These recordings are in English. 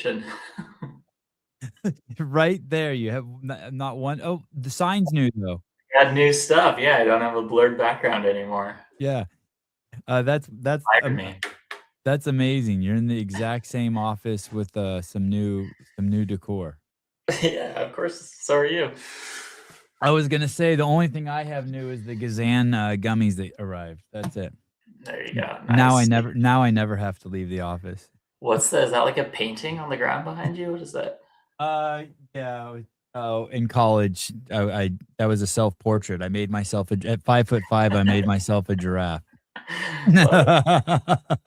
location. Right there, you have not one. Oh, the sign's new though. Got new stuff. Yeah, I don't have a blurred background anymore. Yeah, that's Fired me. that's amazing. You're in the exact same office with some new decor. Yeah, of course. So are you. I was gonna say the only thing I have new is the Gazan gummies that arrived. That's it. There you go. Now I Nice. never have to leave the office. What's that? Is that like a painting on the ground behind you? What is that? Uh, yeah. Oh, in college, I that was a self portrait. I made myself at 5'5". I made myself a giraffe. Love it.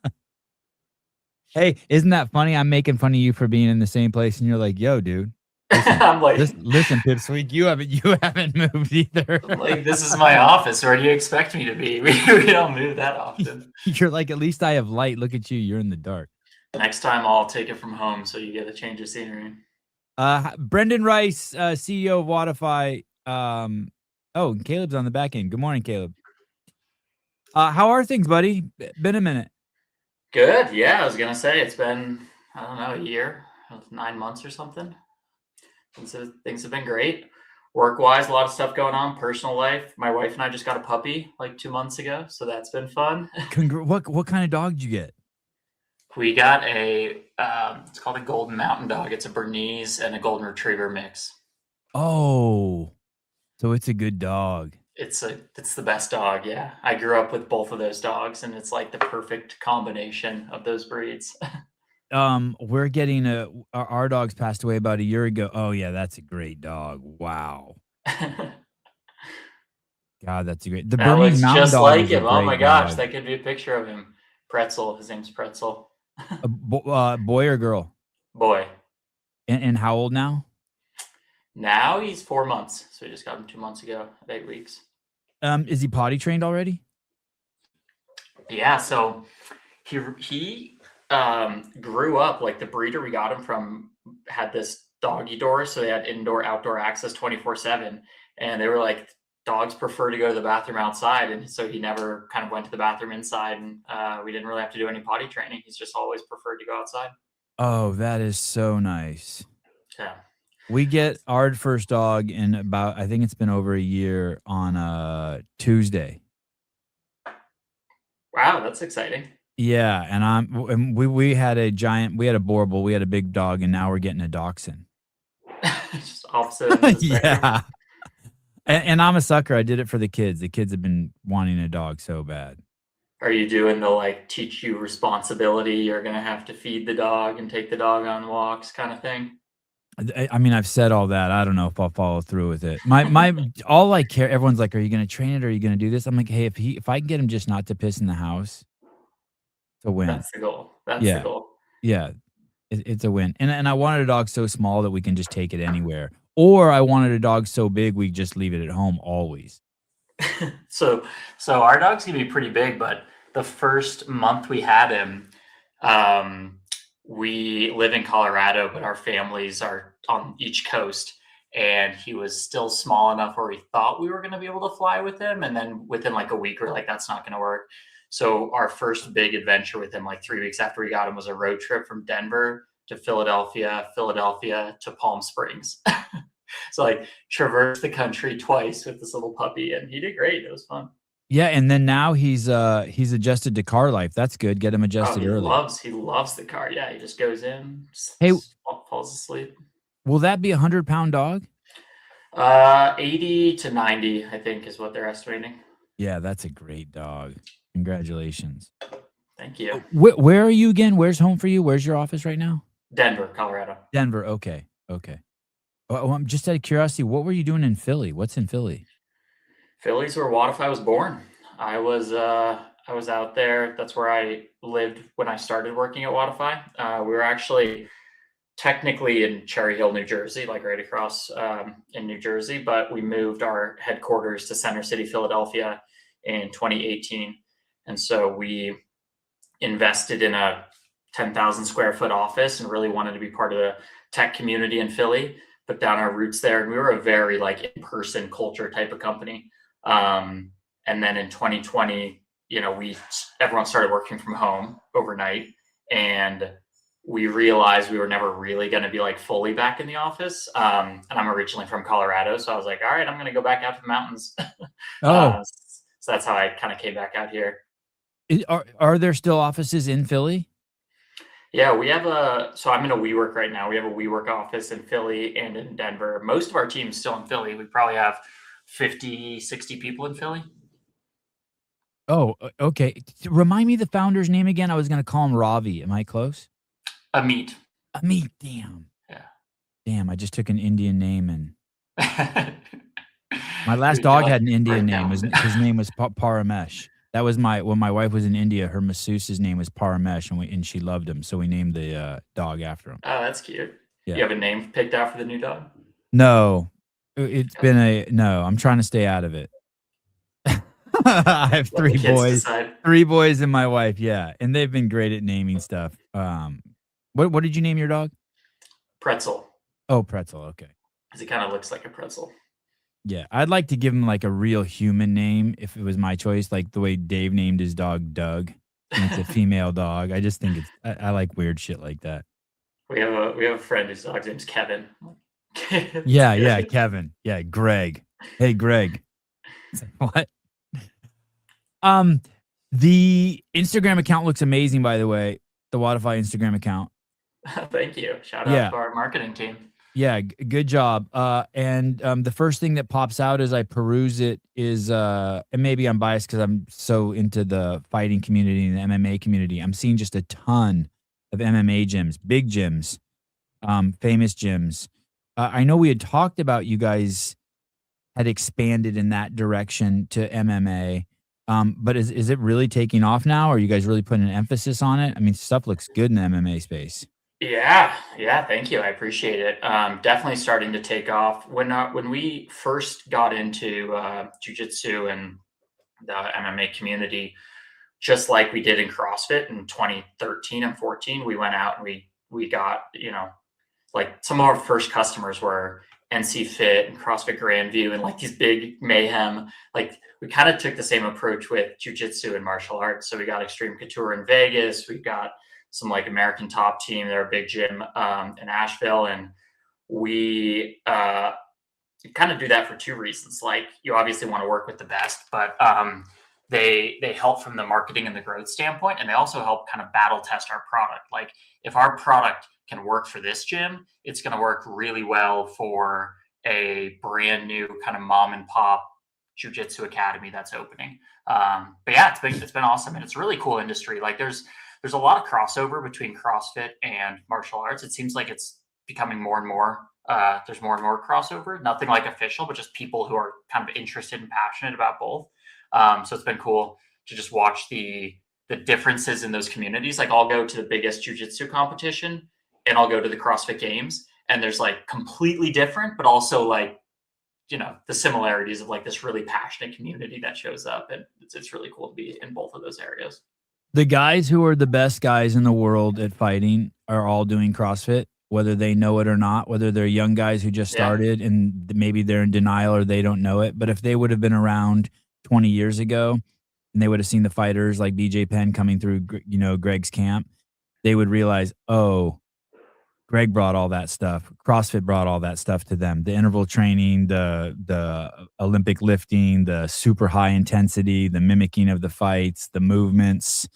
Hey, isn't that funny? I'm making fun of you for being in the same place, and you're like, "Yo, dude, listen, I'm like, listen, Pipsqueak, you haven't moved either." this is my office. Where do you expect me to be? We don't move that often. You're like, "At least I have light. Look at you. You're in the dark." Next time I'll take it from home so you get a change of scenery. Brendan Rice, CEO of WODIFY. Oh, Caleb's on the back end. Good morning, Caleb. How are things, buddy? Been a minute. Good. Yeah, I was gonna say it's been, I don't know, a year, 9 months or something. Things have been great. Work-wise, a lot of stuff going on. Personal life. My wife and I just got a puppy like 2 months ago, so that's been fun. What kind of dog did you get? We got it's called a Golden Mountain Dog. It's a Bernese and a Golden Retriever mix. Oh, so it's a good dog. It's the best dog. Yeah, I grew up with both of those dogs, and it's like the perfect combination of those breeds. We're getting our dogs passed away about a year ago. Oh yeah, that's a great dog. Wow. God, that's a great. The That Bernese looks Mountain just Dog like is a him. Oh my great gosh, dog. that could be a picture of him. Pretzel. His name's Pretzel. Boy or girl? Boy. And how old now? Now he's 4 months, so we just got him 2 months ago, 8 weeks. Is he potty trained already? Yeah, so he grew up like the breeder we got him from had this doggy door, so they had indoor outdoor access 24/7, and they were like dogs prefer to go to the bathroom outside, and so he never kind of went to the bathroom inside, and we didn't really have to do any potty training. He's just always preferred to go outside. Oh, that is so nice. Yeah. We get our first dog in about, I think it's been over a year on Tuesday. Wow, that's exciting. Yeah, and we had a Boerboel, we had a big dog, and now we're getting a dachshund. Just opposite ends of the spectrum. Yeah. And I'm a sucker. I did it for the kids. The kids have been wanting a dog so bad. Are you doing the like teach you responsibility? You're gonna have to feed the dog and take the dog on walks kind of thing. I mean, I've said all that. I don't know if I'll follow through with it. My all I care. Everyone's like, "Are you going to train it? Or are you going to do this?" I'm like, "Hey, if I can get him just not to piss in the house, it's a win." That's the goal. That's the Yeah, goal. yeah, it's a win. And I wanted a dog so small that we can just take it anywhere, or I wanted a dog so big we just leave it at home always. So our dog's gonna be pretty big, but the first month we had him, we live in Colorado, but our families are on each coast, and he was still small enough where we thought we were going to be able to fly with him, and then within like a week we're like, that's not going to work. So our first big adventure with him, like 3 weeks after we got him, was a road trip from Denver to Philadelphia, Philadelphia to Palm Springs. So like traversed the country twice with this little puppy, and he did great. It was fun. Yeah, and then now he's adjusted to car life. That's good. Get him Oh, adjusted he early. loves the car. Yeah, he just goes in, Hey, falls asleep. will that be a 100-pound dog? 80 to 90, I think, is what they're estimating. Yeah, that's a great dog. Congratulations. Thank you. Where are you again? Where's home for you? Where's your office right now? Denver, Colorado. Denver. Okay. Okay. Well, I'm just out of curiosity. What were you doing in Philly? What's in Philly? Philly's where WODIFY was born. I was out there. That's where I lived when I started working at WODIFY. We were actually technically in Cherry Hill, New Jersey, like right across in New Jersey, but we moved our headquarters to Center City, Philadelphia in 2018. And so we invested in a 10,000 square foot office and really wanted to be part of the tech community in Philly, put down our roots there. And we were a very like in-person culture type of company. And then in 2020, everyone started working from home overnight, and we realized we were never really going to be like fully back in the office. And I'm originally from Colorado, so I was like, all right, I'm going to go back out to the mountains. Oh, So that's how I kind of came back out here. are there still offices in Philly? Yeah, we have so I'm in a WeWork right now. We have a WeWork office in Philly and in Denver. Most of our team's still in Philly. We probably have 50, 60 people in Philly. Oh, okay. Remind me the founder's name again. I was gonna call him Ravi. Am I close? Amit. Amit. Damn. Yeah. Damn. I just took an Indian name, and my last Good dog job. had an Indian name. Breakdown. His name was Paramesh. That was when my wife was in India. Her masseuse's name was Paramesh, and she loved him, so we named the dog after him. Oh, that's cute. You Yeah. have a name picked out for the new dog? No, it's been a no. I'm trying to stay out of it. I have Let the kids decide. 3 boys and my wife, yeah, and they've been great at naming stuff. What did you name your dog? Pretzel, Oh, Pretzel, okay. because he kind of looks like a pretzel. Yeah, I'd like to give him, like, a real human name if it was my choice, like the way Dave named his dog Doug, and it's a female dog. I just think I like weird shit like that. We have a friend whose dog's name's Kevin. It's Yeah, good. Kevin. Yeah, Greg. Hey, Greg. It's like, what? The Instagram account looks amazing, by the way, the WODIFY Instagram account. Thank you. Shout out Yeah. to our marketing team. Yeah, good job. And the first thing that pops out as I peruse it is, and maybe I'm biased because I'm so into the fighting community and the MMA community. I'm seeing just a ton of MMA gyms, big gyms, famous gyms. I know we had talked about you guys had expanded in that direction to MMA. But is it really taking off now? Are you guys really putting an emphasis on it? I mean, stuff looks good in the MMA space. Yeah, yeah, thank you. I appreciate it. Definitely starting to take off. When we first got into jujitsu and the MMA community, just like we did in CrossFit in 2013 and 14, we went out and we got, like some of our first customers were NC Fit and CrossFit Grandview and like these big mayhem. Like we kind of took the same approach with jujitsu and martial arts. So we got Extreme Couture in Vegas. We got some like American Top Team. They're a big gym in Asheville, and we kind of do that for two reasons. Like you obviously want to work with the best, but they help from the marketing and the growth standpoint, and they also help kind of battle test our product. Like if our product can work for this gym, it's going to work really well for a brand new kind of mom and pop jujitsu academy that's opening. But yeah, it's been awesome, and it's a really cool industry. Like there's a lot of crossover between CrossFit and martial arts. It seems like it's becoming more and more. There's more and more crossover. Nothing like official, but just people who are kind of interested and passionate about both. So it's been cool to just watch the differences in those communities. Like I'll go to the biggest jujitsu competition and I'll go to the CrossFit Games, and there's like completely different, but also like the similarities of like this really passionate community that shows up, and it's really cool to be in both of those areas. The guys who are the best guys in the world at fighting are all doing CrossFit, whether they know it or not, whether they're young guys who just Yeah. started and maybe they're in denial or they don't know it. But if they would have been around 20 years ago and they would have seen the fighters like BJ Penn coming through, Greg's camp, they would realize, oh, Greg brought all that stuff. CrossFit brought all that stuff to them. The interval training, the Olympic lifting, the super high intensity, the mimicking of the fights, the movements.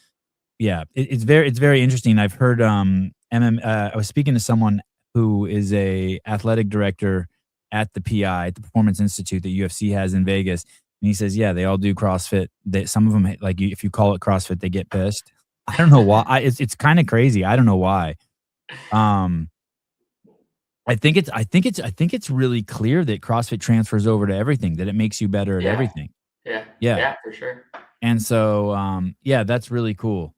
Yeah, it's very interesting. I've heard I was speaking to someone who is a athletic director at the PI, at the Performance Institute that UFC has in Vegas, and he says, yeah, they all do CrossFit. Some of them, like if you call it CrossFit, they get pissed. I don't know why. It's kind of crazy. I don't know why. Um, I think it's really clear that CrossFit transfers over to everything, that it makes you better at Yeah. everything. Yeah. Yeah. Yeah, for sure. And so, yeah, that's really cool.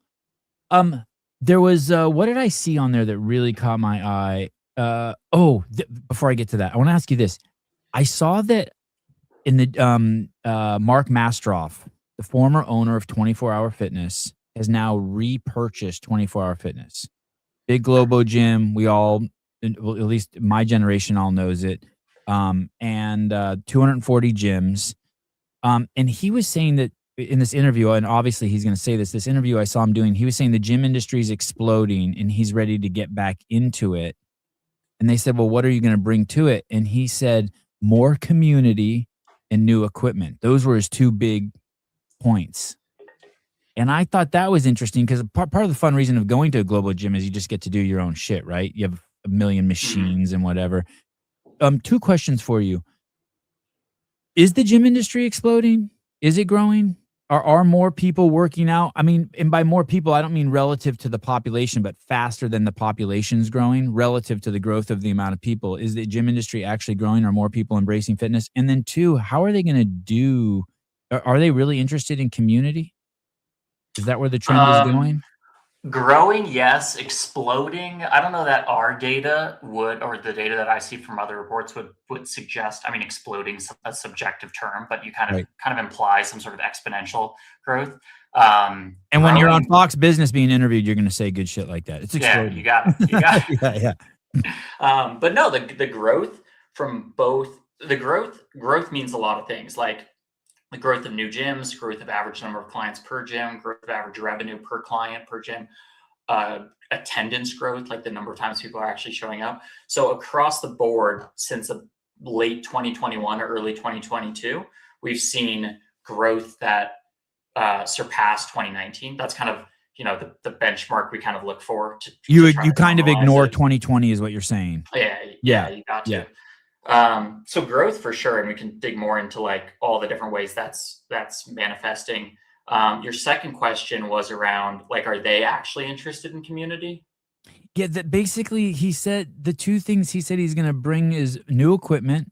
There was, what did I see on there that really caught my eye? Before I get to that, I want to ask you this. I saw that in the, Mark Mastroff, the former owner of 24 Hour Fitness, has now repurchased 24 Hour Fitness. Big Globo gym. We all, well, at least my generation all knows it. And 240 gyms. And he was saying that in this interview, and obviously he's going to say this interview I saw him doing, he was saying the gym industry is exploding and he's ready to get back into it. And they said, well, what are you going to bring to it? And he said, more community and new equipment. Those were his two big points. And I thought that was interesting because part of the fun reason of going to a global gym is you just get to do your own shit, right? You have a million machines and whatever. Two questions for you. Is the gym industry exploding? Is it growing? Are more people working out? I mean, and by more people, I don't mean relative to the population, but faster than the population's growing relative to the growth of the amount of people. Is the gym industry actually growing? Are more people embracing fitness? And then two, how are they going to do? Are they really interested in community? Is that where the trend is going? Growing, yes. Exploding, I don't know that our data would, or the data that I see from other reports would suggest. I mean, exploding is a subjective term, but you kind of imply some sort of exponential growth. And when you're on Fox Business being interviewed, you're going to say good shit like that. It's exploding. Yeah, you got it. You got it. Yeah. But no, the growth from both the growth means a lot of things, like the growth of new gyms, growth of average number of clients per gym, growth of average revenue per client per gym, attendance growth, like the number of times people are actually showing up. So across the board, since late 2021 or early 2022, we've seen growth that surpassed 2019. That's kind of the benchmark we kind of look for. You kind of ignore 2020 is what you're saying. Yeah, you got to. So growth for sure, and we can dig more into like all the different ways that's manifesting. Your second question was around like, are they actually interested in community? Yeah, that basically he said the two things he said he's going to bring is new equipment,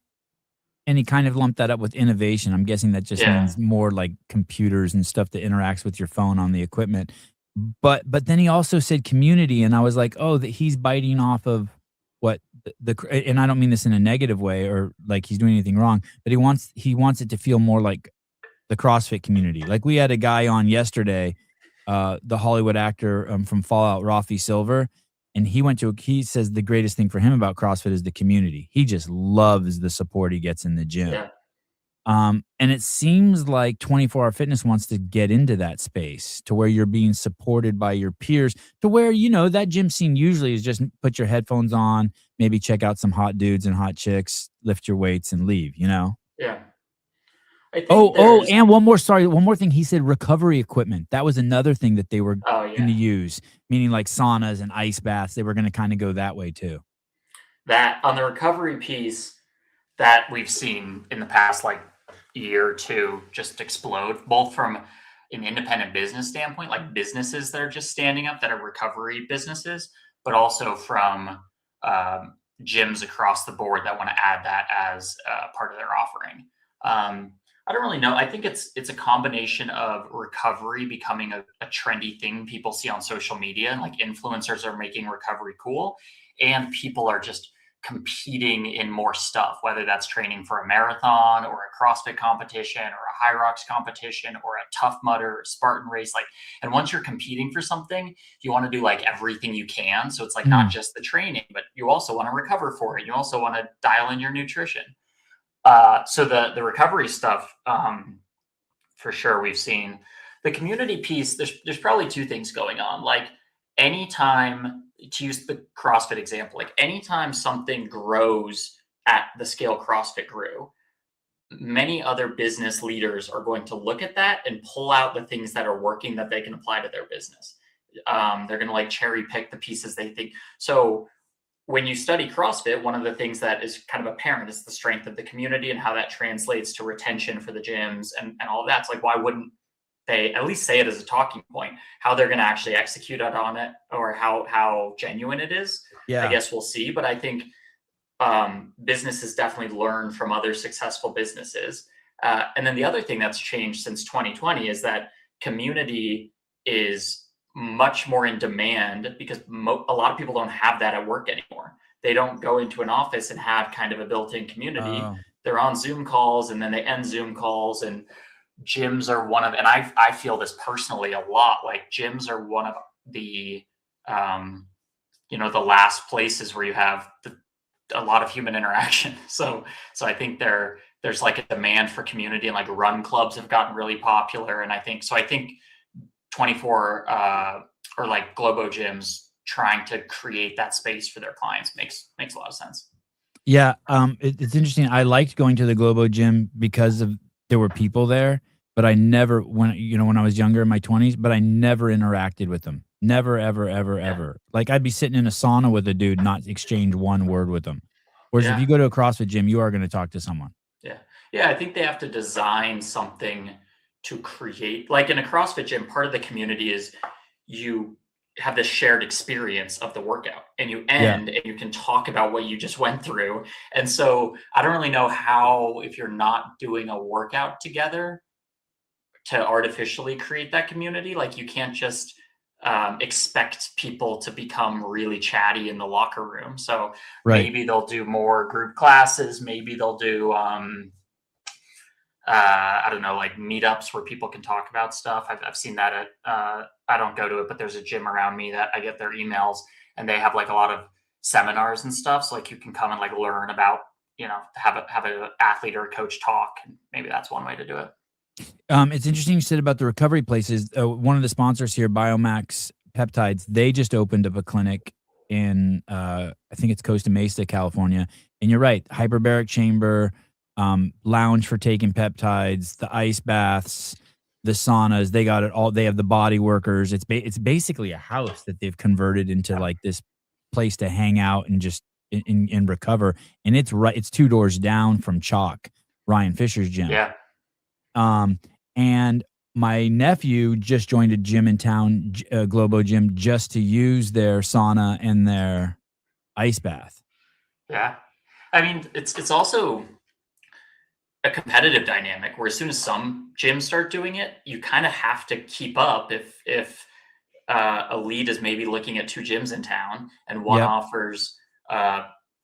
and he kind of lumped that up with innovation. I'm guessing that just means more like computers and stuff that interacts with your phone on the equipment. But then he also said community, and I was like, oh, that he's biting off of what and I don't mean this in a negative way or like he's doing anything wrong, but he wants it to feel more like the CrossFit community. Like we had a guy on yesterday, the Hollywood actor from Fallout, Rafi Silver, and he says the greatest thing for him about CrossFit is the community. He just loves the support he gets in the gym. Yeah. And it seems like 24 Hour Fitness wants to get into that space to where you're being supported by your peers, to where, that gym scene usually is just put your headphones on, maybe check out some hot dudes and hot chicks, lift your weights and leave, Yeah. I think and one more thing. He said recovery equipment. That was another thing that they were going to use, meaning like saunas and ice baths. They were going to kind of go that way too. That on the recovery piece that we've seen in the past, like year or two, just explode, both from an independent business standpoint, like businesses that are just standing up that are recovery businesses, but also from gyms across the board that want to add that as part of their offering. I don't really know. I think it's a combination of recovery becoming a trendy thing people see on social media, and like influencers are making recovery cool, and people are just competing in more stuff, whether that's training for a marathon or a CrossFit competition or a High Rocks competition or a Tough Mudder or Spartan race. Like, and once you're competing for something, you want to do like everything you can. So it's like not just the training, but you also want to recover for it. You also want to dial in your nutrition. So the recovery stuff, for sure, we've seen the community piece. There's probably two things going on. Like anytime, to use the CrossFit example, like anytime something grows at the scale CrossFit grew, many other business leaders are going to look at that and pull out the things that are working that they can apply to their business. They're going to like cherry pick the pieces they think. So when you study CrossFit, one of the things that is kind of apparent is the strength of the community and how that translates to retention for the gyms and all of that. It's like, why wouldn't they at least say it as a talking point? How they're going to actually execute on it, or how genuine it is, I guess we'll see. But I think businesses definitely learn from other successful businesses. And then the other thing that's changed since 2020 is that community is much more in demand because a lot of people don't have that at work anymore. They don't go into an office and have kind of a built-in community. They're on Zoom calls and then they end Zoom calls, and gyms are one of, and I feel this personally a lot, like gyms are one of the, the last places where you have a lot of human interaction. So I think they're there's like a demand for community, and like run clubs have gotten really popular. And I think 24 or like Globo gyms trying to create that space for their clients makes a lot of sense. Yeah, it's interesting. I liked going to the Globo gym because of there were people there, but I never when I was younger in my 20s, but I never interacted with them. Never, ever, ever, Yeah. ever. Like I'd be sitting in a sauna with a dude, not exchange one word with them. Whereas if Yeah. you go to a CrossFit gym, you are going to talk to someone. Yeah. Yeah. I think they have to design something to create, like in a CrossFit gym, part of the community is you have this shared experience of the workout, and you Yeah, end and you can talk about what you just went through. And so I don't really know how, if you're not doing a workout together, to artificially create that community. Like you can't just expect people to become really chatty in the locker room. So right. maybe they'll do more group classes. Maybe they'll do I don't know, like meetups where people can talk about stuff. I've seen that at I don't go to it, but there's a gym around me that I get their emails, and they have like a lot of seminars and stuff. So like you can come and like learn about, have a athlete or a coach talk, and maybe that's one way to do it. It's interesting you said about the recovery places. One of the sponsors here, Biomax Peptides, they just opened up a clinic in I think it's Costa Mesa, California. And you're right, hyperbaric chamber, lounge for taking peptides, the ice baths, the saunas. They got it all. They have the body workers. It's basically a house that they've converted into like this place to hang out and just and recover. And it's right. It's 2 doors down from Chalk, Ryan Fisher's gym. Yeah. Um, and my nephew just joined a gym in town, Globo Gym, just to use their sauna and their ice bath. Yeah. I mean, it's also a competitive dynamic where as soon as some gyms start doing it, you kind of have to keep up. If a lead is maybe looking at two gyms in town, and one Yep. offers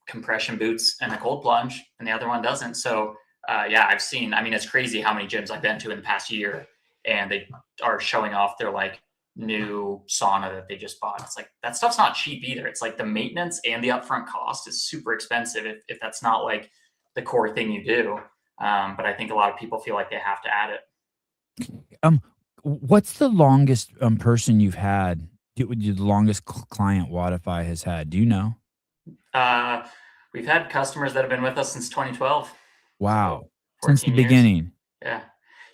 compression boots and a cold plunge, and the other one doesn't. So yeah, I've seen. I mean, it's crazy how many gyms I've been to in the past year, and they are showing off their like new sauna that they just bought. It's like that stuff's not cheap either. It's like the maintenance and the upfront cost is super expensive if that's not like the core thing you do. But I think a lot of people feel like they have to add it. Um, what's the longest person you've had? The longest client WODIFY has had? Do you know? Uh, we've had customers that have been with us since 2012, so Wow, since the 14 years. beginning. Yeah,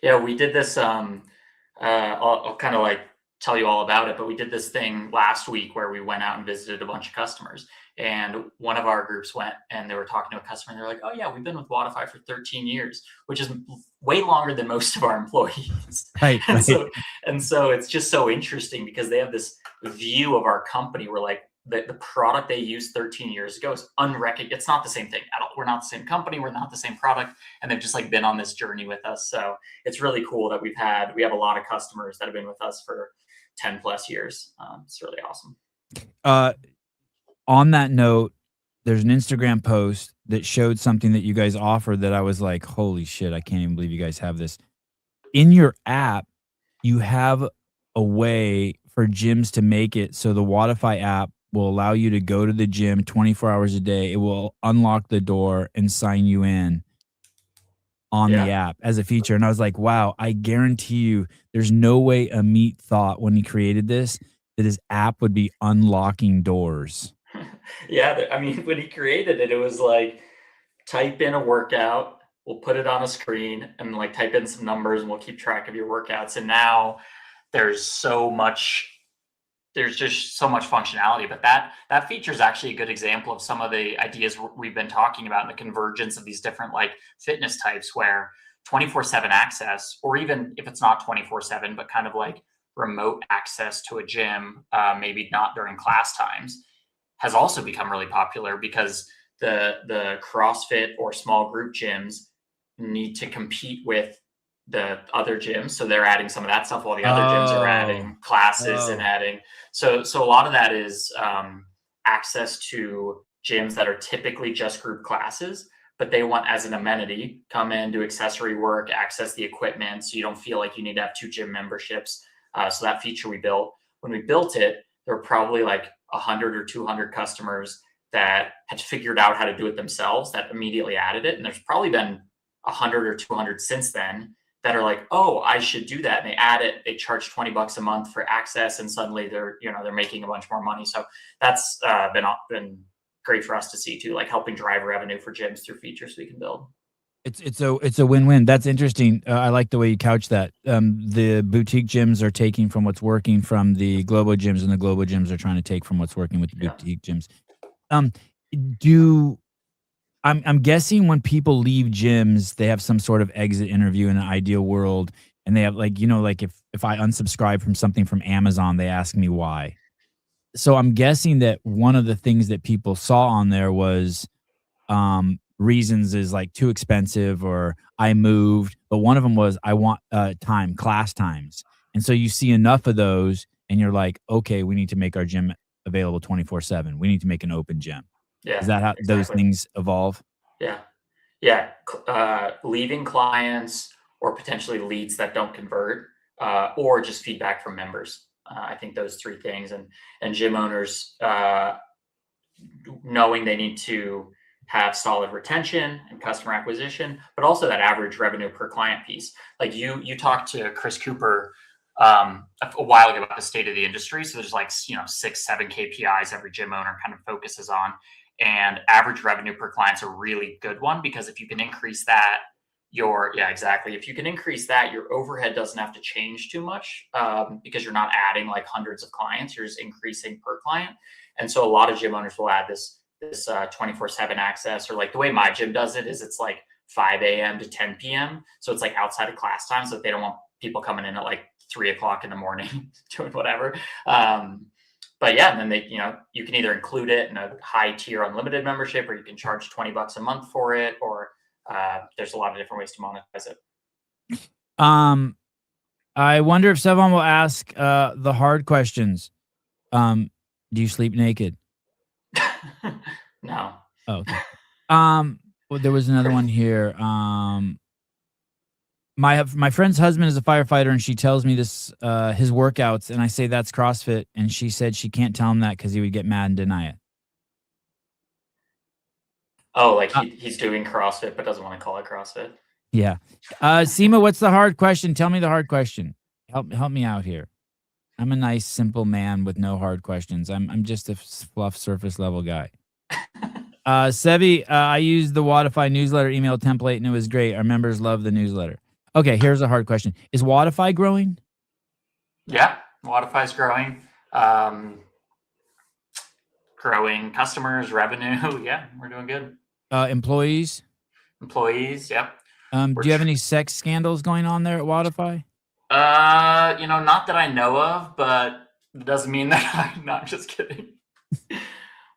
yeah. We did this. I'll kind of like tell you all about it, but we did this thing last week where we went out and visited a bunch of customers. And one of our groups went and they were talking to a customer, and they're like, "Oh yeah, we've been with WODIFY for 13 years, which is way longer than most of our employees." Right, and right. so and so it's just so interesting because they have this view of our company where like the product they used 13 years ago is unrecognized. It's not the same thing at all. We're not the same company. We're not the same product. And they've just like been on this journey with us. So it's really cool that we have a lot of customers that have been with us for 10 plus years. It's really awesome. Uh, on that note, there's an Instagram post that showed something that you guys offer that I was like, holy shit, I can't even believe you guys have this. In your app, you have a way for gyms to make it so the WODIFY app will allow you to go to the gym 24 hours a day. It will unlock the door and sign you in on the Yeah. app as a feature. And I was like, wow, I guarantee you there's no way Amit thought when he created this that his app would be unlocking doors. Yeah. I mean, when he created it, it was like type in a workout, we'll put it on a screen, and like type in some numbers and we'll keep track of your workouts. And now there's so much there's just so much functionality. But that feature is actually a good example of some of the ideas we've been talking about, and the convergence of these different like fitness types, where 24/7 access, or even if it's not 24/7 but kind of like remote access to a gym, maybe not during class times, has also become really popular because the CrossFit or small group gyms need to compete with the other gyms. So they're adding some of that stuff while the other gyms are Oh, adding classes and oh, adding. So a lot of that is access to gyms that are typically just group classes, but they want as an amenity, come in, do accessory work, access the equipment. So you don't feel like you need to have two gym memberships. So that feature we built, when we built it, there were probably like 100 or 200 customers that had figured out how to do it themselves that immediately added it. And there's probably been 100 or 200 since then that are like, oh, I should do that. And they add it, they charge $20 a month for access, and suddenly they're making a bunch more money. So that's been great for us to see too, like helping drive revenue for gyms through features we can build. It's a win-win. That's interesting. I like the way you couch that. The boutique gyms are taking from what's working from the global gyms, and the global gyms are trying to take from what's working with the boutique gyms. Um, do I'm guessing when people leave gyms, they have some sort of exit interview in an ideal world, and they have like, like if I unsubscribe from something from Amazon, they ask me why. So I'm guessing that one of the things that people saw on there was reasons is like too expensive or I moved, but one of them was I want class times. And so you see enough of those and you're like, okay, we need to make our gym available 24/7. We need to make an open gym. Is Yeah, that how those exactly. things evolve? Yeah. Yeah. Leaving clients or potentially leads that don't convert, or just feedback from members. I think those three things, and gym owners knowing they need to have solid retention and customer acquisition, but also that average revenue per client piece. Like you talked to Chris Cooper a while ago about the state of the industry. So there's like 6, 7 KPIs every gym owner kind of focuses on, and average revenue per client's a really good one, because if you can increase that, exactly. If you can increase that, your overhead doesn't have to change too much, because you're not adding like hundreds of clients. You're just increasing per client. And so a lot of gym owners will add this 24/7 access, or like the way my gym does it is it's like 5 a.m. to 10 p.m. So it's like outside of class time. So they don't want people coming in at like 3 o'clock in the morning doing whatever. But yeah, and then you can either include it in a high tier unlimited membership, or you can charge $20 a month for it, or there's a lot of different ways to monetize it. Um, I wonder if someone will ask the hard questions. Do you sleep naked? No. Oh, okay. Well, there was another one here. My friend's husband is a firefighter, and she tells me this his workouts, and I say that's CrossFit, and she said she can't tell him that because he would get mad and deny it. Oh, like Uh, he's doing CrossFit but doesn't want to call it CrossFit. yeah. Seema, what's the hard question? Tell me the hard question. Help me out here. I'm a nice, simple man with no hard questions. I'm just a fluff surface level guy. Sevi, I used the WODIFY newsletter email template and it was great. Our members love the newsletter. Okay, here's a hard question. Is WODIFY growing? Yeah, WODIFY is growing. Growing customers, revenue. Yeah, we're doing good. Employees? Employees, yep. Do you have any sex scandals going on there at WODIFY? Not that I know of, but it doesn't mean that I'm not just kidding.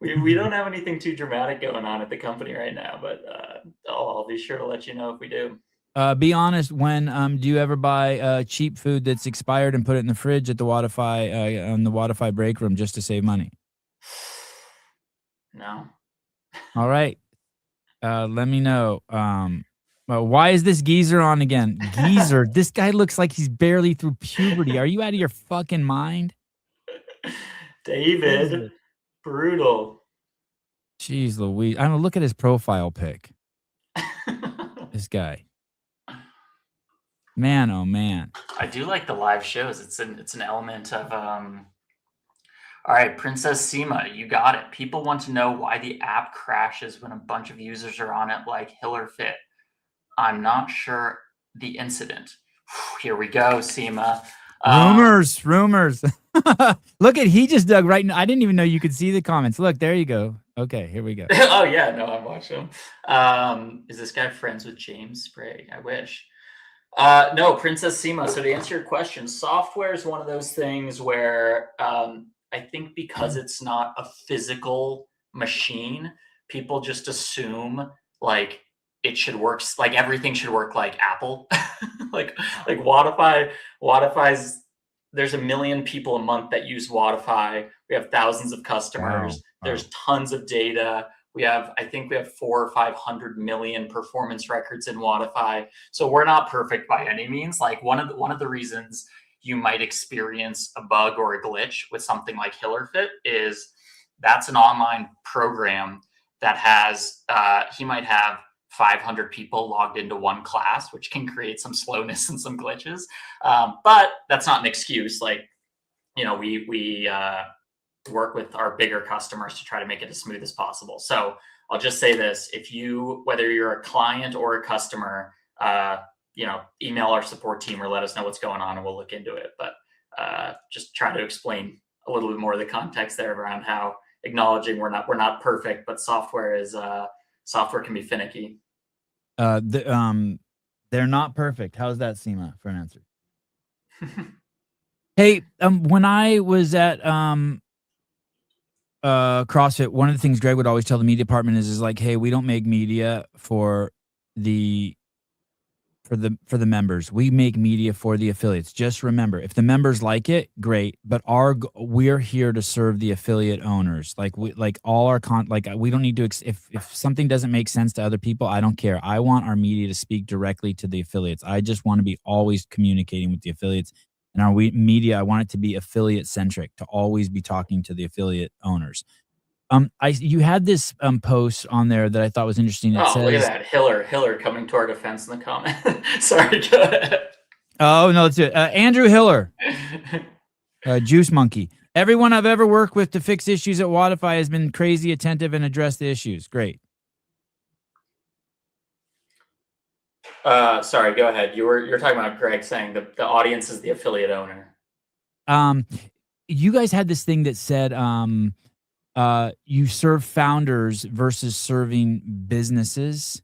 We don't have anything too dramatic going on at the company right now, but I'll be sure to let you know if we do. Be honest. When do you ever buy cheap food that's expired and put it in the fridge at the WODIFY on the WODIFY break room just to save money? No. All right. Let me know. Why is this geezer on again? Geezer. This guy looks like he's barely through puberty. Are you out of your fucking mind? David. Brutal. Jeez Louise. I don't look at his profile pic. This guy. Man, oh man. I do like the live shows. It's an element of all right, Princess Seema, you got it. People want to know why the app crashes when a bunch of users are on it, like Hill or Fit. I'm not sure the incident. Here we go, Seema. Rumors. Look at, he just dug right. I didn't even know you could see the comments. Look, there you go. Okay, here we go. Oh yeah, no, I'm watching him. Is this guy friends with James Sprague? I wish. No, Princess Seema. So to answer your question, software is one of those things where I think because it's not a physical machine, people just assume like it should work, like everything should work like Apple. like WODIFY's, there's 1 million people a month that use WODIFY. We have thousands of customers. Wow. There's tons of data. I think we have 400 or 500 million performance records in WODIFY. So we're not perfect by any means. Like one of the reasons you might experience a bug or a glitch with something like Hill or Fit is that's an online program that has he might have 500 people logged into one class, which can create some slowness and some glitches. But that's not an excuse. Like, we work with our bigger customers to try to make it as smooth as possible. So I'll just say this: whether you're a client or a customer, email our support team or let us know what's going on, and we'll look into it. But just try to explain a little bit more of the context there around how acknowledging we're not perfect, but software can be finicky. They're not perfect. How's that, Seema, for an answer? Hey, when I was at CrossFit, one of the things Greg would always tell the media department is like, hey, we don't make media for the members. We make media for the affiliates. Just remember, if the members like it, great. But we're here to serve the affiliate owners. We don't need to. If something doesn't make sense to other people, I don't care. I want our media to speak directly to the affiliates. I just want to be always communicating with the affiliates. And our media, I want it to be affiliate centric, to always be talking to the affiliate owners. You had this post on there that I thought was interesting. It says, look at that, Hiller coming to our defense in the comment. Sorry, go ahead. Oh no, that's it. Andrew Hiller, Juice Monkey. Everyone I've ever worked with to fix issues at WODIFY has been crazy attentive and addressed the issues. Great. Sorry, go ahead. You're talking about Greg saying the audience is the affiliate owner. You guys had this thing that said you serve founders versus serving businesses.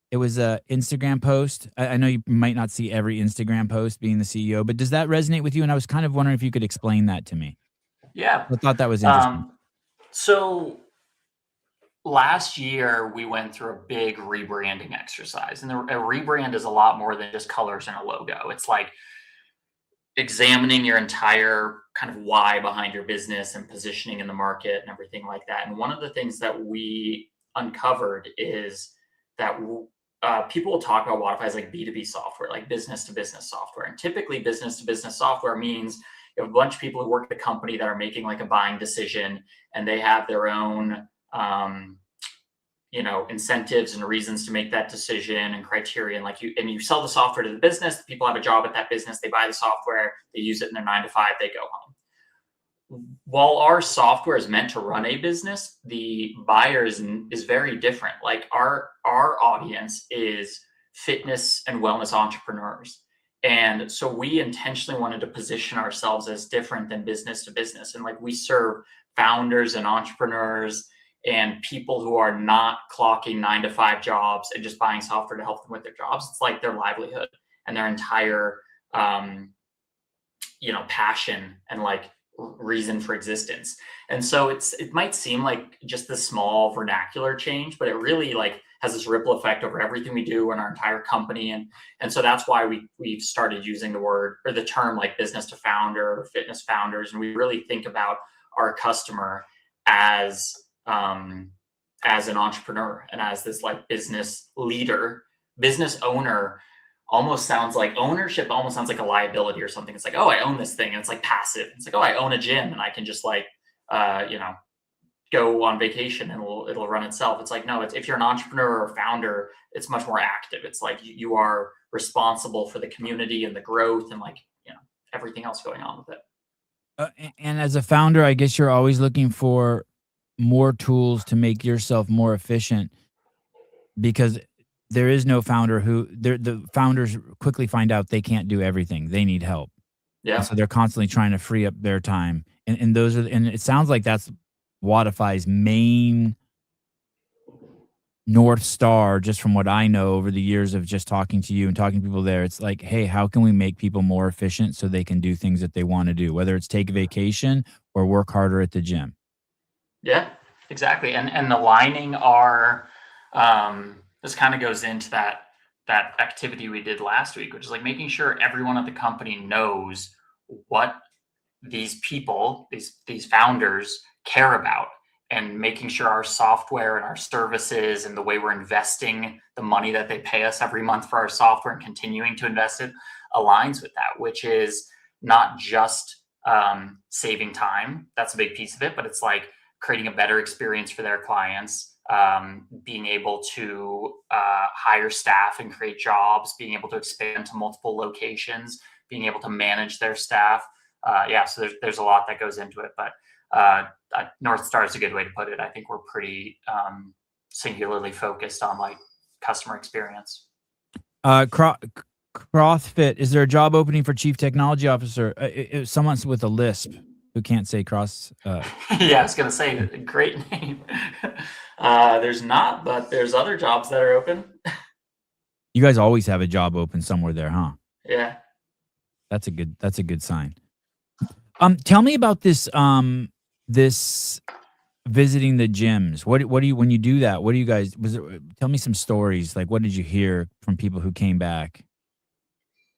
It was a Instagram post. I know you might not see every Instagram post being the CEO, but does that resonate with you? And I was kind of wondering if you could explain that to me. Yeah. I thought that was interesting. So last year we went through a big rebranding exercise, and a rebrand is a lot more than just colors and a logo. It's like examining your entire kind of why behind your business and positioning in the market and everything like that. And one of the things that we uncovered is that people will talk about WODIFY as like B2B software, like business to business software. And typically business to business software means you have a bunch of people who work at a company that are making like a buying decision, and they have their own incentives and reasons to make that decision and criteria. And you sell the software to the business. The people have a job at that business. They buy the software, they use it in their 9 to 5, they go home. While our software is meant to run a business, the buyer is very different. Like our audience is fitness and wellness entrepreneurs. And so we intentionally wanted to position ourselves as different than business to business. And we serve founders and entrepreneurs and people who are not clocking 9 to 5 jobs and just buying software to help them with their jobs. It's like their livelihood and their entire, passion and reason for existence. And so it might seem like just this small vernacular change, but it really has this ripple effect over everything we do in our entire company. And so that's why we've started using the word or the term business to founder or fitness founders. And we really think about our customer as an entrepreneur and as this business leader. Business owner almost sounds like ownership, almost sounds like a liability or something. It's like, oh, I own this thing, and it's passive. It's like, oh, I own a gym and I can just go on vacation and it'll run itself. It's like, no, if you're an entrepreneur or founder, it's much more active. It's like you are responsible for the community and the growth and everything else going on with it. And as a founder, I guess you're always looking for more tools to make yourself more efficient, because there is no founder the founders quickly find out they can't do everything. They need help. Yeah. And so they're constantly trying to free up their time. And it sounds like that's WODIFY's main North Star, just from what I know over the years of just talking to you and talking to people there. It's like, hey, how can we make people more efficient so they can do things that they want to do, whether it's take a vacation or work harder at the gym? Yeah, exactly. And aligning our, this kind of goes into that activity we did last week, which is making sure everyone at the company knows what these people, these founders care about, and making sure our software and our services and the way we're investing the money that they pay us every month for our software and continuing to invest it aligns with that, which is not just saving time. That's a big piece of it, but it's creating a better experience for their clients, being able to hire staff and create jobs, being able to expand to multiple locations, being able to manage their staff. So there's a lot that goes into it, but North Star is a good way to put it. I think we're pretty singularly focused on like customer experience. CrossFit, is there a job opening for chief technology officer? Someone's with a lisp who can't say cross. Yeah, I was gonna say, great name. There's not, but there's other jobs that are open. You guys always have a job open somewhere there, huh? Yeah. That's a good sign. Tell me about this this visiting the gyms. What do you, when you do that, what do you guys, tell me some stories. Like, what did you hear from people who came back?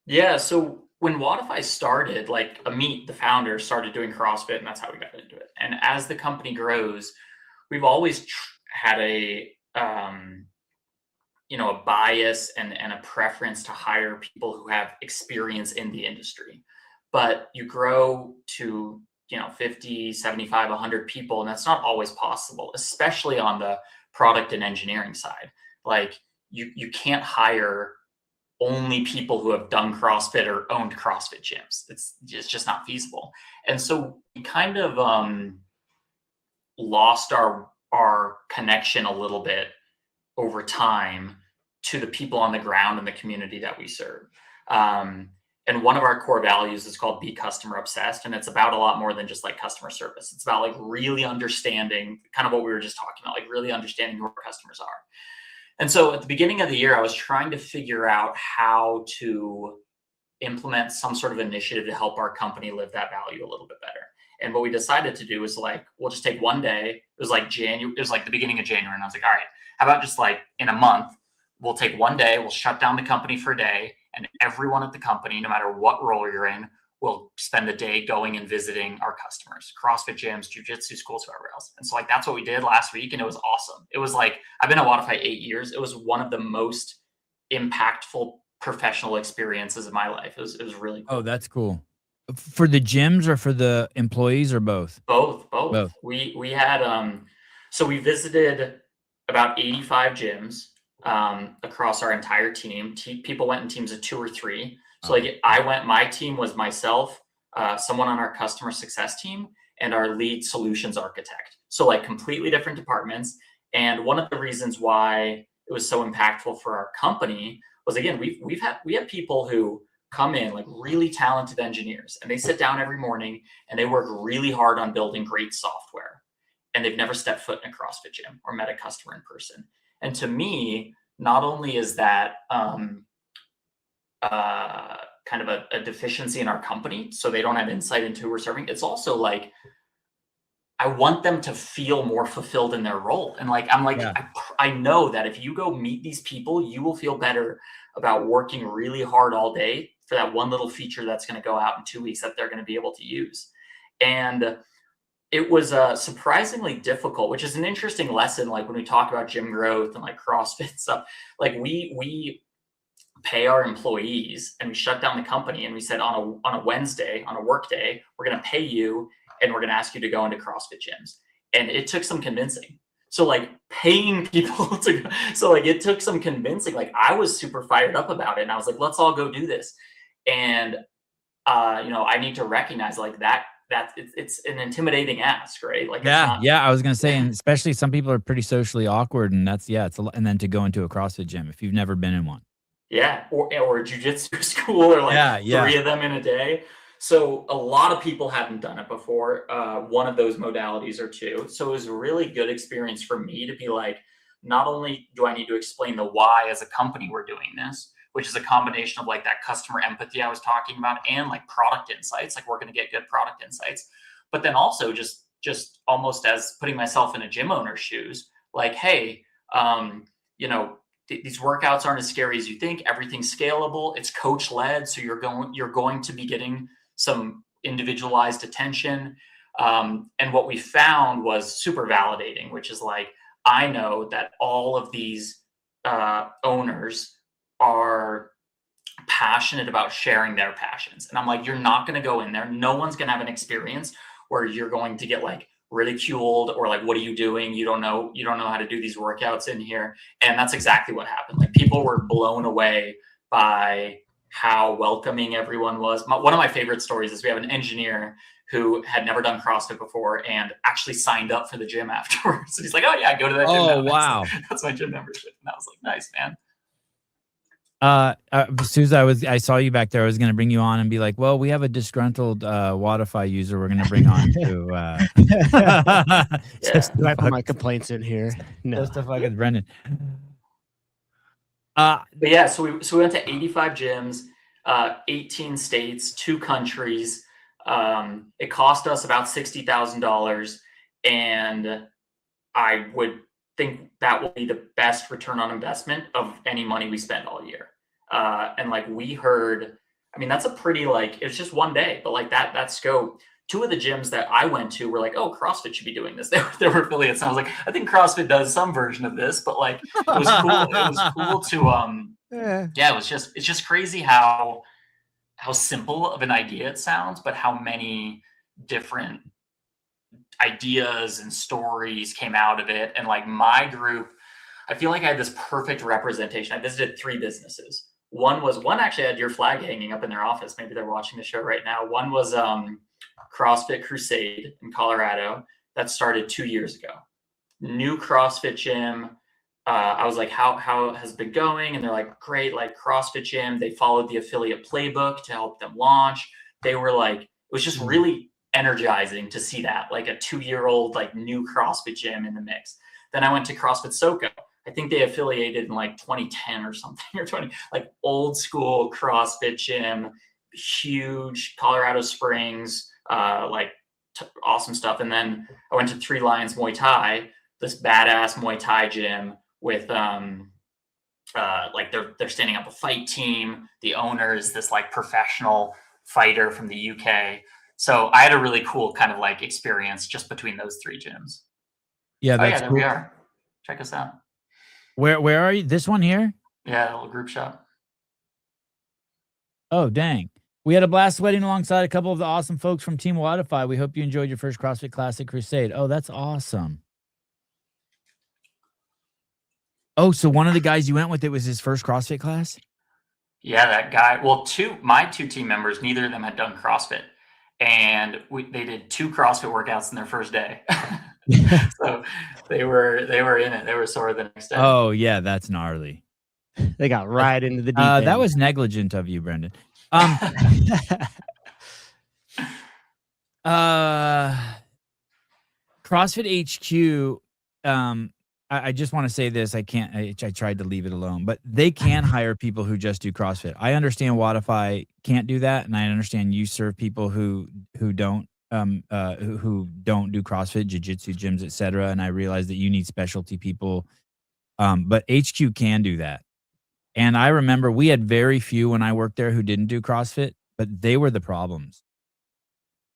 Yeah, so when WODIFY started, like Amit, the founder, started doing CrossFit, and that's how we got into it. And as the company grows, we've always had a a bias and a preference to hire people who have experience in the industry. But you grow to 50, 75, 100 people, and that's not always possible, especially on the product and engineering side. Like you can't hire only people who have done CrossFit or owned CrossFit gyms. It's just not feasible. And so we kind of lost our connection a little bit over time to the people on the ground in the community that we serve. And one of our core values is called be customer obsessed. And it's about a lot more than just like customer service. It's about like really understanding kind of what we were just talking about, like really understanding who our customers are. And so at the beginning of the year, I was trying to figure out how to implement some sort of initiative to help our company live that value a little bit better. And what we decided to do was like, we'll just take one day. It was like the beginning of January. And I was like, all right, how about just like in a month, we'll take one day, we'll shut down the company for a day, and everyone at the company, no matter what role you're in, will spend the day going and visiting our customers, CrossFit gyms, jiu-jitsu schools, whoever else. And so like, that's what we did last week. And it was awesome. It was like, I've been at WODIFY 8 years. It was one of the most impactful professional experiences of my life. It was really cool. Oh, that's cool. For the gyms or for the employees or both? Both. We had, so we visited about 85 gyms across our entire team. People went in teams of 2 or 3. So like my team was myself, someone on our customer success team, and our lead solutions architect. So like completely different departments. And one of the reasons why it was so impactful for our company was, again, we have people who come in like really talented engineers, and they sit down every morning and they work really hard on building great software. And they've never stepped foot in a CrossFit gym or met a customer in person. And to me, not only is that kind of a deficiency in our company, so they don't have insight into who we're serving, it's also like, I want them to feel more fulfilled in their role. And like, I'm like, yeah. I know that if you go meet these people, you will feel better about working really hard all day for that one little feature that's going to go out in 2 weeks that they're going to be able to use. And it was surprisingly difficult, which is an interesting lesson. Like when we talk about gym growth and like CrossFit stuff, like we pay our employees and we shut down the company and we said on a Wednesday, on a work day, we're going to pay you and we're going to ask you to go into CrossFit gyms. And it took some convincing. So like paying people it took some convincing. Like I was super fired up about it and I was like, let's all go do this. And I need to recognize like that it's an intimidating ask, right? Like yeah, I was gonna say, and especially some people are pretty socially awkward, and it's a lot. And then to go into a CrossFit gym if you've never been in one, or a jiu-jitsu school, or like 3 of them in a day. So a lot of people hadn't done it before, one of those modalities or 2. So it was a really good experience for me to be like, not only do I need to explain the why as a company we're doing this, which is a combination of like that customer empathy I was talking about and like product insights, like we're going to get good product insights, but then also just almost as putting myself in a gym owner's shoes, like, hey, these workouts aren't as scary as you think. Everything's scalable. It's coach led. So you're going to be getting some individualized attention. And what we found was super validating, which is like, I know that all of these owners are passionate about sharing their passions. And I'm like, you're not going to go in there. No one's going to have an experience where you're going to get like ridiculed or like, what are you doing? You don't know how to do these workouts in here. And that's exactly what happened. Like people were blown away by how welcoming everyone was. One of my favorite stories is we have an engineer who had never done CrossFit before and actually signed up for the gym afterwards. So he's like, oh yeah, I go to that gym now. Wow. That's my gym membership. And I was like, nice, man. Souza, I saw you back there. I was going to bring you on and be like, well, we have a disgruntled WODIFY user we're going to bring on to Do I put my complaints in here? No. Just to fuck with Brendan. But yeah, so we went to 85 gyms, 18 states, 2 countries. It cost us about $60,000, and I would think that will be the best return on investment of any money we spend all year. And like we heard, I mean, that's a pretty like, it's just one day, but like that scope. 2 of the gyms that I went to were like, oh, CrossFit should be doing this. They were affiliates. And I was like, I think CrossFit does some version of this, but like it was cool. It was cool to it's just crazy how simple of an idea it sounds, but how many different ideas and stories came out of it. And like my group, I feel like I had this perfect representation. I visited 3 businesses. One actually had your flag hanging up in their office. Maybe they're watching the show right now. One was CrossFit Crusade in Colorado that started 2 years ago. New CrossFit gym. I was like, how has it been going? And they're like, great, like CrossFit gym. They followed the affiliate playbook to help them launch. They were like, it was just really energizing to see that, like a 2-year-old, like new CrossFit gym in the mix. Then I went to CrossFit SoCo. I think they affiliated in like 2010 or something, or 20, like old school CrossFit gym, huge, Colorado Springs, awesome stuff. And then I went to Three Lions Muay Thai, this badass Muay Thai gym with like they're standing up a fight team. The owner is this like professional fighter from the UK. So I had a really cool kind of like experience just between those 3 gyms. Yeah, that's there cool. we are. Check us out. Where are you? This one here? Yeah, a little group shot. Oh, dang. We had a blast sweating alongside a couple of the awesome folks from Team WODIFY. We hope you enjoyed your first CrossFit Classic Crusade. Oh, that's awesome. Oh, so one of the guys you went with, it was his first CrossFit class? Yeah, that guy. Well, my 2 team members, neither of them had done CrossFit. And they did 2 CrossFit workouts in their first day. So they were in it. They were sore the next day. Oh, yeah, that's gnarly. They got right into the deep end. That was negligent of you, Brendan. CrossFit HQ, I just want to say this. I tried to leave it alone, but they can hire people who just do CrossFit. I understand WODIFY can't do that, and I understand you serve people who don't do CrossFit, jiu-jitsu gyms, etc. And I realize that you need specialty people, but HQ can do that. And I remember we had very few when I worked there who didn't do CrossFit, but they were the problems.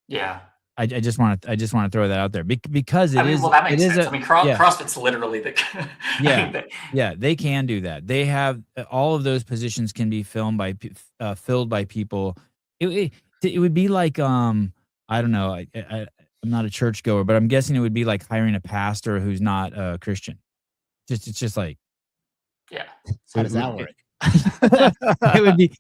Yeah. I just want to throw that out there because that makes sense. CrossFit's literally the yeah, they can do that. They have all of those positions can be filled by people. It would be like I don't know. I'm not a churchgoer, but I'm guessing it would be like hiring a pastor who's not a Christian. It's just like, yeah. How does that work? It would be.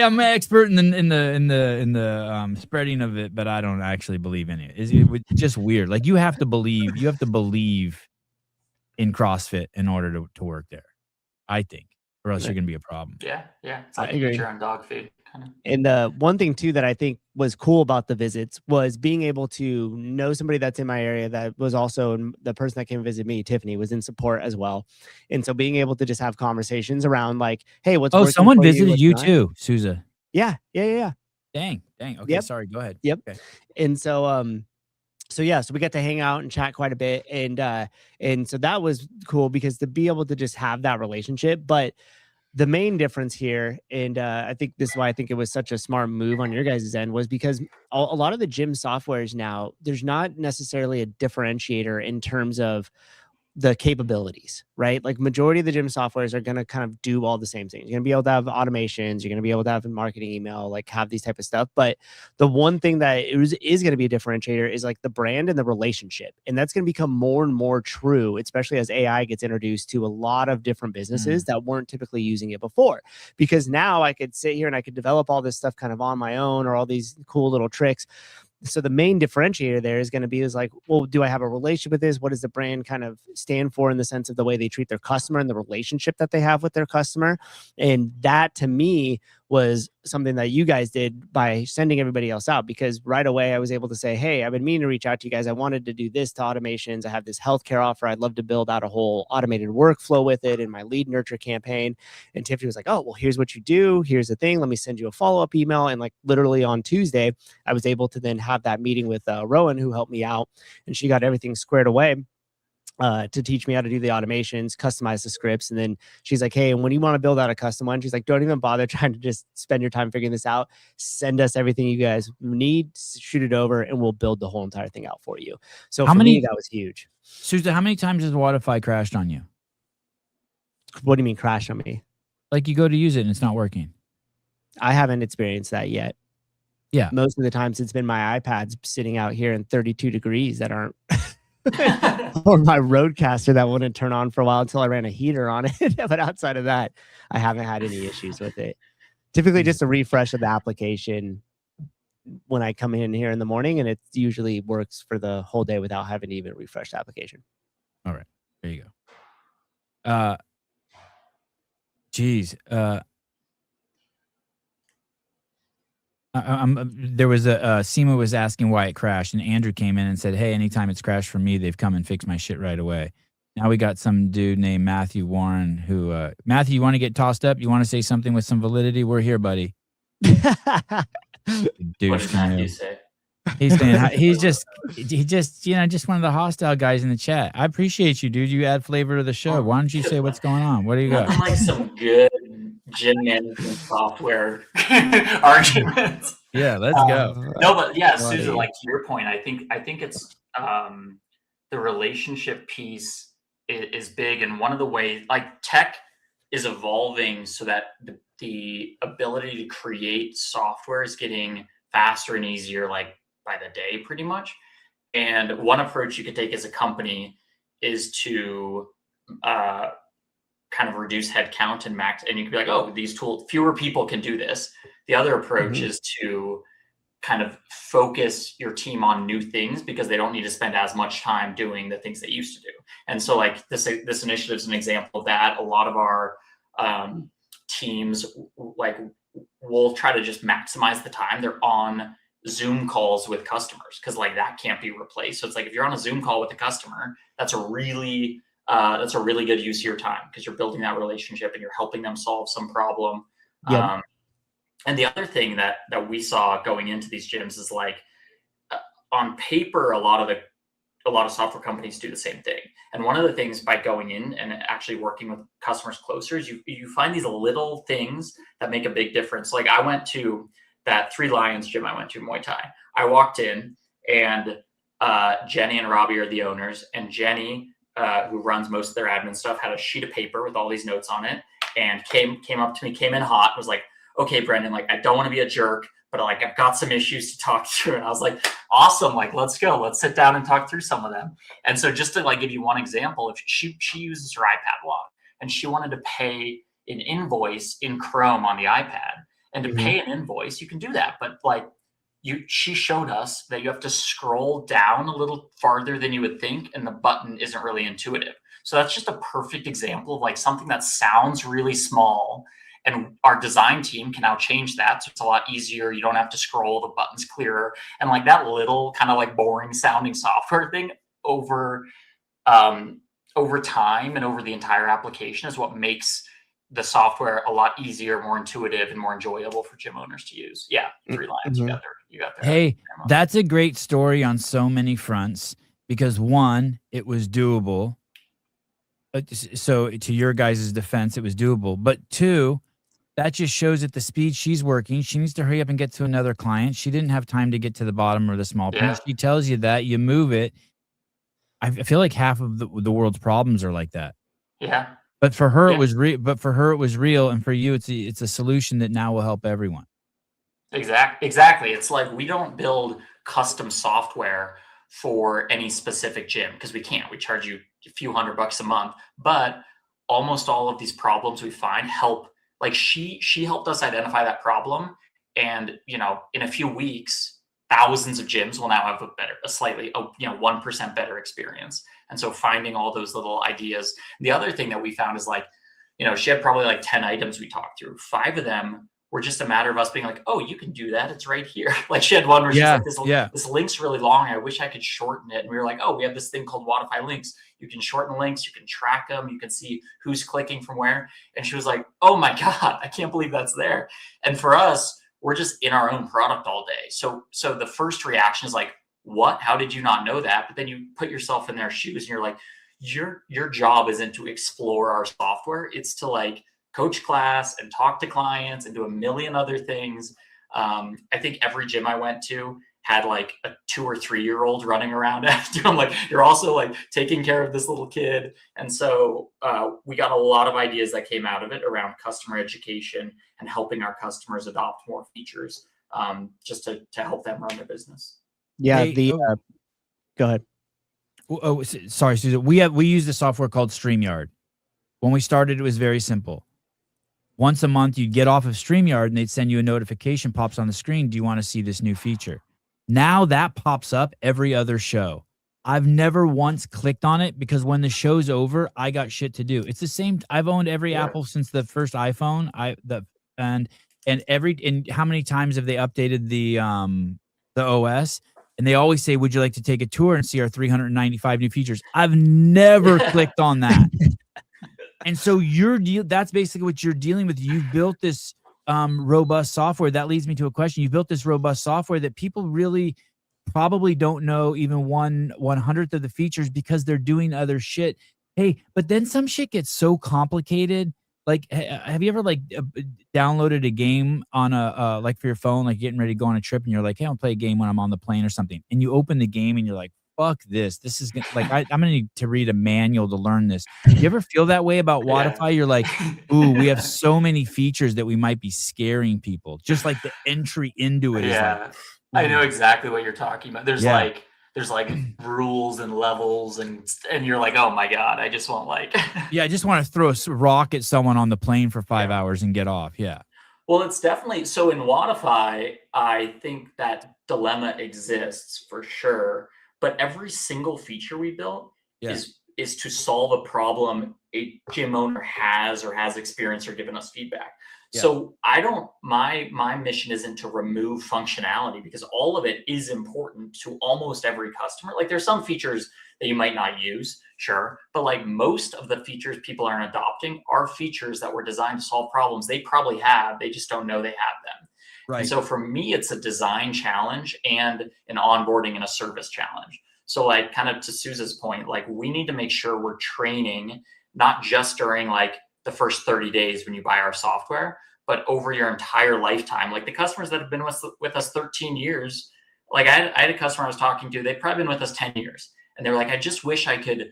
I'm an expert in the spreading of it, but I don't actually believe in it. It's just weird. Like you have to believe in CrossFit in order to work there, I think, or else you're gonna be a problem. Yeah. It's like your own dog food. And one thing too that I think was cool about the visits was being able to know somebody that's in my area that was also the person that came visit me, Tiffany, was in support as well. And so being able to just have conversations around like, hey, what's working someone for visited you not? too, Souza. Yeah. Dang. Okay, yep. Sorry, go ahead. Yep. Okay. And so so we got to hang out and chat quite a bit, and so that was cool because to be able to just have that relationship. But the main difference here, and I think this is why I think it was such a smart move on your guys' end, was because a lot of the gym softwares now, there's not necessarily a differentiator in terms of the capabilities, right? Like majority of the gym softwares are going to kind of do all the same things. You're going to be able to have automations. You're going to be able to have marketing email, like have these type of stuff. But the one thing that is going to be a differentiator is like the brand and the relationship. And that's going to become more and more true, especially as AI gets introduced to a lot of different businesses that weren't typically using it before. Because now I could sit here and I could develop all this stuff kind of on my own, or all these cool little tricks. So the main differentiator there is going to be is like, well, do I have a relationship with this? What does the brand kind of stand for in the sense of the way they treat their customer and the relationship that they have with their customer? And that to me was something that you guys did by sending everybody else out, because right away I was able to say, hey, I've been meaning to reach out to you guys. I wanted to do this to automations. I have this healthcare offer. I'd love to build out a whole automated workflow with it in my lead nurture campaign. And Tiffany was like, oh, well, here's what you do. Here's the thing. Let me send you a follow-up email. And like literally on Tuesday, I was able to then have that meeting with Rowan, who helped me out, and she got everything squared away to teach me how to do the automations, customize the scripts. And then she's like, hey, and when you want to build out a custom one, she's like, don't even bother trying to just spend your time figuring this out. Send us everything you guys need, shoot it over, and we'll build the whole entire thing out for you. So for me, that was huge. Susan, how many times has WODIFY crashed on you? What do you mean crash on me? Like you go to use it and it's not working. I haven't experienced that yet. Yeah. Most of the times it's been my iPads sitting out here in 32 degrees that aren't or my Roadcaster that wouldn't turn on for a while until I ran a heater on it. But outside of that, I haven't had any issues with it. Typically just a refresh of the application when I come in here in the morning, and it usually works for the whole day without having to even refresh the application. All right. There you go. Geez. There was Sema was asking why it crashed, and Andrew came in and said, hey, anytime it's crashed for me, they've come and fixed my shit right away. Now we got some dude named Matthew Warren who, Matthew, you want to get tossed up? You want to say something with some validity? We're here, buddy. What did Matthew say? He's saying he's just one of the hostile guys in the chat. I appreciate you, dude. You add flavor to the show. Why don't you say what's going on? What do you got? Like some good gym management software arguments. Yeah, let's go. No, but yeah, Susan, like to your point, I think it's the relationship piece is big, and one of the ways, like tech is evolving so that the ability to create software is getting faster and easier, like by the day, pretty much. And one approach you could take as a company is to kind of reduce headcount and max, and you could be like, oh, these tools, fewer people can do this. The other approach is to kind of focus your team on new things because they don't need to spend as much time doing the things they used to do. And so like this initiative is an example of that. A lot of our teams, like, we'll try to just maximize the time they're on Zoom calls with customers, because like that can't be replaced. So it's like if you're on a Zoom call with a customer, that's a really good use of your time, because you're building that relationship and you're helping them solve some problem. Yep. And the other thing that we saw going into these gyms is like on paper, a lot of software companies do the same thing. And one of the things by going in and actually working with customers closer is you find these little things that make a big difference. Like I went to that Three Lions gym I went to, Muay Thai. I walked in and Jenny and Robbie are the owners, and Jenny, who runs most of their admin stuff, had a sheet of paper with all these notes on it, and came up to me, came in hot, was like, okay, Brendan, like, I don't want to be a jerk, but like, I've got some issues to talk through. And I was like, awesome. Like, let's go, let's sit down and talk through some of them. And so just to like give you one example, if she uses her iPad a lot and she wanted to pay an invoice in Chrome on the iPad, and to pay an invoice, you can do that. But like she showed us that you have to scroll down a little farther than you would think, and the button isn't really intuitive. So that's just a perfect example of like something that sounds really small, and our design team can now change that. So it's a lot easier. You don't have to scroll, the button's clearer. And like that little kind of like boring sounding software thing over time and over the entire application is what makes the software a lot easier, more intuitive, and more enjoyable for gym owners to use. Yeah, Three Lions, you got there. Hey, that's a great story on so many fronts, because one, it was doable. So to your guys' defense, it was doable. But two, that just shows at the speed she's working, she needs to hurry up and get to another client. She didn't have time to get to the bottom or the small print. She tells you that, you move it. I feel like half of the world's problems are like that. Yeah. But for her, it Yeah. was real. But for her, it was real, and for you, it's a solution that now will help everyone. Exactly. It's like we don't build custom software for any specific gym because we can't. We charge you a few $100 a month, but almost all of these problems we find help. Like she helped us identify that problem, and in a few weeks, thousands of gyms will now have a slightly 1% better experience. And so finding all those little ideas. The other thing that we found is like, she had probably like 10 items we talked through. 5 of them were just a matter of us being like, oh, you can do that. It's right here. Like she had one where she's like, this link's really long. I wish I could shorten it. And we were like, oh, we have this thing called WODIFY links. You can shorten links. You can track them. You can see who's clicking from where. And she was like, oh my God, I can't believe that's there. And for us, we're just in our own product all day. So the first reaction is like, what? How did you not know that? But then you put yourself in their shoes and you're like, your job isn't to explore our software. It's to like coach class and talk to clients and do a million other things. I think every gym I went to had like a 2 or 3 year old running around after. I'm like, you're also like taking care of this little kid. And so we got a lot of ideas that came out of it around customer education and helping our customers adopt more features just to help them run their business. Yeah. Go ahead. Oh, sorry, Susan. We use the software called StreamYard. When we started, it was very simple. Once a month, you'd get off of StreamYard and they'd send you a notification, pops on the screen. Do you want to see this new feature? Now that pops up every other show. I've never once clicked on it because when the show's over, I got shit to do. It's the same. I've owned every Apple since the first iPhone. And how many times have they updated the OS? And they always say, would you like to take a tour and see our 395 new features? I've never clicked on that. And so that's basically what you're dealing with. You've built this robust software. That leads me to a question. You built this robust software that people really probably don't know even 1/100th of the features because they're doing other shit. Hey, but then some shit gets so complicated. Like, have you ever like downloaded a game on a like for your phone, like getting ready to go on a trip, and you're like, hey, I'll play a game when I'm on the plane or something, and you open the game and you're like, fuck this. This is like I'm gonna need to read a manual to learn this. You ever feel that way about WODIFY? You're like, ooh, we have so many features that we might be scaring people. Just like the entry into it is like, I know exactly what you're talking about. There's like rules and levels and you're like, oh my God, I just want like I just want to throw a rock at someone on the plane for 5 hours and get off. Yeah. Well, it's definitely so in WODIFY, I think that dilemma exists for sure. But every single feature we built is to solve a problem a gym owner has experienced or given us feedback. Yeah. So my mission isn't to remove functionality because all of it is important to almost every customer. Like there's some features that you might not use, sure. But like most of the features people are adopting are features that were designed to solve problems they probably have. They just don't know they have them. Right. And so for me, it's a design challenge and an onboarding and a service challenge. So like kind of to Susan's point, like we need to make sure we're training, not just during like the first 30 days when you buy our software, but over your entire lifetime. Like the customers that have been with us 13 years, like I had a customer I was talking to, they've probably been with us 10 years. And they were like, I just wish I could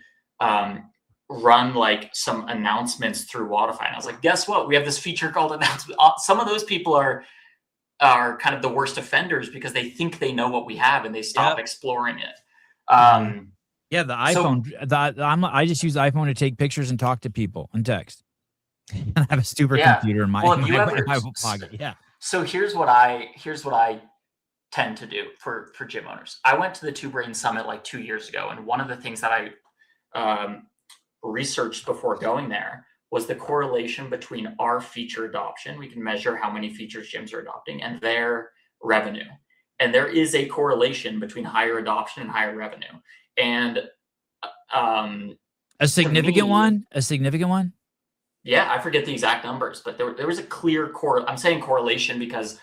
run like some announcements through WODIFY. And I was like, guess what? We have this feature called announcement. Some of those people are kind of the worst offenders because they think they know what we have and they stop exploring it. The iPhone. I just use iPhone to take pictures and talk to people and text. And I have a supercomputer in my pocket. Yeah. So here's what I tend to do for gym owners. I went to the Two Brain Summit like 2 years ago, and one of the things that I researched before going there was the correlation between our feature adoption. We can measure how many features gyms are adopting and their revenue. And there is a correlation between higher adoption and higher revenue. And a significant one? A significant one? Yeah, I forget the exact numbers, but there was a clear I'm saying correlation because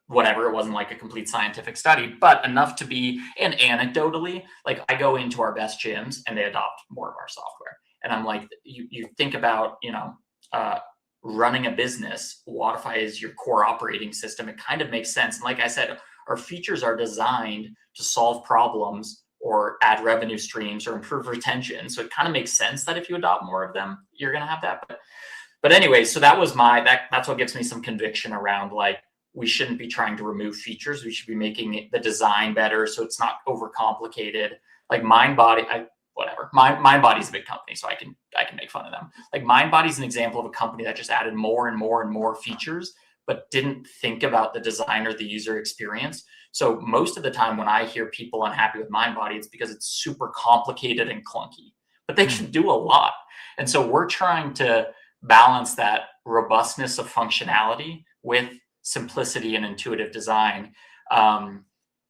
whatever, it wasn't like a complete scientific study, but enough to be, and anecdotally, like I go into our best gyms and they adopt more of our software. And I'm like, you think about, running a business, WODIFY is your core operating system. It kind of makes sense. And like I said, our features are designed to solve problems or add revenue streams or improve retention. So it kind of makes sense that if you adopt more of them, you're going to have that. But anyway, so that was that's what gives me some conviction around, like, we shouldn't be trying to remove features. We should be making the design better so it's not overcomplicated. Like MindBody, whatever. MindBody's a big company, so I can make fun of them. Like MindBody's an example of a company that just added more and more and more features, but didn't think about the design or the user experience. So most of the time when I hear people unhappy with MindBody, it's because it's super complicated and clunky, but they can do a lot. And so we're trying to balance that robustness of functionality with simplicity and intuitive design. And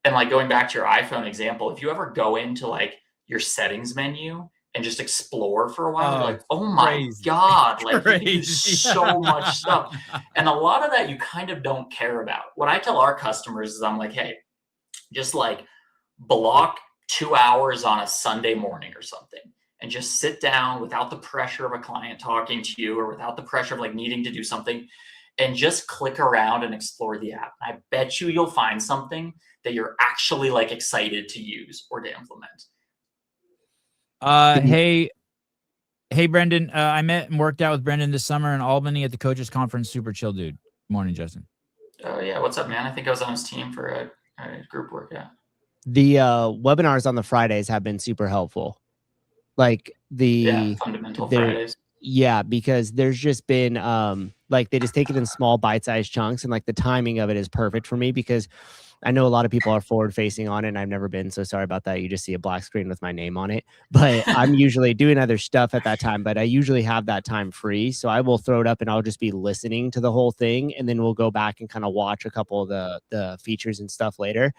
like going back to your iPhone example, if you ever go into like your settings menu and just explore for a while, you're like, oh my God, like you can do so much stuff. And a lot of that you kind of don't care about. What I tell our customers is I'm like, hey, just like block 2 hours on a Sunday morning or something and just sit down without the pressure of a client talking to you or without the pressure of like needing to do something, and just click around and explore the app. I bet you'll find something that you're actually like excited to use or to implement. Hey, Brendan, I met and worked out with Brendan this summer in Albany at the coaches conference. Super chill dude. Morning, Justin. Oh yeah. What's up, man? I think I was on his team for a group workout. The webinars on the Fridays have been super helpful. Like fundamental Fridays. Yeah, because there's just been like they just take it in small bite-sized chunks, and like the timing of it is perfect for me because I know a lot of people are forward facing on it and I've never been, so sorry about that. You just see a black screen with my name on it, but I'm usually doing other stuff at that time, but I usually have that time free. So I will throw it up and I'll just be listening to the whole thing. And then we'll go back and kind of watch a couple of the features and stuff later.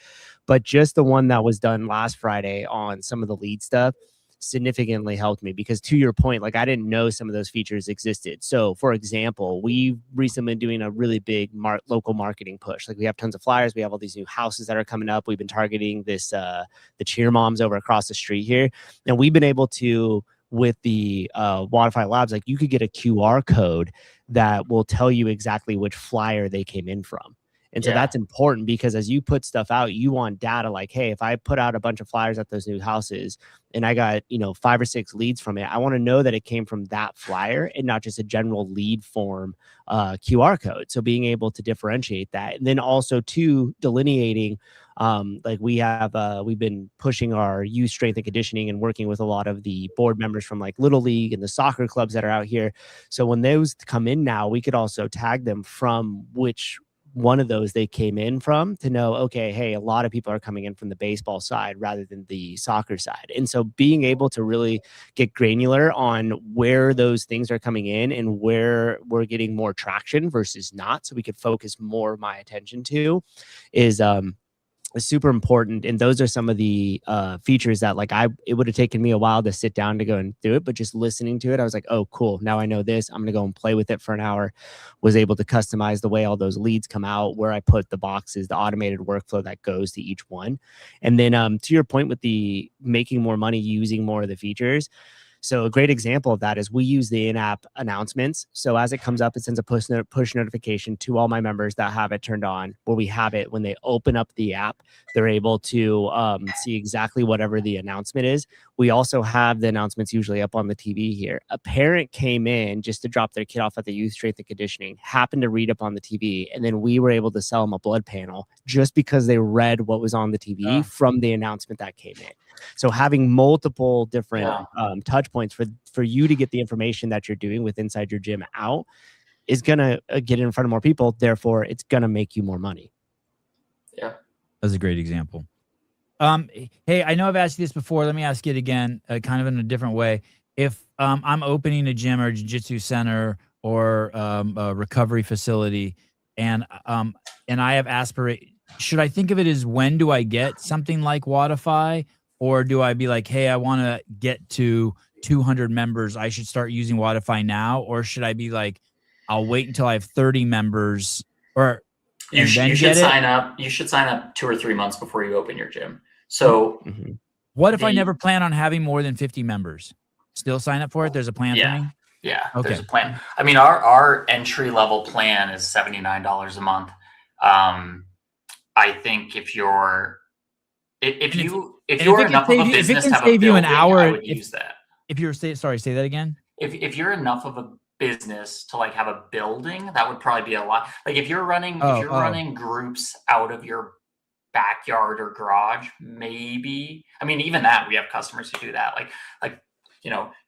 But just the one that was done last Friday on some of the lead stuff significantly helped me because, to your point, like I didn't know some of those features existed. So for example, we've recently been doing a really big local marketing push. Like we have tons of flyers, we have all these new houses that are coming up. We've been targeting this the cheer moms over across the street here, and we've been able to, with the WODIFY labs, like you could get a QR code that will tell you exactly which flyer they came in from. And so that's important because as you put stuff out, you want data like, hey, if I put out a bunch of flyers at those new houses and I got, 5 or 6 leads from it, I want to know that it came from that flyer and not just a general lead form QR code. So being able to differentiate that. And then also too, delineating, like we've been pushing our youth strength and conditioning and working with a lot of the board members from like Little League and the soccer clubs that are out here. So when those come in now, we could also tag them from which one of those they came in from to know, okay, hey, a lot of people are coming in from the baseball side rather than the soccer side. And so being able to really get granular on where those things are coming in and where we're getting more traction versus not, so we could focus more of my attention to is super important. And those are some of the features that like it would have taken me a while to sit down to go and do it, but just listening to it, I was like, oh, cool. Now I know this. I'm going to go and play with it for an hour. Was able to customize the way all those leads come out, where I put the boxes, the automated workflow that goes to each one. And then to your point with the making more money using more of the features. So a great example of that is we use the in-app announcements. So as it comes up, it sends a push notification to all my members that have it turned on, where we have it when they open up the app, they're able to see exactly whatever the announcement is. We also have the announcements usually up on the TV here. A parent came in just to drop their kid off at the youth strength and conditioning, happened to read up on the TV, and then we were able to sell them a blood panel just because they read what was on the TV from the announcement that came in. So having multiple different touch points for you to get the information that you're doing with inside your gym out is going to get in front of more people. Therefore, it's going to make you more money. Yeah. That's a great example. Hey, I know I've asked you this before. Let me ask it again, kind of in a different way. If I'm opening a gym or a jiu-jitsu center or a recovery facility and I have aspirations, should I think of it as when do I get something like WODIFY? Or do I be like, hey, I want to get to 200 members. I should start using WODIFY now? Or should I be like, I'll wait until I have 30 members? Or you should sign up. You should sign up 2 or 3 months before you open your gym. So what if I never plan on having more than 50 members? Still sign up for it? There's a plan for me? Yeah, okay. There's a plan. I mean, our entry level plan is $79 a month. I think if if And you're enough of a business to have a building, I would use that. If you were say that again. If you're enough of a business to like have a building, that would probably be a lot. Like if you're running groups out of your backyard or garage, maybe. I mean, even that, we have customers who do that. Like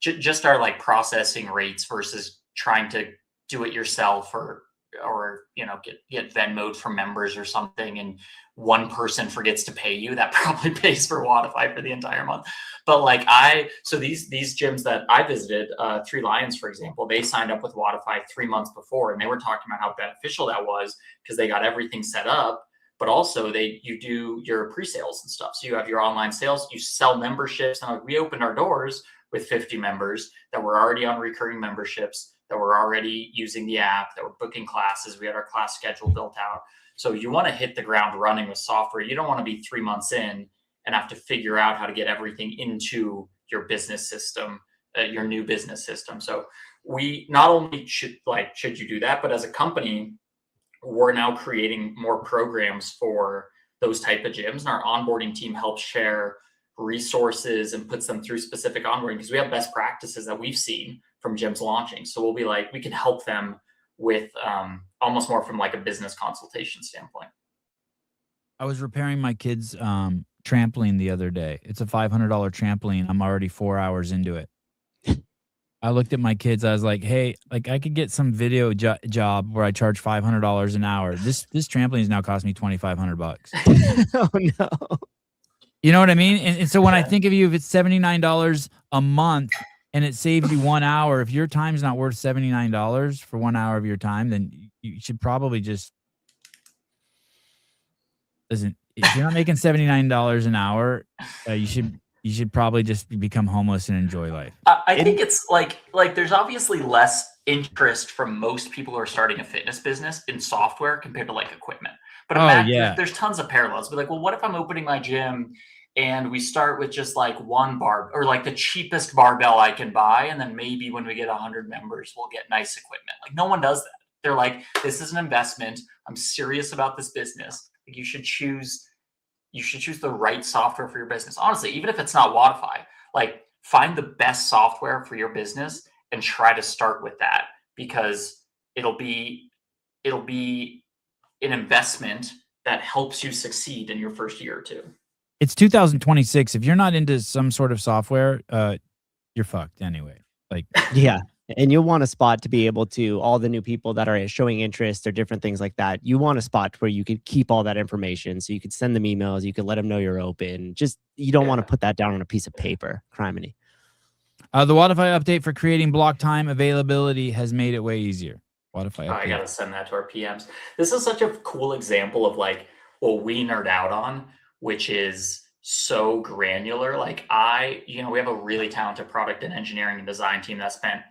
just our like processing rates versus trying to do it yourself or get Venmo'd from members or something, and one person forgets to pay you, that probably pays for WODIFY for the entire month. But like so these gyms that I visited, Three Lions, for example, they signed up with WODIFY 3 months before, and they were talking about how beneficial that was because they got everything set up. But also you do your pre-sales and stuff. So you have your online sales, you sell memberships, and like we opened our doors with 50 members that were already on recurring memberships, that were already using the app, that were booking classes. We had our class schedule built out. So you want to hit the ground running with software. You don't want to be 3 months in and have to figure out how to get everything into your business system, your new business system. So we not only should you do that, but as a company, we're now creating more programs for those type of gyms. And our onboarding team helps share resources and puts them through specific onboarding because we have best practices that we've seen from gyms launching. So we'll be like, we can help them with almost more from like a business consultation standpoint. I was repairing my kid's trampoline the other day. It's a $500 trampoline. I'm already 4 hours into it. I looked at my kids. I was like, hey, like I could get some video job where I charge $500 an hour. This trampoline is now cost me $2,500. Oh no. You know what I mean? And so when I think of you, if it's $79 a month and it saves you 1 hour, if your time's not worth $79 for 1 hour of your time, then you should probably just listen. If you're not making $79 an hour, you should probably just become homeless and enjoy life. I think it's like there's obviously less interest from most people who are starting a fitness business in software compared to like equipment. But there's tons of parallels. But like, well, what if I'm opening my gym and we start with just like one bar or like the cheapest barbell I can buy, and then maybe when we get 100 members, we'll get nice equipment. Like no one does that. They're like, this is an investment. I'm serious about this business. Like you should choose the right software for your business. Honestly, even if it's not WODIFY, like find the best software for your business and try to start with that, because it'll be an investment that helps you succeed in your first year or two. It's 2026. If you're not into some sort of software, you're fucked anyway. Like, yeah. And you'll want a spot to be able to, all the new people that are showing interest or different things like that, you want a spot where you could keep all that information. So you could send them emails, you could let them know you're open. Just, you don't want to put that down on a piece of paper. Criminy. The WODIFY update for creating block time availability has made it way easier. WODIFY update. I got to send that to our PMs. This is such a cool example of like what we nerd out on, which is so granular. Like we have a really talented product and engineering and design team that spent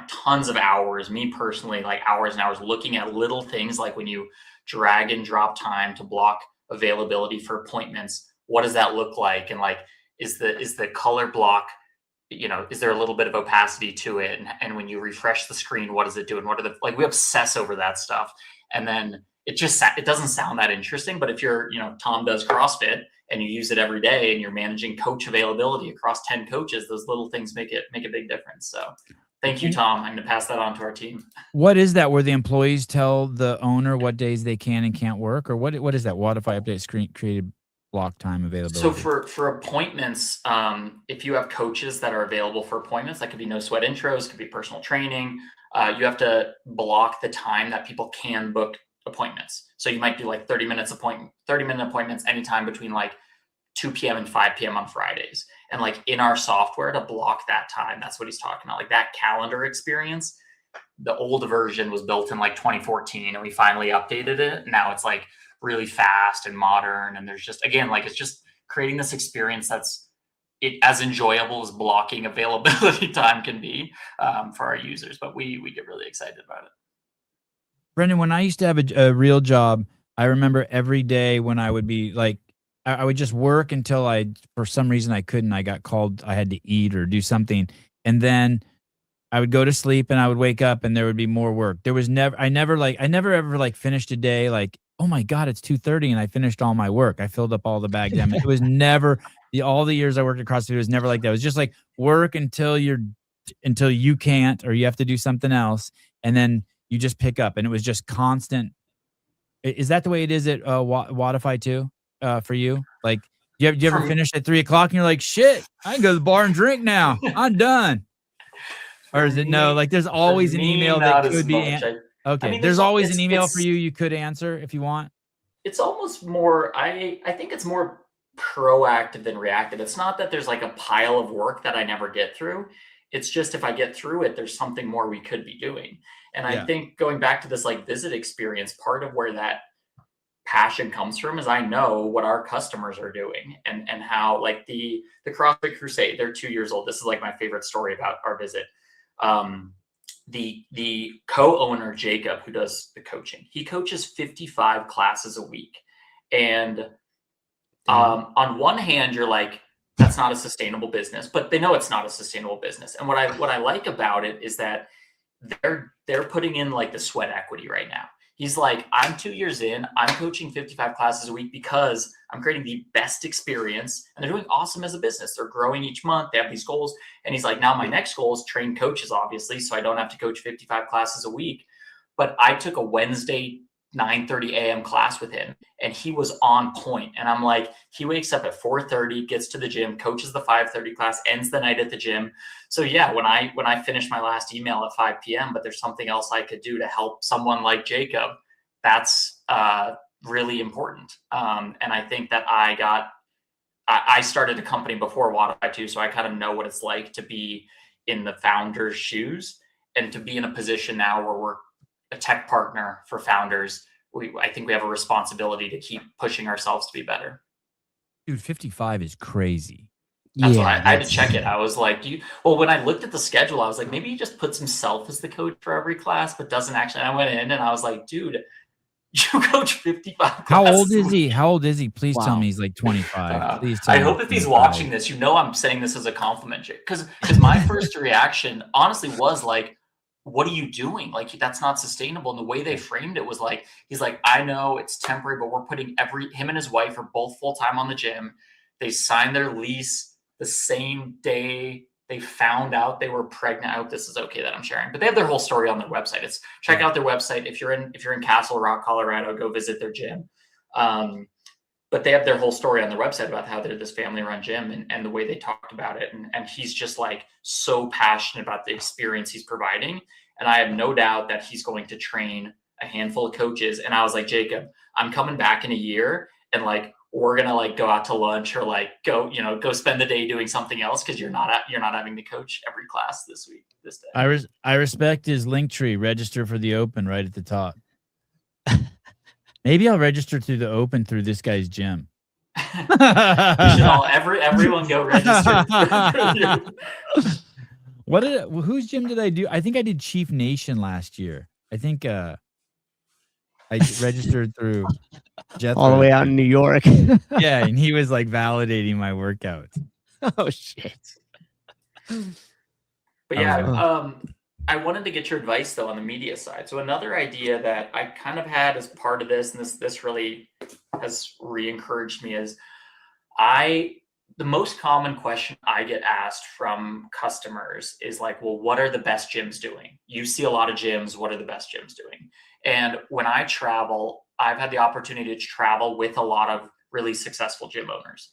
tons of hours, me personally, like hours and hours looking at little things like when you drag and drop time to block availability for appointments, what does that look like? And like, is the color block, is there a little bit of opacity to it? And when you refresh the screen, what does it do? And we obsess over that stuff. And then it doesn't sound that interesting, but if you're, Tom does CrossFit and you use it every day and you're managing coach availability across 10 coaches, those little things make a big difference. So thank you, Tom. I'm going to pass that on to our team. What is that? Where the employees tell the owner what days they can and can't work, or what is that? WODIFY update screen created block time availability. So for appointments, if you have coaches that are available for appointments, that could be no sweat intros, could be personal training. You have to block the time that people can book appointments. So you might do like 30-minute appointments anytime between like 2 p.m. and 5 p.m. on Fridays. And like in our software to block that time, that's what he's talking about. Like that calendar experience, the old version was built in like 2014 and we finally updated it. Now it's like really fast and modern. And there's just, again, like it's just creating this experience that's as enjoyable as blocking availability time can be for our users. But we get really excited about it. Brendan, when I used to have a real job, I remember every day when I would be like, I would just work until for some reason I couldn't. I got called, I had to eat or do something. And then I would go to sleep and I would wake up and there would be more work. I never ever like finished a day like, oh my God, it's 2:30 and I finished all my work. I filled up all the bags. I mean, it was never all the years I worked at CrossFit, it was never like that. It was just like work until you can't, or you have to do something else. And then you just pick up, and it was just constant. Is that the way it is at WODIFY too? For you? Like, do you ever finish at 3:00 and you're like, shit, I can go to the bar and drink now. I'm done. Or is it no? Like, there's always an email that could be. Okay, I mean, there's always an email for you could answer if you want. It's almost more, I think it's more proactive than reactive. It's not that there's like a pile of work that I never get through. It's just if I get through it, there's something more we could be doing. And I think going back to this like visit experience, part of where that passion comes from is I know what our customers are doing and how, like the CrossFit Crusade, they're 2 years old. This is like my favorite story about our visit. The co-owner, Jacob, who does the coaching, he coaches 55 classes a week. And on one hand, you're like, that's not a sustainable business, but they know it's not a sustainable business. And what I like about it is that they're putting in like the sweat equity right now. He's like, I'm 2 years in, I'm coaching 55 classes a week because I'm creating the best experience, and they're doing awesome as a business. They're growing each month. They have these goals. And he's like, now my next goal is train coaches, obviously, so I don't have to coach 55 classes a week. But I took a Wednesday 9:30 a.m. class with him, and he was on point. And I'm like, he wakes up at 4:30, gets to the gym, coaches the 5:30 class, ends the night at the gym. So yeah, when I finish my last email at 5 p.m., but there's something else I could do to help someone like Jacob, that's really important. And I think that I started a company before WODIFY too, so I kind of know what it's like to be in the founder's shoes and to be in a position now where we're a tech partner for founders. I think we have a responsibility to keep pushing ourselves to be better. Dude, 55 is crazy. That's why I had to check it. I was like, when I looked at the schedule, I was like, maybe he just puts himself as the coach for every class, but doesn't actually. And I went in and I was like, dude, you coach 55 classes. How old is he? How old is he? Please tell me he's like 25. Please tell I me hope if he's watching this, I'm saying this as a compliment, because my first reaction honestly was like, what are you doing? Like, that's not sustainable. And the way they framed it was like, he's like, I know it's temporary, but we're putting him and his wife are both full-time on the gym. They signed their lease the same day they found out they were pregnant. I hope this is okay that I'm sharing, but they have their whole story on their website. Check out their website. If you're in Castle Rock, Colorado, go visit their gym. But they have their whole story on their website about how they're this family-run gym and the way they talked about it. And he's just like so passionate about the experience he's providing. And I have no doubt that he's going to train a handful of coaches. And I was like, Jacob, I'm coming back in a year, and like, we're going to like go out to lunch or like go spend the day doing something else, because you're not having to coach every class this day. I respect his link tree. Register for the open right at the top. Maybe I'll register to the open through this guy's gym. We should everyone go register. Whose gym did I do? I think I did Chief Nation last year. I think I registered through Jethro. All the way out in New York. Yeah, and he was like validating my workouts. Oh shit. But yeah, I wanted to get your advice though on the media side. So another idea that I kind of had as part of this, and this really has re-encouraged me, is the most common question I get asked from customers is like, well, what are the best gyms doing? You see a lot of gyms. What are the best gyms doing? And when I travel, I've had the opportunity to travel with a lot of really successful gym owners.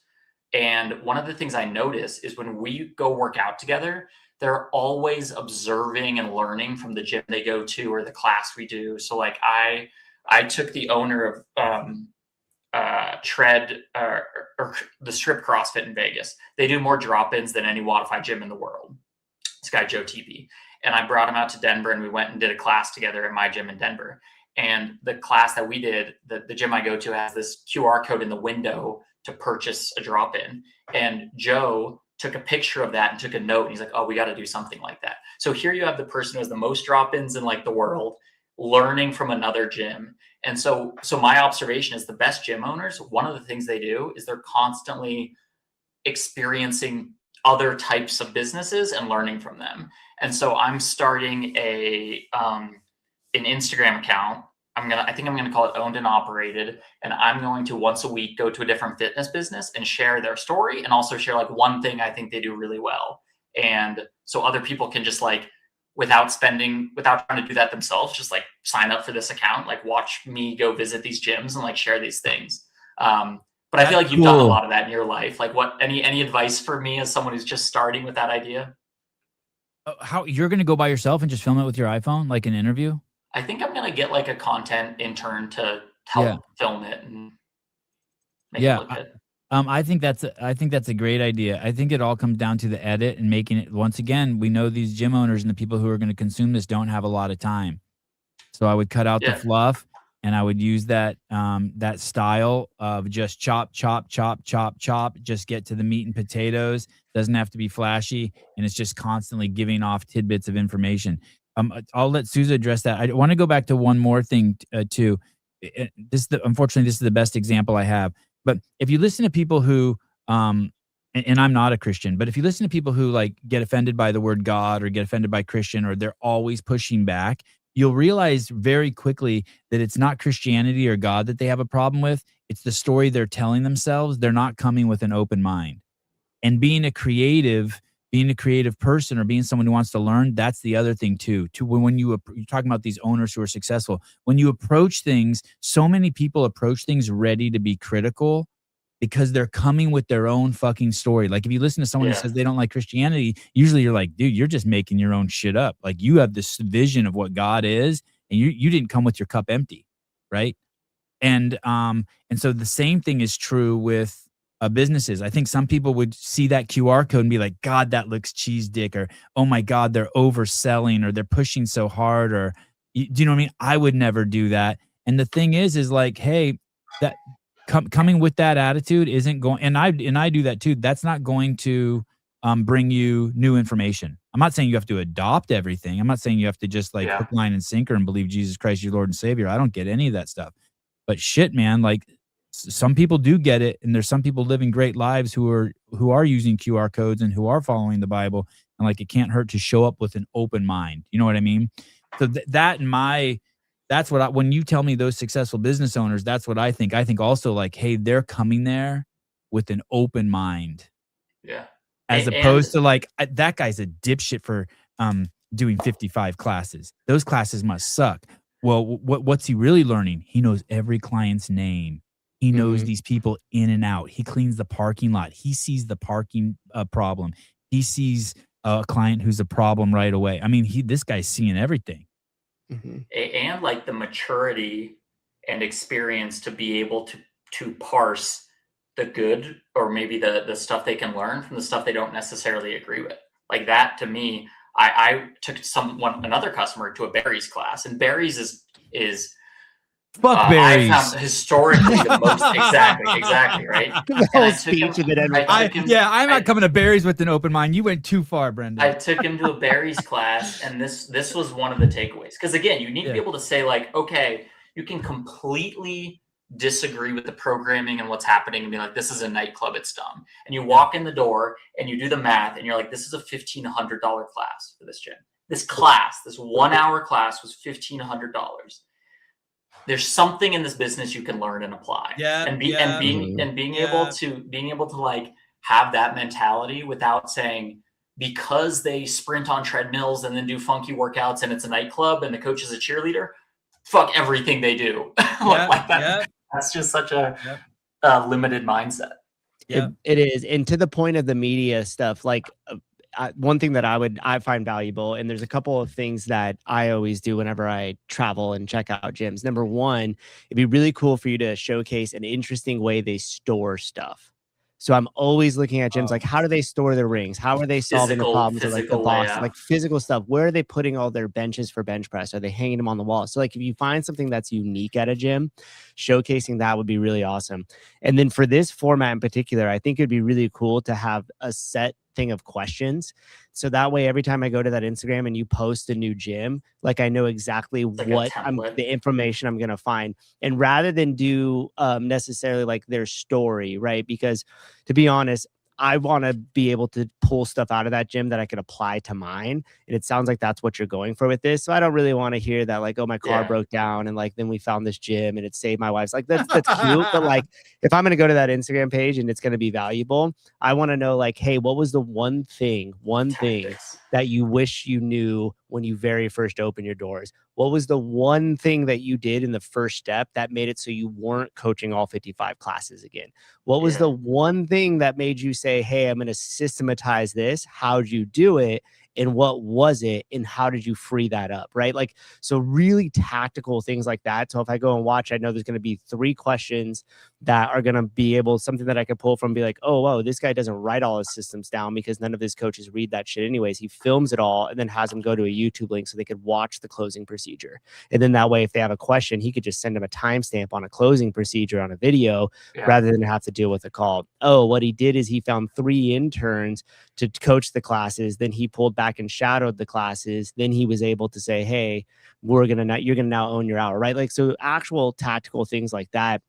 And one of the things I notice is when we go work out together, they're always observing and learning from the gym they go to or the class we do. So like I took the owner of Tread or the Strip CrossFit in Vegas. They do more drop-ins than any WODIFY gym in the world. This guy, Joe TP. And I brought him out to Denver, and we went and did a class together at my gym in Denver. And the class that we did, the gym I go to has this QR code in the window to purchase a drop-in. And Joe took a picture of that and took a note. And he's like, oh, we got to do something like that. So here you have the person who has the most drop-ins in like the world, learning from another gym. And so my observation is the best gym owners, one of the things they do is they're constantly experiencing other types of businesses and learning from them. And so I'm starting an Instagram account. I think I'm gonna call it owned and operated, and I'm going to once a week go to a different fitness business and share their story, and also share like one thing I think they do really well, and so other people can just like without trying to do that themselves, just like sign up for this account, like watch me go visit these gyms and like share these things. But I feel like you've done a lot of that in your life. Like, what any advice for me as someone who's just starting with that idea? How you're going to go by yourself and just film it with your iPhone, like an interview? I think I'm gonna get like a content intern to help film it and make it look good. I think that's a great idea. I think it all comes down to the edit and making it. Once again, we know these gym owners and the people who are going to consume this don't have a lot of time. So I would cut out the fluff, and I would use that that style of just chop, chop, chop, chop, chop. Just get to the meat and potatoes. Doesn't have to be flashy, and it's just constantly giving off tidbits of information. I'll let Souza address that. I want to go back to one more thing too. Unfortunately, this is the best example I have. But if you listen to people who, and I'm not a Christian, but if you listen to people who like get offended by the word God or get offended by Christian, or they're always pushing back, you'll realize very quickly that it's not Christianity or God that they have a problem with. It's the story they're telling themselves. They're not coming with an open mind. And being a creative person or being someone who wants to learn, that's the other thing too. When you're talking about these owners who are successful, when you approach things, so many people approach things ready to be critical because they're coming with their own fucking story. Like if you listen to someone who says they don't like Christianity, usually you're like, dude, you're just making your own shit up. Like you have this vision of what God is, and you didn't come with your cup empty, right? And so the same thing is true with businesses. I think some people would see that QR code and be like, God, that looks cheese dick, or oh my God, they're overselling, or they're pushing so hard, or do you know what I mean? I would never do that. And the thing is like, hey, that coming with that attitude isn't going, and I do that too. That's not going to bring you new information. I'm not saying you have to adopt everything. I'm not saying you have to just like hook, line, and sinker and believe Jesus Christ your Lord and Savior. I don't get any of that stuff. But shit, man, like some people do get it, and there's some people living great lives who are using QR codes and who are following the Bible, and like it can't hurt to show up with an open mind. You know what I mean? So that's what when you tell me those successful business owners, that's what I think. I think also like, hey, they're coming there with an open mind. Yeah. As opposed to like that guy's a dipshit for doing 55 classes. Those classes must suck. Well, what's he really learning? He knows every client's name. He knows these people in and out. He cleans the parking lot. He sees the parking problem. He sees a client who's a problem right away. I mean, this guy's seeing everything. And like the maturity and experience to be able to parse the good, or maybe the stuff they can learn from the stuff they don't necessarily agree with. Like that to me, I took another customer to a berries class, and berries is fuck berries. I found historically the most exactly right. I'm not coming to berries with an open mind. You went too far, Brendan. I took him to a berries class, and this was one of the takeaways. Because again, you need to be able to say like, okay, you can completely disagree with the programming and what's happening and be like, this is a nightclub, it's dumb. And you walk in the door and you do the math and you're like, this is a $1,500 class for this gym. This 1 hour class was $1,500. There's something in this business you can learn and apply. Being able to like have that mentality without saying, because they sprint on treadmills and then do funky workouts and it's a nightclub and the coach is a cheerleader, fuck everything they do. That's just such a limited mindset. It is. And to the point of the media stuff, like one thing that I find valuable, and there's a couple of things that I always do whenever I travel and check out gyms. Number one, it'd be really cool for you to showcase an interesting way they store stuff. So I'm always looking at gyms like, how do they store their rings? How are they solving the problems of like the box, like physical stuff? Where are they putting all their benches for bench press? Are they hanging them on the wall? So like if you find something that's unique at a gym, showcasing that would be really awesome. And then for this format in particular, I think it'd be really cool to have a set thing of questions. So that way, every time I go to that Instagram and you post a new gym, like I know exactly what the information I'm going to find. And rather than do necessarily like their story, right? Because to be honest, I want to be able to pull stuff out of that gym that I could apply to mine. And it sounds like that's what you're going for with this. So I don't really want to hear that like, oh, my car broke down and like then we found this gym and it saved my wife's. Like that's cute. But like if I'm going to go to that Instagram page and it's going to be valuable, I want to know like, hey, what was the one thing that you wish you knew when you very first opened your doors? What was the one thing that you did in the first step that made it so you weren't coaching all 55 classes again? What was the one thing that made you say, hey, I'm going to systematize this? How'd you do it? And what was it? And how did you free that up? Right? Like, so really tactical things like that. So if I go and watch, I know there's going to be 3 questions that are going to be able, something that I could pull from, be like, oh, whoa, this guy doesn't write all his systems down because none of his coaches read that shit anyways. He films it all and then has them go to a YouTube link so they could watch the closing procedure. And then that way, if they have a question, he could just send them a timestamp on a closing procedure on a video rather than have to deal with a call. Oh, what he did is he found 3 interns to coach the classes. Then he pulled back and shadowed the classes. Then he was able to say, hey, you're going to now own your hour, right? Like, so actual tactical things like that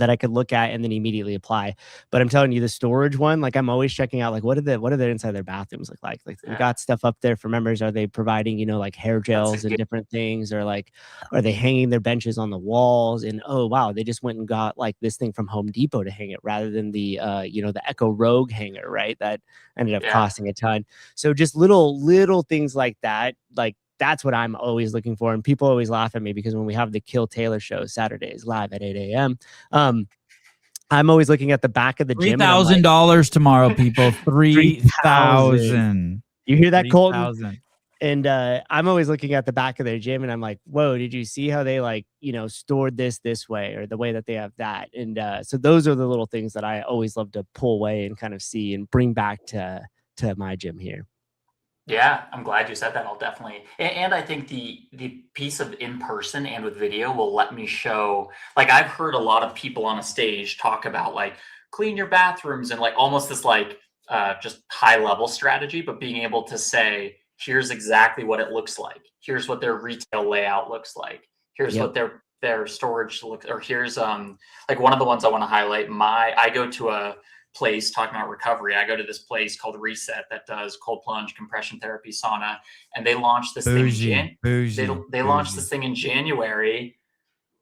I could look at and then immediately apply. But I'm telling you, the storage one, like I'm always checking out, like what are the inside their bathrooms look like? Like we got stuff up there for members. Are they providing, you know, like hair gels and different things, or like, are they hanging their benches on the walls? And oh wow, they just went and got like this thing from Home Depot to hang it rather than the you know, the Echo Rogue hanger, right? That ended up costing a ton. So just little things like that, like that's what I'm always looking for. And people always laugh at me because when we have the Kill Taylor show Saturdays live at 8 a.m., I'm always looking at the back of the gym. $3,000 tomorrow, people. 3,000. You hear that, Colton? And I'm always looking at the back of their gym and I'm like, whoa, did you see how they like, you know, stored this way, or the way that they have that? And so those are the little things that I always love to pull away and kind of see and bring back to my gym here. Yeah, I'm glad you said that. I'll definitely, and I think the piece of in person and with video will let me show, like I've heard a lot of people on a stage talk about like clean your bathrooms and like almost this like just high level strategy, but being able to say, here's exactly what it looks like. Here's what their retail layout looks like. Here's what their storage looks, or here's like one of the ones I want to highlight. I go to a place talking about recovery. I go to this place called Reset that does cold plunge, compression therapy, sauna, and they launched this thing. They launched this thing in January,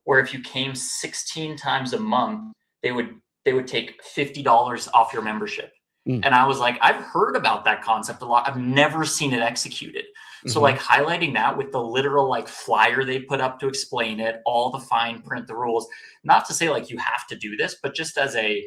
where if you came 16 times a month, they would take $50 off your membership. And I was like, I've heard about that concept a lot. I've never seen it executed. So like highlighting that with the literal like flyer they put up to explain it, all the fine print, the rules, not to say like you have to do this, but just as a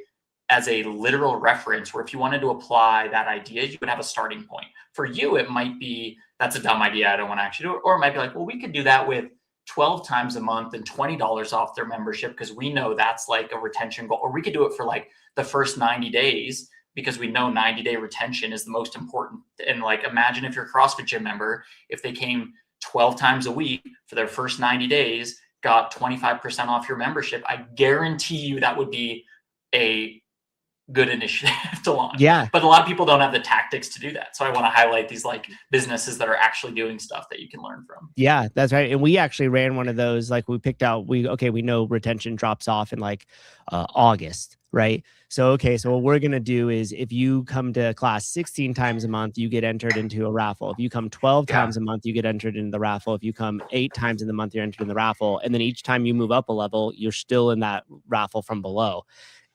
literal reference, where if you wanted to apply that idea, you would have a starting point. For you, it might be, that's a dumb idea, I don't want to actually do it. Or it might be like, well, we could do that with 12 times a month and $20 off their membership because we know that's like a retention goal. Or we could do it for like the first 90 days because we know 90-day retention is the most important. And like, imagine if you're a CrossFit gym member, if they came 12 times a week for their first 90 days, got 25% off your membership, I guarantee you that would be a good initiative to launch. Yeah. But a lot of people don't have the tactics to do that. So I want to highlight these like businesses that are actually doing stuff that you can learn from. Yeah, that's right. And we actually ran one of those, like we picked out, we know retention drops off in like August, right? So what we're going to do is if you come to class 16 times a month, you get entered into a raffle. If you come 12 times a month, you get entered into the raffle. If you come 8 times in the month, you're entered in the raffle. And then each time you move up a level, you're still in that raffle from below.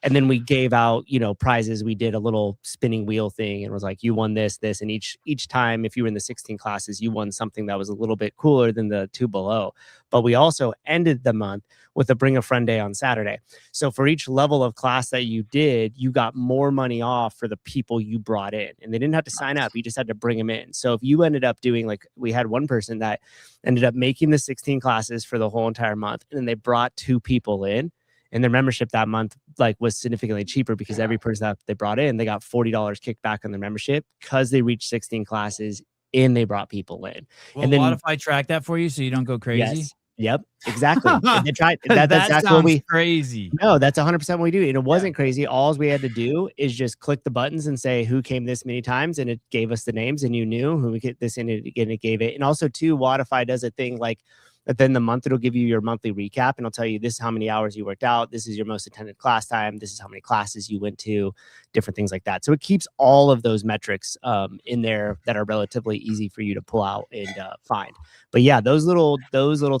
And then we gave out, you know, prizes. We did a little spinning wheel thing and was like, you won this. And each time, if you were in the 16 classes, you won something that was a little bit cooler than the 2 below. But we also ended the month with a Bring a Friend Day on Saturday. So for each level of class that you did, you got more money off for the people you brought in. And they didn't have to sign up. You just had to bring them in. So if you ended up doing, like, we had one person that ended up making the 16 classes for the whole entire month, and then they brought 2 people in. And their membership that month like was significantly cheaper because every person that they brought in, they got $40 kicked back on their membership because they reached 16 classes and they brought people in. Well, and then what if I track that for you so you don't go crazy? Yes. Yep, exactly. And they tried, that sounds what we crazy. No, that's 100% what we do. And it wasn't crazy. All we had to do is just click the buttons and say who came this many times, and it gave us the names, and you knew who we get this in it again. It gave it. And also too, WODIFY does a thing like At the end of the month, it'll give you your monthly recap, and it'll tell you this is how many hours you worked out, this is your most attended class time, this is how many classes you went to, different things like that. So it keeps all of those metrics in there that are relatively easy for you to pull out and find. But yeah, those little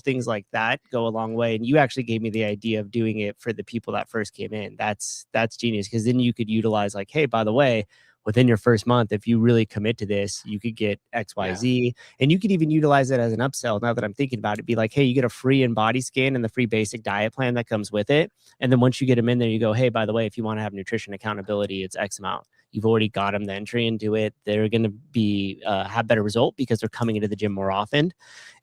things like that go a long way. And you actually gave me the idea of doing it for the people that first came in. That's genius, because then you could utilize like, hey, by the way, within your first month, if you really commit to this, you could get XYZ. And you could even utilize it as an upsell. Now that I'm thinking about it, be like, hey, you get a free InBody scan and the free basic diet plan that comes with it. And then once you get them in there, you go, hey, by the way, if you want to have nutrition accountability, it's X amount. You've already got them the entry into it. They're going to be have better result because they're coming into the gym more often.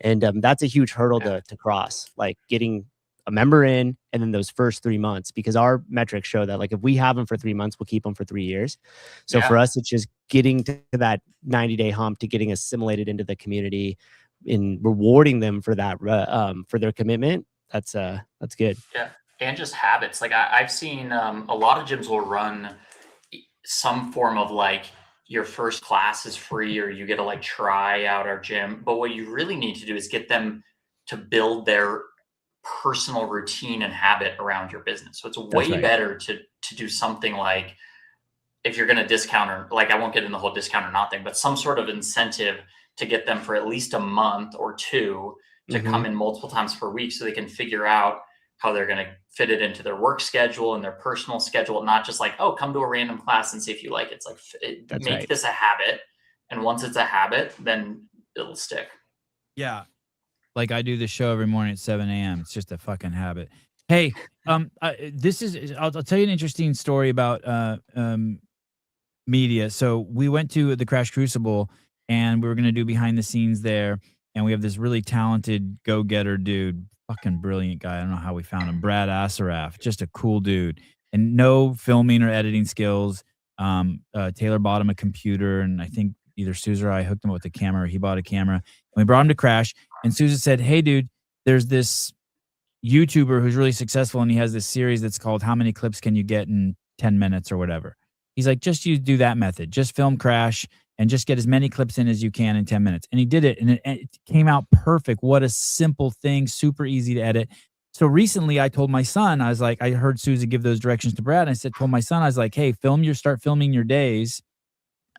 And that's a huge hurdle to cross, like getting a member in and then those first 3 months, because our metrics show that like if we have them for 3 months, we'll keep them for 3 years. So for us, it's just getting to that 90-day hump to getting assimilated into the community and rewarding them for that for their commitment. That's good. Yeah. And just habits. Like I've seen a lot of gyms will run some form of like your first class is free or you get to like try out our gym. But what you really need to do is get them to build their personal routine and habit around your business. So it's way better to do something like, if you're going to discount, or like, I won't get in the whole discount or not thing, but some sort of incentive to get them for at least a month or two to come in multiple times per week, so they can figure out how they're going to fit it into their work schedule and their personal schedule. Not just like, oh, come to a random class and see if you like it. It's like, make this a habit. And once it's a habit, then it'll stick. Yeah. Like I do the show every morning at 7 a.m. It's just a fucking habit. Hey, this is, I'll tell you an interesting story about media. So we went to the Crash Crucible and we were going to do behind the scenes there. And we have this really talented go-getter dude, fucking brilliant guy. I don't know how we found him. Brad Asaraf, just a cool dude, and no filming or editing skills. Taylor bought him a computer, and I think either Susan or I hooked him up with a camera, or he bought a camera. And we brought him to Crash, and Susan said, hey, dude, there's this YouTuber who's really successful, and he has this series that's called How Many Clips Can You Get in 10 Minutes or whatever. He's like, just do that method. Just film Crash and just get as many clips in as you can in 10 minutes. And he did it, and it came out perfect. What a simple thing, super easy to edit. So recently I told my son, I was like, I heard Susan give those directions to Brad. And I told my son, I was like, hey, start filming your days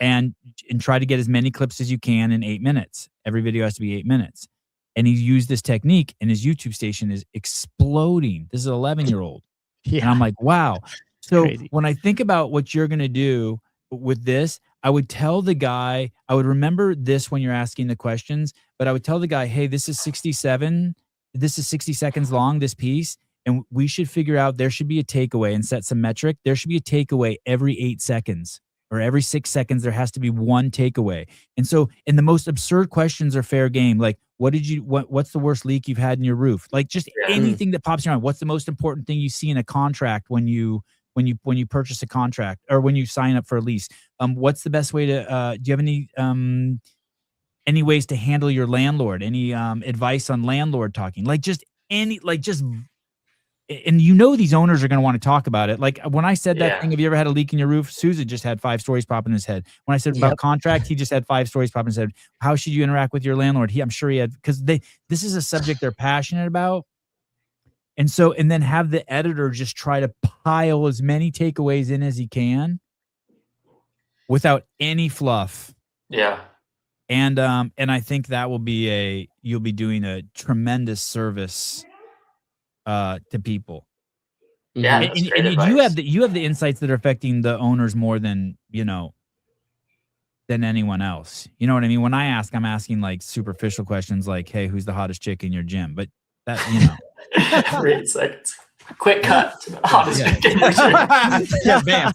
and try to get as many clips as you can in 8 minutes. Every video has to be 8 minutes. And he used this technique, and his YouTube station is exploding. This is an 11-year-old. Yeah. And I'm like, wow. So when I think about what you're going to do with this, I would tell the guy, I would remember this when you're asking the questions, but I would tell the guy, hey, this is 60 seconds long, this piece, and we should figure out, there should be a takeaway, and set some metric. There should be a takeaway every 8 seconds, or every 6 seconds, there has to be one takeaway. And so, and the most absurd questions are fair game. Like, what's the worst leak you've had in your roof? Like just anything that pops in your mind. What's the most important thing you see in a contract when you purchase a contract, or when you sign up for a lease? What's the best way to, do you have any ways to handle your landlord? Any advice on landlord talking? Like just and these owners are going to want to talk about it. Like when I said that thing, have you ever had a leak in your roof? Susan just had 5 stories pop in his head. When I said about contract, he just had 5 stories pop in his head. How should you interact with your landlord? I'm sure he had, because this is a subject they're passionate about. And so, and then have the editor just try to pile as many takeaways in as he can without any fluff. Yeah. And I think that will be you'll be doing a tremendous service to people. Yeah. And you have the insights that are affecting the owners more than anyone else. You know what I mean? When I ask, I'm asking like superficial questions like, hey, who's the hottest chick in your gym? But that, every 8 seconds. Quick cut to the hottest chick in your gym. Bam.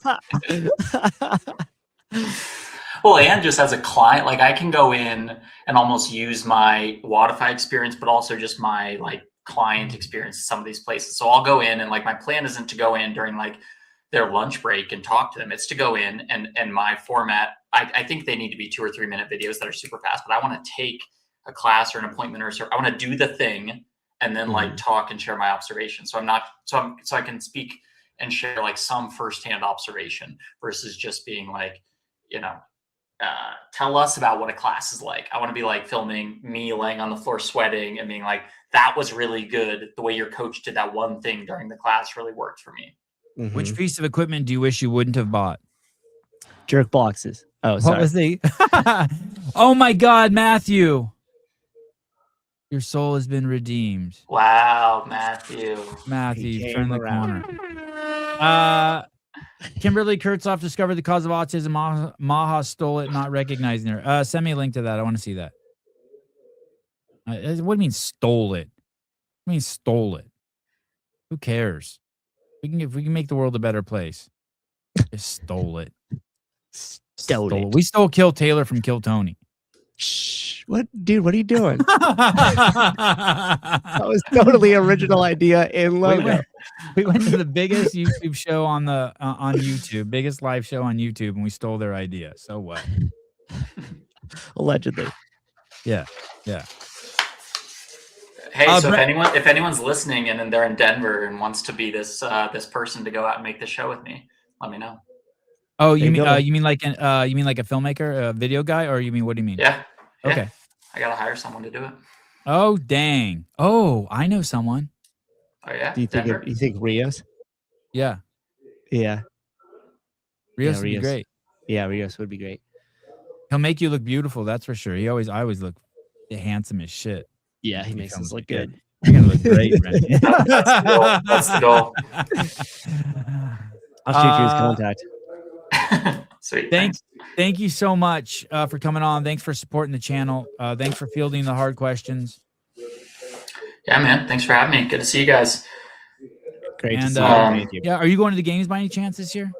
Well, and just as a client, like I can go in and almost use my WODIFY experience, but also just my like client experience in some of these places. So I'll go in, and like my plan isn't to go in during like their lunch break and talk to them. It's to go in and my format, I think they need to be 2 or 3 minute videos that are super fast, but I want to take a class or an appointment, or I want to do the thing and then like talk and share my observations. So I can speak and share like some firsthand observation versus just being like, tell us about what a class is like. I want to be like filming me laying on the floor sweating and being like, that was really good. The way your coach did that one thing during the class really worked for me. Which piece of equipment do you wish you wouldn't have bought? Jerk boxes. Oh, What sorry. was the? Oh my God, Matthew! Your soul has been redeemed. Wow, Matthew. Matthew, turn the corner. Kimberly Kurtzoff discovered the cause of autism. Maha stole it, not recognizing her. Send me a link to that. I want to see that. What do you mean stole it? What do you mean stole it? Who cares? If we can make the world a better place. Just stole it. Stole it. We stole Kill Taylor from Kill Tony. Shh. What, dude? What are you doing? That was totally original idea in logo. We went to the biggest YouTube show on YouTube, biggest live show on YouTube, and we stole their idea. So what? Allegedly. Yeah. Hey, so if anyone's listening and then they're in Denver and wants to be this person to go out and make the show with me, let me know. Oh, you mean like a filmmaker, a video guy, or you mean what do you mean? Yeah. Okay. I gotta hire someone to do it. Oh dang! Oh, I know someone. Oh yeah. Do you think Rios? Yeah. Yeah. Rios would be great. Yeah, Rios would be great. He'll make you look beautiful. That's for sure. I always look handsome as shit. Yeah, he makes us look good. You're gonna look great, Brendan. That's the goal. I'll shoot you his contact. Sweet. Thank you so much for coming on. Thanks for supporting the channel. Thanks for fielding the hard questions. Yeah, man. Thanks for having me. Good to see you guys. Great and, to see you. Yeah, are you going to the games by any chance this year?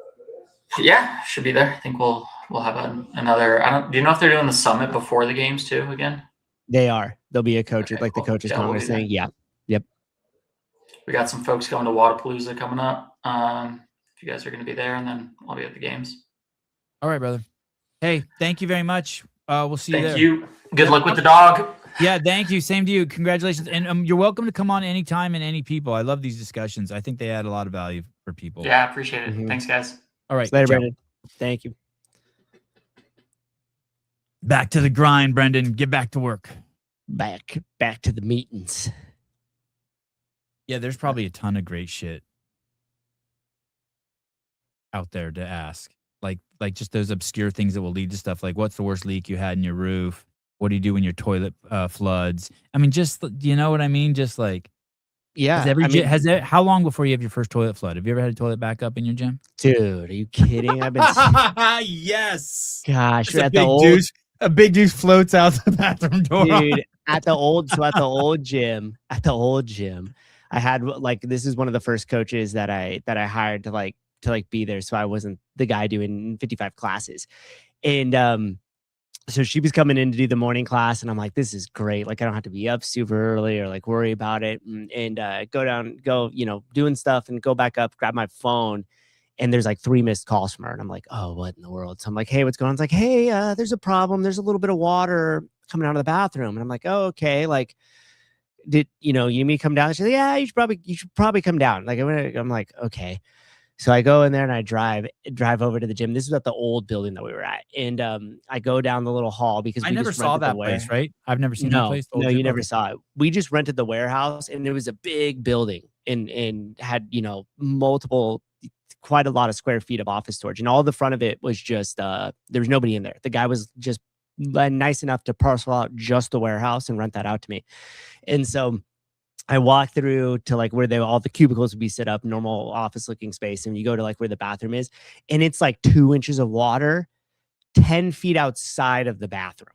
Yeah, should be there. I think we'll have another. Do you know if they're doing the summit before the games too again? They are. There'll be a coach, Okay, like cool. the coaches Yeah, congress thing. Yeah. Yep. We got some folks going to Wadapalooza coming up. If you guys are going to be there, and then I'll be at the games. All right, brother. Hey, thank you very much. We'll see you there. Thank you. Good luck with the dog. Yeah, thank you. Same to you. Congratulations. And you're welcome to come on anytime and any people. I love these discussions. I think they add a lot of value for people. Yeah, I appreciate it. Thanks, guys. All right. Later, Brendan. Thank you. Back to the grind, Brendan. Get back to work. Back to the meetings. Yeah, there's probably a ton of great shit out there to ask. Like just those obscure things that will lead to stuff like, what's the worst leak you had in your roof? What do you do when your toilet floods? I mean, just, you know what I mean? Just like, yeah. How long before you have your first toilet flood? Have you ever had a toilet backup in your gym? Dude, are you kidding? I've been. Yes. Gosh, a big dude floats out the bathroom door. Dude, at the old gym, I had this is one of the first coaches that I hired to be there, so I wasn't the guy doing 55 classes. And so she was coming in to do the morning class, and I'm like, this is great. Like, I don't have to be up super early or like worry about it. And go, doing stuff and go back up, grab my phone. And there's like 3 missed calls from her. And I'm like, oh, what in the world? So I'm like, hey, what's going on? It's like, hey, there's a problem. There's a little bit of water coming out of the bathroom. And I'm like, oh, okay. Like, did you need me to come down? She's like, yeah, you should probably come down. Like, I'm like, okay. So I go in there and I drive over to the gym. This is at the old building that we were at. And I go down the little hall because I never saw that place, right? I've never seen that place. No, you never saw it. We just rented the warehouse, and it was a big building and had, quite a lot of square feet of office storage. And all the front of it was just, there was nobody in there. The guy was just nice enough to parcel out just the warehouse and rent that out to me. And so I walk through to like where all the cubicles would be set up, normal office looking space. And you go to like where the bathroom is, and it's like 2 inches of water, 10 feet outside of the bathroom.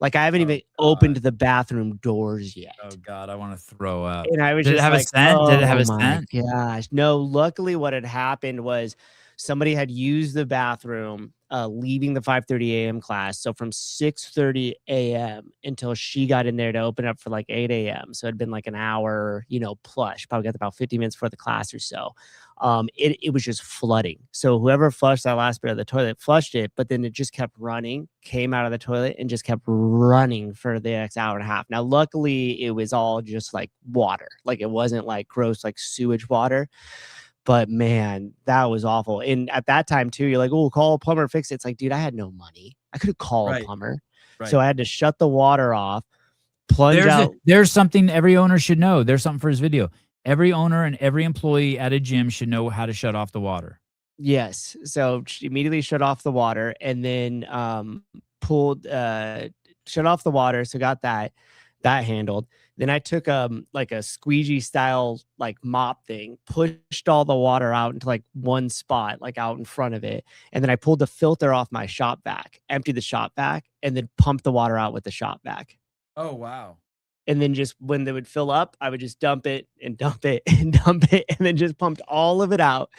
Like, I haven't even opened the bathroom doors yet. Oh God, I want to throw up. And I was Did it have a scent? Did it have a scent? Gosh, no. Luckily, what had happened was somebody had used the bathroom leaving the 5:30 a.m. class. So from 6:30 a.m. until she got in there to open up for like 8 a.m. So it'd been like an hour, plus. She probably got about 50 minutes before the class or so. It was just flooding. So whoever flushed that last bit of the toilet flushed it, but then it just kept running, came out of the toilet and just kept running for the next hour and a half. Now, luckily, it was all just like water. Like, it wasn't like gross, like sewage water. But man, that was awful. And at that time too, you're like, oh, call a plumber, fix it. It's like, dude, I had no money. I could have called a plumber. Right. So I had to shut the water off, plunge out. There's something every owner should know. There's something for his video. Every owner and every employee at a gym should know how to shut off the water. Yes. So immediately shut off the water and then pulled shut off the water. So got that handled. Then I took like a squeegee style like mop thing, pushed all the water out into like one spot, like out in front of it. And then I pulled the filter off my shop vac, emptied the shop vac, and then pumped the water out with the shop vac. Oh, wow. And then just when they would fill up, I would just dump it and dump it and dump it, and then just pumped all of it out.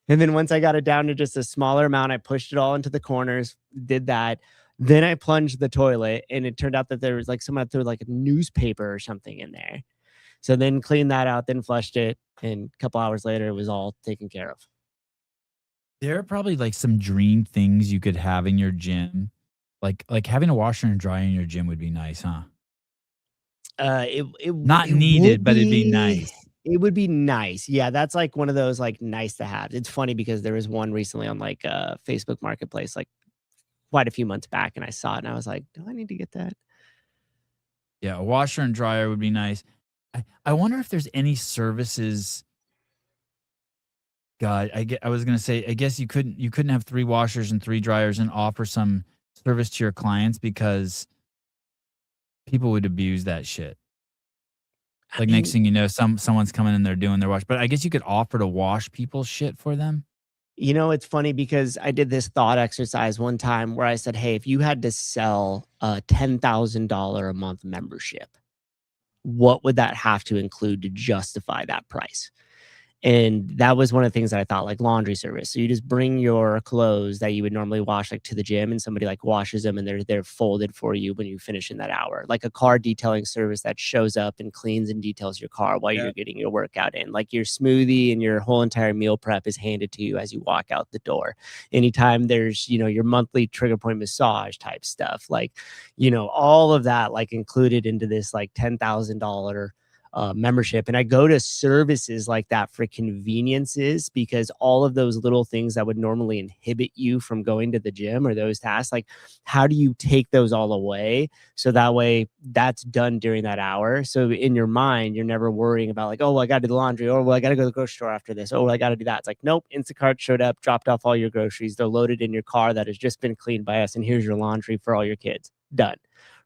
And then once I got it down to just a smaller amount, I pushed it all into the corners, did that. Then I plunged the toilet, and it turned out that there was like someone threw like a newspaper or something in there. So then cleaned that out, then flushed it, and a couple hours later, it was all taken care of. There are probably like some dream things you could have in your gym. Like having a washer and dryer in your gym would be nice, huh? It Not needed, but it'd be nice. It would be nice. Yeah, that's like one of those like nice to have. It's funny because there was one recently on like Facebook Marketplace, like quite a few months back, and I saw it and I was like, do I need to get that? Yeah, a washer and dryer would be nice. I wonder if there's any services. God, I was gonna say, I guess you couldn't have 3 washers and 3 dryers and offer some service to your clients because people would abuse that shit. Like next thing you know, someone's coming in there doing their wash. But I guess you could offer to wash people's shit for them. You know, it's funny because I did this thought exercise one time where I said, hey, if you had to sell a $10,000 a month membership, what would that have to include to justify that price? And that was one of the things that I thought, like laundry service. So you just bring your clothes that you would normally wash like to the gym, and somebody like washes them and they're folded for you when you finish in that hour. Like a car detailing service that shows up and cleans and details your car while you're getting your workout in. Like your smoothie and your whole entire meal prep is handed to you as you walk out the door. Anytime there's, you know, your monthly trigger point massage type stuff, like, you know, all of that like included into this like $10,000 membership. And I go to services like that for conveniences, because all of those little things that would normally inhibit you from going to the gym or those tasks, like how do you take those all away? So that way that's done during that hour. So in your mind, you're never worrying about like, oh, well, I got to do the laundry, or well, I got to go to the grocery store after this. Oh, well, I got to do that. It's like, nope, Instacart showed up, dropped off all your groceries. They're loaded in your car that has just been cleaned by us. And here's your laundry for all your kids. Done.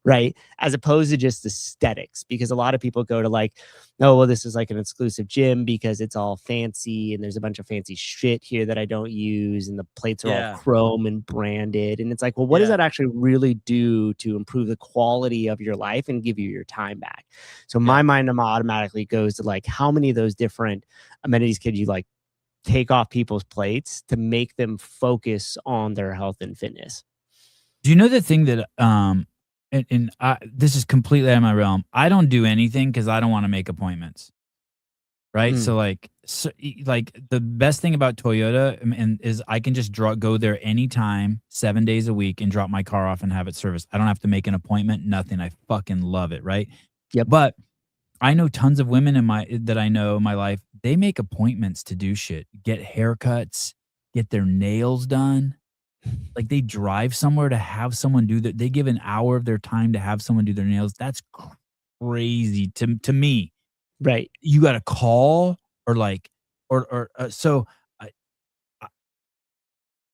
Right. As opposed to just aesthetics, because a lot of people go to like, oh, well, this is like an exclusive gym because it's all fancy and there's a bunch of fancy shit here that I don't use. And the plates are all chrome and branded. And it's like, well, what does that actually really do to improve the quality of your life and give you your time back? So my mind automatically goes to like, how many of those different amenities could you like take off people's plates to make them focus on their health and fitness? Do you know the thing that, this is completely out of my realm. I don't do anything because I don't want to make appointments. Right. So like the best thing about Toyota is I can just go there anytime, 7 days a week, and drop my car off and have it serviced. I don't have to make an appointment, nothing. I fucking love it. Right. Yep. But I know tons of women that I know in my life, they make appointments to do shit, get haircuts, get their nails done. Like they drive somewhere to have someone do that. They give an hour of their time to have someone do their nails. That's crazy to me. Right. You got to call or like, so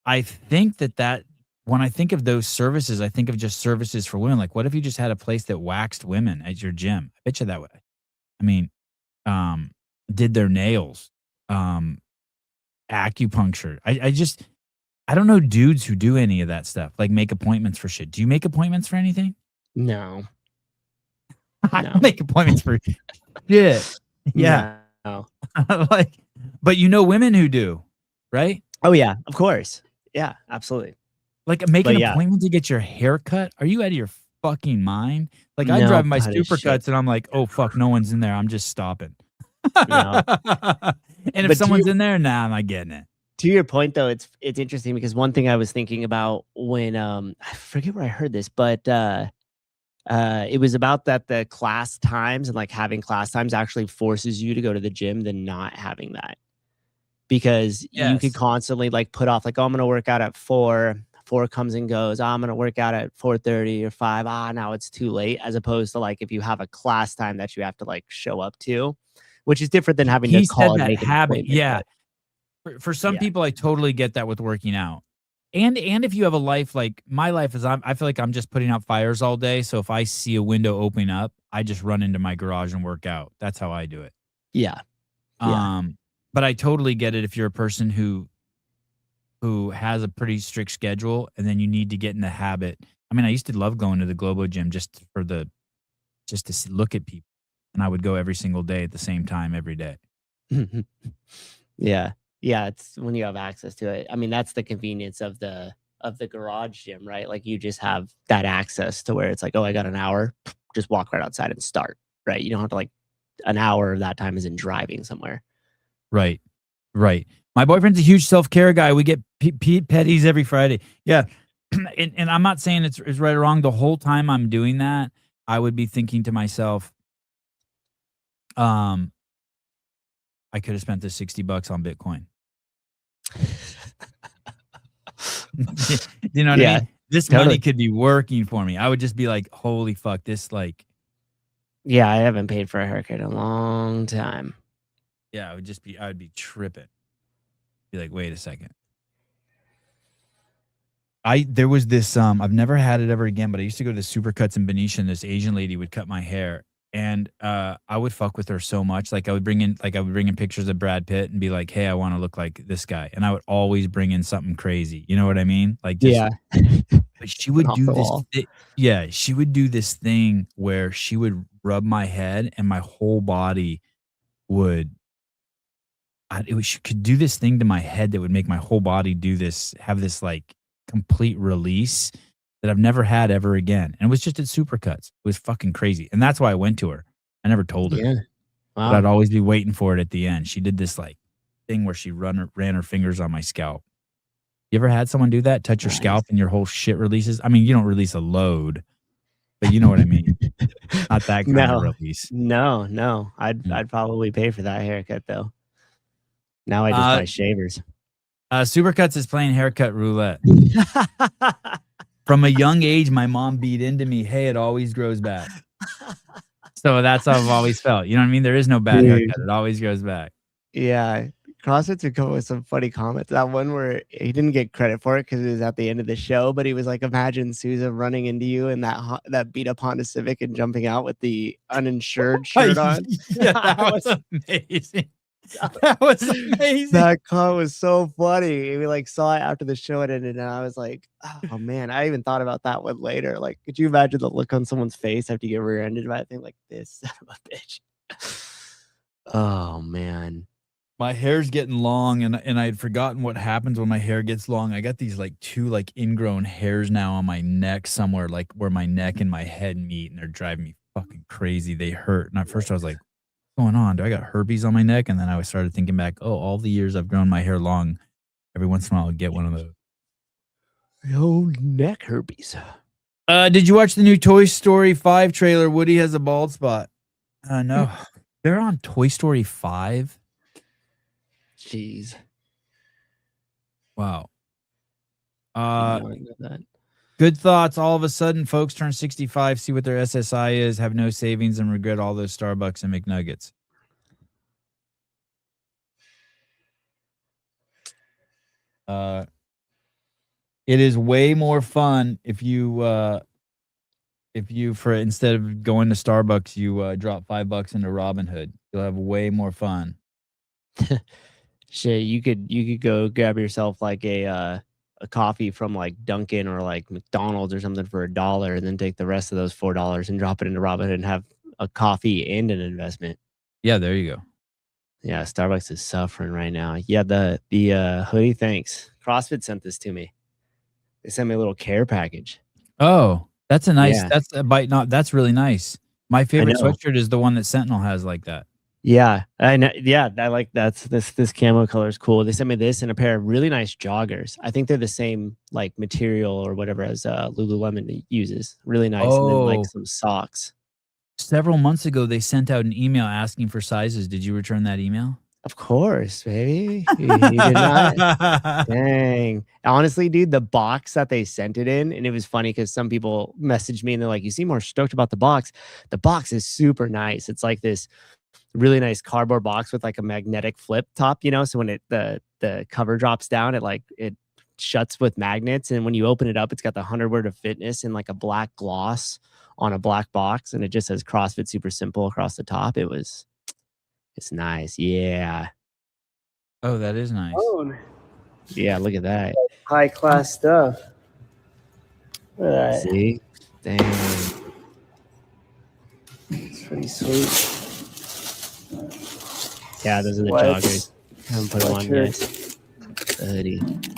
I think that when I think of those services, I think of just services for women. Like what if you just had a place that waxed women at your gym? I bet you that way. I mean, did their nails, acupuncture. I don't know dudes who do any of that stuff, like make appointments for shit. Do you make appointments for anything? No. I don't make appointments for shit. Yeah. No. Like, but you know women who do, right? Oh yeah, of course. Yeah, absolutely. Like make an appointment to get your hair cut? Are you out of your fucking mind? Like I No, drive my buddy, Supercuts and I'm like, oh fuck, no one's in there. I'm just stopping. No. And if someone's in there, nah, I'm not getting it. To your point though, it's interesting because one thing I was thinking about when I forget where I heard this, but it was about that the class times and like having class times actually forces you to go to the gym than not having that. Because you could constantly like put off like, oh, I'm gonna work out at 4. 4 comes and goes. I'm going to work out at 4:30 or 5. Now it's too late, as opposed to like if you have a class time that you have to like show up to, which is different than having to He call said and that make an habit. appointment. Yeah. But For some yeah. people, I totally get that with working out. And if you have a life like my life is, I feel like I'm just putting out fires all day. So if I see a window opening up, I just run into my garage and work out. That's how I do it. Yeah. Yeah. But I totally get it if you're a person who has a pretty strict schedule and then you need to get in the habit. I mean, I used to love going to the Globo gym just to look at people, and I would go every single day at the same time every day. Yeah. Yeah, it's when you have access to it. I mean, that's the convenience of the garage gym, right? Like you just have that access to where it's like, oh, I got an hour, just walk right outside and start, right? You don't have to like an hour of that time is in driving somewhere. Right. Right. My boyfriend's a huge self-care guy. We get petties every Friday. Yeah. and I'm not saying it's right or wrong. The whole time I'm doing that, I would be thinking to myself, I could have spent this $60 on Bitcoin. You know what I mean? This money could be working for me. I would just be like, holy fuck, this like. Yeah, I haven't paid for a haircut in a long time. Yeah, I would be tripping. Be like, wait a second. There was this, I've never had it ever again, but I used to go to the Supercuts in Benicia, and this Asian lady would cut my hair. And I would fuck with her so much. Like I would bring in pictures of Brad Pitt and be like, hey, I want to look like this guy. And I would always bring in something crazy. You know what I mean? Like just, yeah. But she would do this. She would do this thing where she would rub my head and my whole body would. She could do this thing to my head that would make my whole body have this like complete release that I've never had ever again. And it was just at Supercuts. It was fucking crazy. And that's why I went to her. I never told her. Yeah. Wow. But I'd always be waiting for it at the end. She did this like thing where she ran her fingers on my scalp. You ever had someone do that? Touch your scalp and your whole shit releases? I mean, you don't release a load, but you know what I mean. Not that kind of release. No. I'd probably pay for that haircut though. Now I just buy shavers. Supercuts is playing haircut roulette. From a young age, my mom beat into me, hey, it always grows back. So that's how I've always felt. You know what I mean? There is no bad haircut. It always grows back. Yeah. CrossFit would come with some funny comments. That one where he didn't get credit for it because it was at the end of the show, but he was like, imagine Susan running into you in that beat up Honda Civic and jumping out with the uninsured shirt on. Yeah, that was amazing. That was amazing. That comment was so funny. We like saw it after the show had ended, and I was like, "Oh man!" I even thought about that one later. Like, could you imagine the look on someone's face after you get rear-ended by a thing like this? Son of a bitch. Oh man, my hair's getting long, and I had forgotten what happens when my hair gets long. I got these like 2 like ingrown hairs now on my neck somewhere, like where my neck and my head meet, and they're driving me fucking crazy. They hurt. And at first I was like, going on? Do I got herpes on my neck? And then I started thinking back, all the years I've grown my hair long, every once in a while I'll get one of those. Oh, neck herpes. Did you watch the new Toy Story 5 trailer? Woody has a bald spot. No. They're on Toy Story 5? Jeez. Wow. Good thoughts. All of a sudden, folks turn 65, see what their SSI is, have no savings, and regret all those Starbucks and McNuggets. It is way more fun if you instead of going to Starbucks, you drop $5 into Robinhood. You'll have way more fun. Shit, you could go grab yourself like a coffee from like Dunkin' or like McDonald's or something for $1, and then take the rest of those $4 and drop it into Robinhood and have a coffee and an investment. Yeah, there you go. Yeah, Starbucks is suffering right now. Yeah, the hoodie, thanks. CrossFit sent this to me. They sent me a little care package. Oh, that's a nice. Yeah. That's a bite. That's really nice. My favorite sweatshirt is the one that Sentinel has like that. Yeah, I know. Yeah, I like this camo color is cool. They sent me this and a pair of really nice joggers. I think they're the same like material or whatever as Lululemon uses. Really nice. And then like some socks. Several months ago, they sent out an email asking for sizes. Did you return that email? Of course, baby. You did not. Dang. Honestly, dude, the box that they sent it in, and it was funny because some people messaged me and they're like, "You seem more stoked about the box." The box is super nice. It's like this really nice cardboard box with like a magnetic flip top, you know. So when the cover drops down, it shuts with magnets, and when you open it up, it's got the 100 word of fitness in like a black gloss on a black box, and it just says CrossFit Super Simple across the top. It's nice. Yeah. Oh, that is nice. Yeah, look at that. High class stuff. Look at that. See? Dang. It's pretty sweet. Yeah, those are the Sweats, joggers. Haven't put them on yet. sweatshirts. The hoodie. They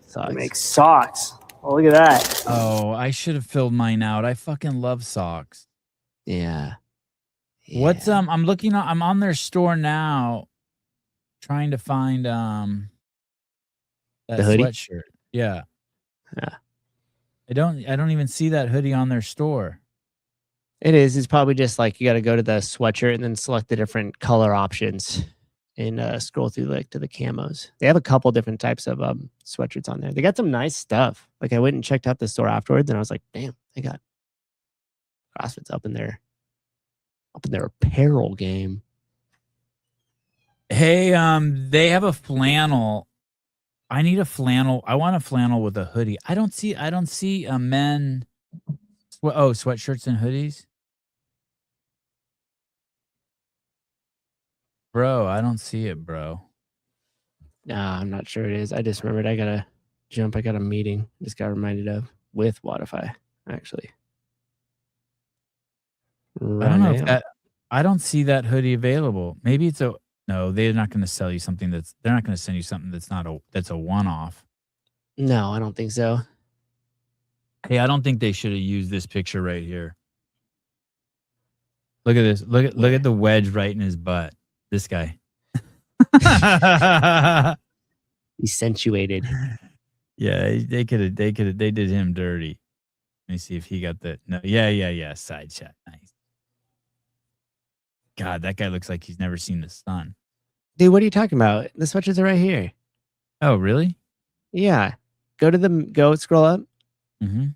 Socks. make socks. Oh, look at that. Oh, I should have filled mine out. I fucking love socks. Yeah. What's Yeah. I'm looking on I'm on their store now trying to find that The hoodie? sweatshirt. Yeah. Yeah. I don't even see that hoodie on their store. It is. It's probably just like you got to go to the sweatshirt and then select the different color options and scroll through like to the camos. They have a couple different types of sweatshirts on there. They got some nice stuff. Like I went and checked out the store afterwards and I was like, damn, they got CrossFit's up in their apparel game. Hey, they have a flannel. I need a flannel. I want a flannel with a hoodie. I don't see a men sweatshirts and hoodies. Bro, I don't see it, bro. Nah, I'm not sure it is. I just remembered I gotta jump. I got a meeting. Just got reminded of with WODIFY, actually. I don't know if that I don't see that hoodie available. Maybe it's no, they're not going to sell you something they're not going to send you something that's a one-off. No, I don't think so. Hey, I don't think they should have used this picture right here. Look at this. Look at the wedge right in his butt. This guy. Accentuated. Yeah, they did him dirty. Let me see if he got the no. Yeah. Side shot. Nice. God, that guy looks like he's never seen the sun. Dude, what are you talking about? The sweatshirts are right here. Oh, really? Yeah. Go scroll up Mm-hmm.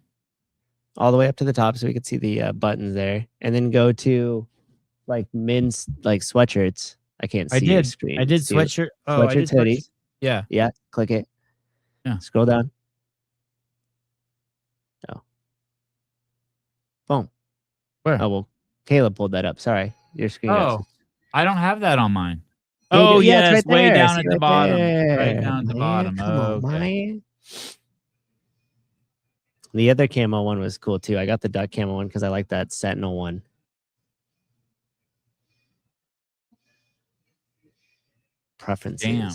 all the way up to the top so we can see the buttons there. And then go to like men's like sweatshirts. I can't see your screen. I did See it? sweatshirt. Oh, I did Sweatshirts, hoodies. Yeah. Yeah. Click it. Yeah. Scroll down. Oh. Boom. Where? Oh, well, Caleb pulled that up. Sorry. Your screen. Oh, I don't have that on mine. Yeah, Oh, yeah, yes, it's right way there. down See at the right bottom. there, Right down at the man. bottom. Come on, Okay. man. The other camo one was cool too. I got the duck camo one because I like that sentinel one. Preferences. Damn.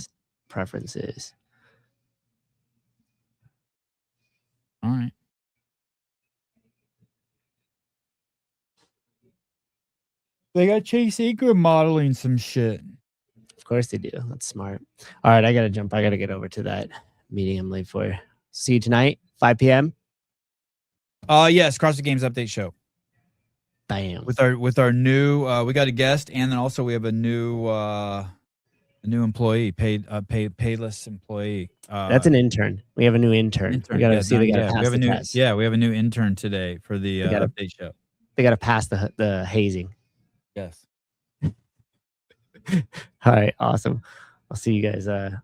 Preferences. All right. They got Chase Ingram modeling some shit. Of course they do. That's smart. All right, I gotta jump. I gotta get over to that meeting I'm late for. See you tonight, 5 p.m. Yes, CrossFit Games update show. Bam. With our new we got a guest, and then also we have a new employee, payless employee. That's an intern. We have a new intern. We gotta see they gotta pass the test. Yeah, we have a new intern today for the update show. They gotta pass the hazing. Yes. All right, awesome. I'll see you guys later.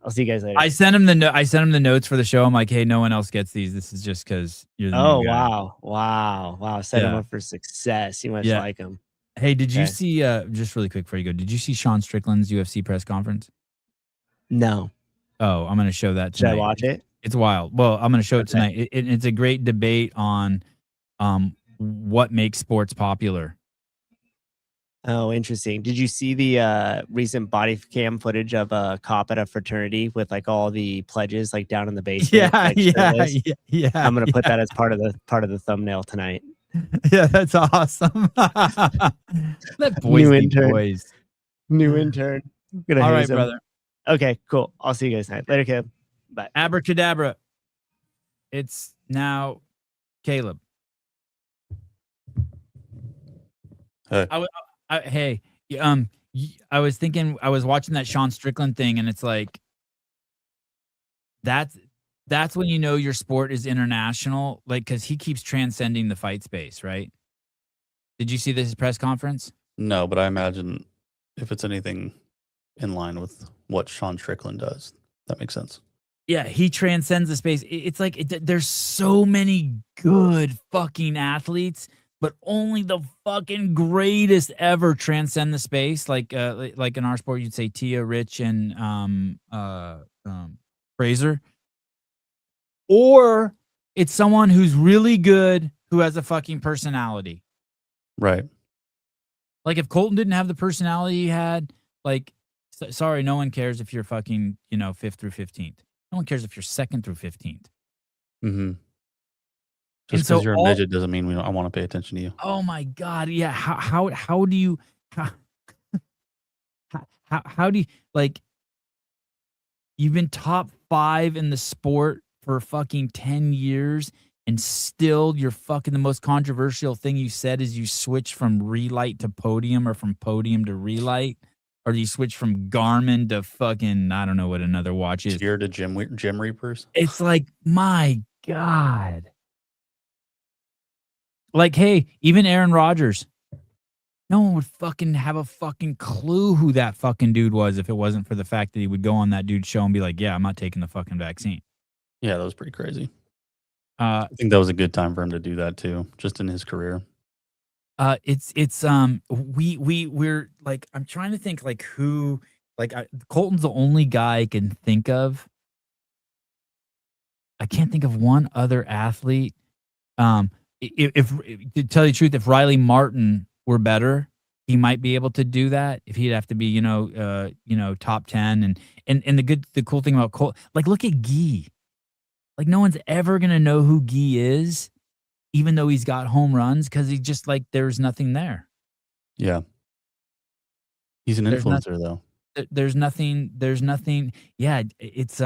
I sent him the notes for the show. I'm like, hey, no one else gets these. This is just because you're the new guy. Wow. Set him up for success. You must like him. Hey, did you see just really quick before you go? Did you see Sean Strickland's UFC press conference? No. Oh, I'm going to show that tonight. Should I watch it? It's wild. Well, I'm going to show it tonight. It's a great debate on what makes sports popular. Oh, interesting. Did you see the recent body cam footage of a cop at a fraternity with like all the pledges like down in the basement? Yeah. I'm gonna put that as part of the thumbnail tonight. Yeah, that's awesome. Let boys New be intern. boys. New intern. All right, brother. Okay, cool. I'll see you guys tonight. Later, Caleb. Bye. Abracadabra. It's now Caleb. Hey. Hey, I was thinking, I was watching that Sean Strickland thing, and it's like that's when you know your sport is international, like because he keeps transcending the fight space, right? Did you see this press conference? No, but I imagine if it's anything in line with what Sean Strickland does, that makes sense. Yeah, he transcends the space. It's like there's so many good fucking athletes, but only the fucking greatest ever transcend the space. Like in our sport, you'd say Tia, Rich, and Fraser. Or it's someone who's really good who has a fucking personality. Right. Like if Colton didn't have the personality he had, like, sorry, no one cares if you're fucking, 5th through 15th. No one cares if you're 2nd through 15th. Mm-hmm. And Just so because you're a midget doesn't mean I want to pay attention to you. Oh my God. Yeah. How do you, how do you, like, you've been top 5 in the sport for fucking 10 years and still you're fucking the most controversial thing you said is you switch from relight to podium or from podium to relight, or you switch from Garmin to fucking, I don't know what another watch is. Gear to Gym Reapers. It's like, my God. Like, hey, even Aaron Rodgers, no one would fucking have a fucking clue who that fucking dude was if it wasn't for the fact that he would go on that dude's show and be like, yeah, I'm not taking the fucking vaccine. Yeah, that was pretty crazy. I think that was a good time for him to do that too, just in his career. We're like, I'm trying to think like who, like Colton's the only guy I can think of. I can't think of one other athlete. If to tell you the truth, if Riley Martin were better, he might be able to do that. If he'd have to be, top 10, and the cool thing about Colt, like look at Guy. Like no one's ever gonna know who Guy is, even though he's got home runs, because he's just like there's nothing there. Yeah, he's an influencer though. There's nothing. Yeah, it's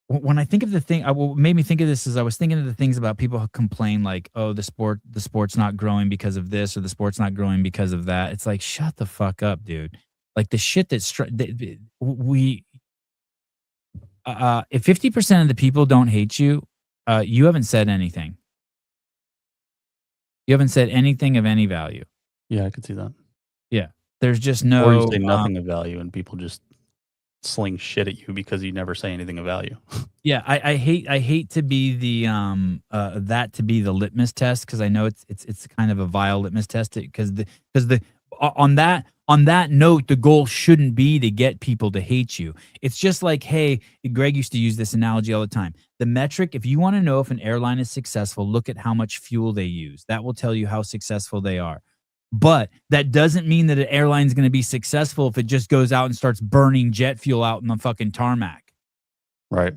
when I think of the thing, what made me think of this is I was thinking of the things about people who complain like, oh, the sport's not growing because of this, or the sport's not growing because of that. It's like, shut the fuck up, dude. Like the shit if 50% of the people don't hate you, you haven't said anything. You haven't said anything of any value. Yeah, I could see that. Yeah. There's just no... Or you say nothing of value and people just sling shit at you because you never say anything of value. Yeah, I hate to be the that to be the litmus test, because I know it's kind of a vile litmus test, because on that note, the goal shouldn't be to get people to hate you. It's just like, hey, Greg used to use this analogy all the time. The metric, if you want to know if an airline is successful, look at how much fuel they use. That will tell you how successful they are. But that doesn't mean that an airline is going to be successful if it just goes out and starts burning jet fuel out in the fucking tarmac. Right.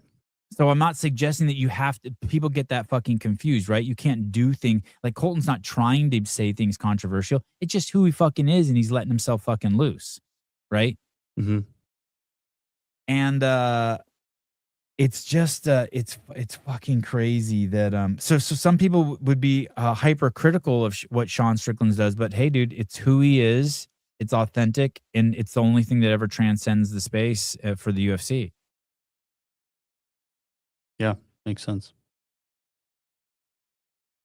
So I'm not suggesting that you have to, people get that fucking confused, right? You can't do things, like Colton's not trying to say things controversial. It's just who he fucking is, and he's letting himself fucking loose, right? Mm-hmm. And it's just, it's fucking crazy that, so some people would be hypercritical of what Sean Strickland does, but hey, dude, it's who he is. It's authentic, and it's the only thing that ever transcends the space for the UFC. Yeah, makes sense.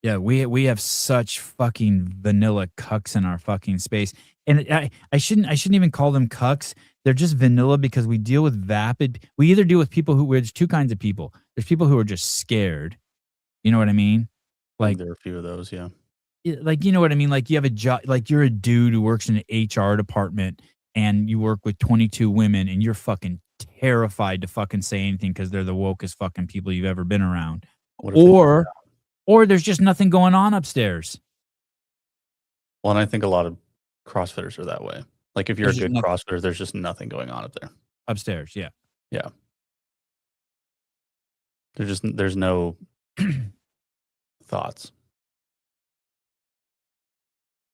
Yeah, we have such fucking vanilla cucks in our fucking space, and I shouldn't even call them cucks. They're just vanilla because we deal with vapid. We either deal with people there's two kinds of people. There's people who are just scared. You know what I mean? Like there are a few of those, yeah. Like, you know what I mean? Like you have a job, like you're a dude who works in an HR department and you work with 22 women and you're fucking terrified to fucking say anything because they're the wokest fucking people you've ever been around. Or there's just nothing going on upstairs. Well, and I think a lot of CrossFitters are that way. Like if you're a good CrossFitter, there's just nothing going on up there. Upstairs, yeah. Yeah. There's no thoughts.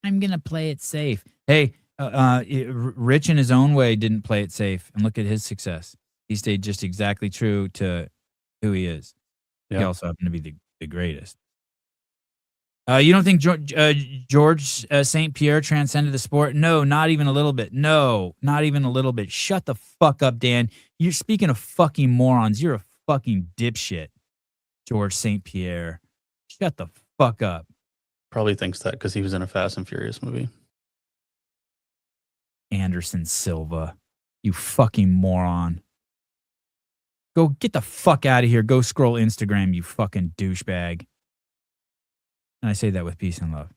I'm going to play it safe. Hey, Rich in his own way didn't play it safe, and look at his success. He stayed just exactly true to who he is. Yeah. He also happened to be the greatest. You don't think George St. Pierre transcended the sport? No, not even a little bit. No, not even a little bit. Shut the fuck up, Dan. You're speaking of fucking morons. You're a fucking dipshit, George St. Pierre. Shut the fuck up. Probably thinks that because he was in a Fast and Furious movie. Anderson Silva, you fucking moron. Go get the fuck out of here. Go scroll Instagram, you fucking douchebag. And I say that with peace and love.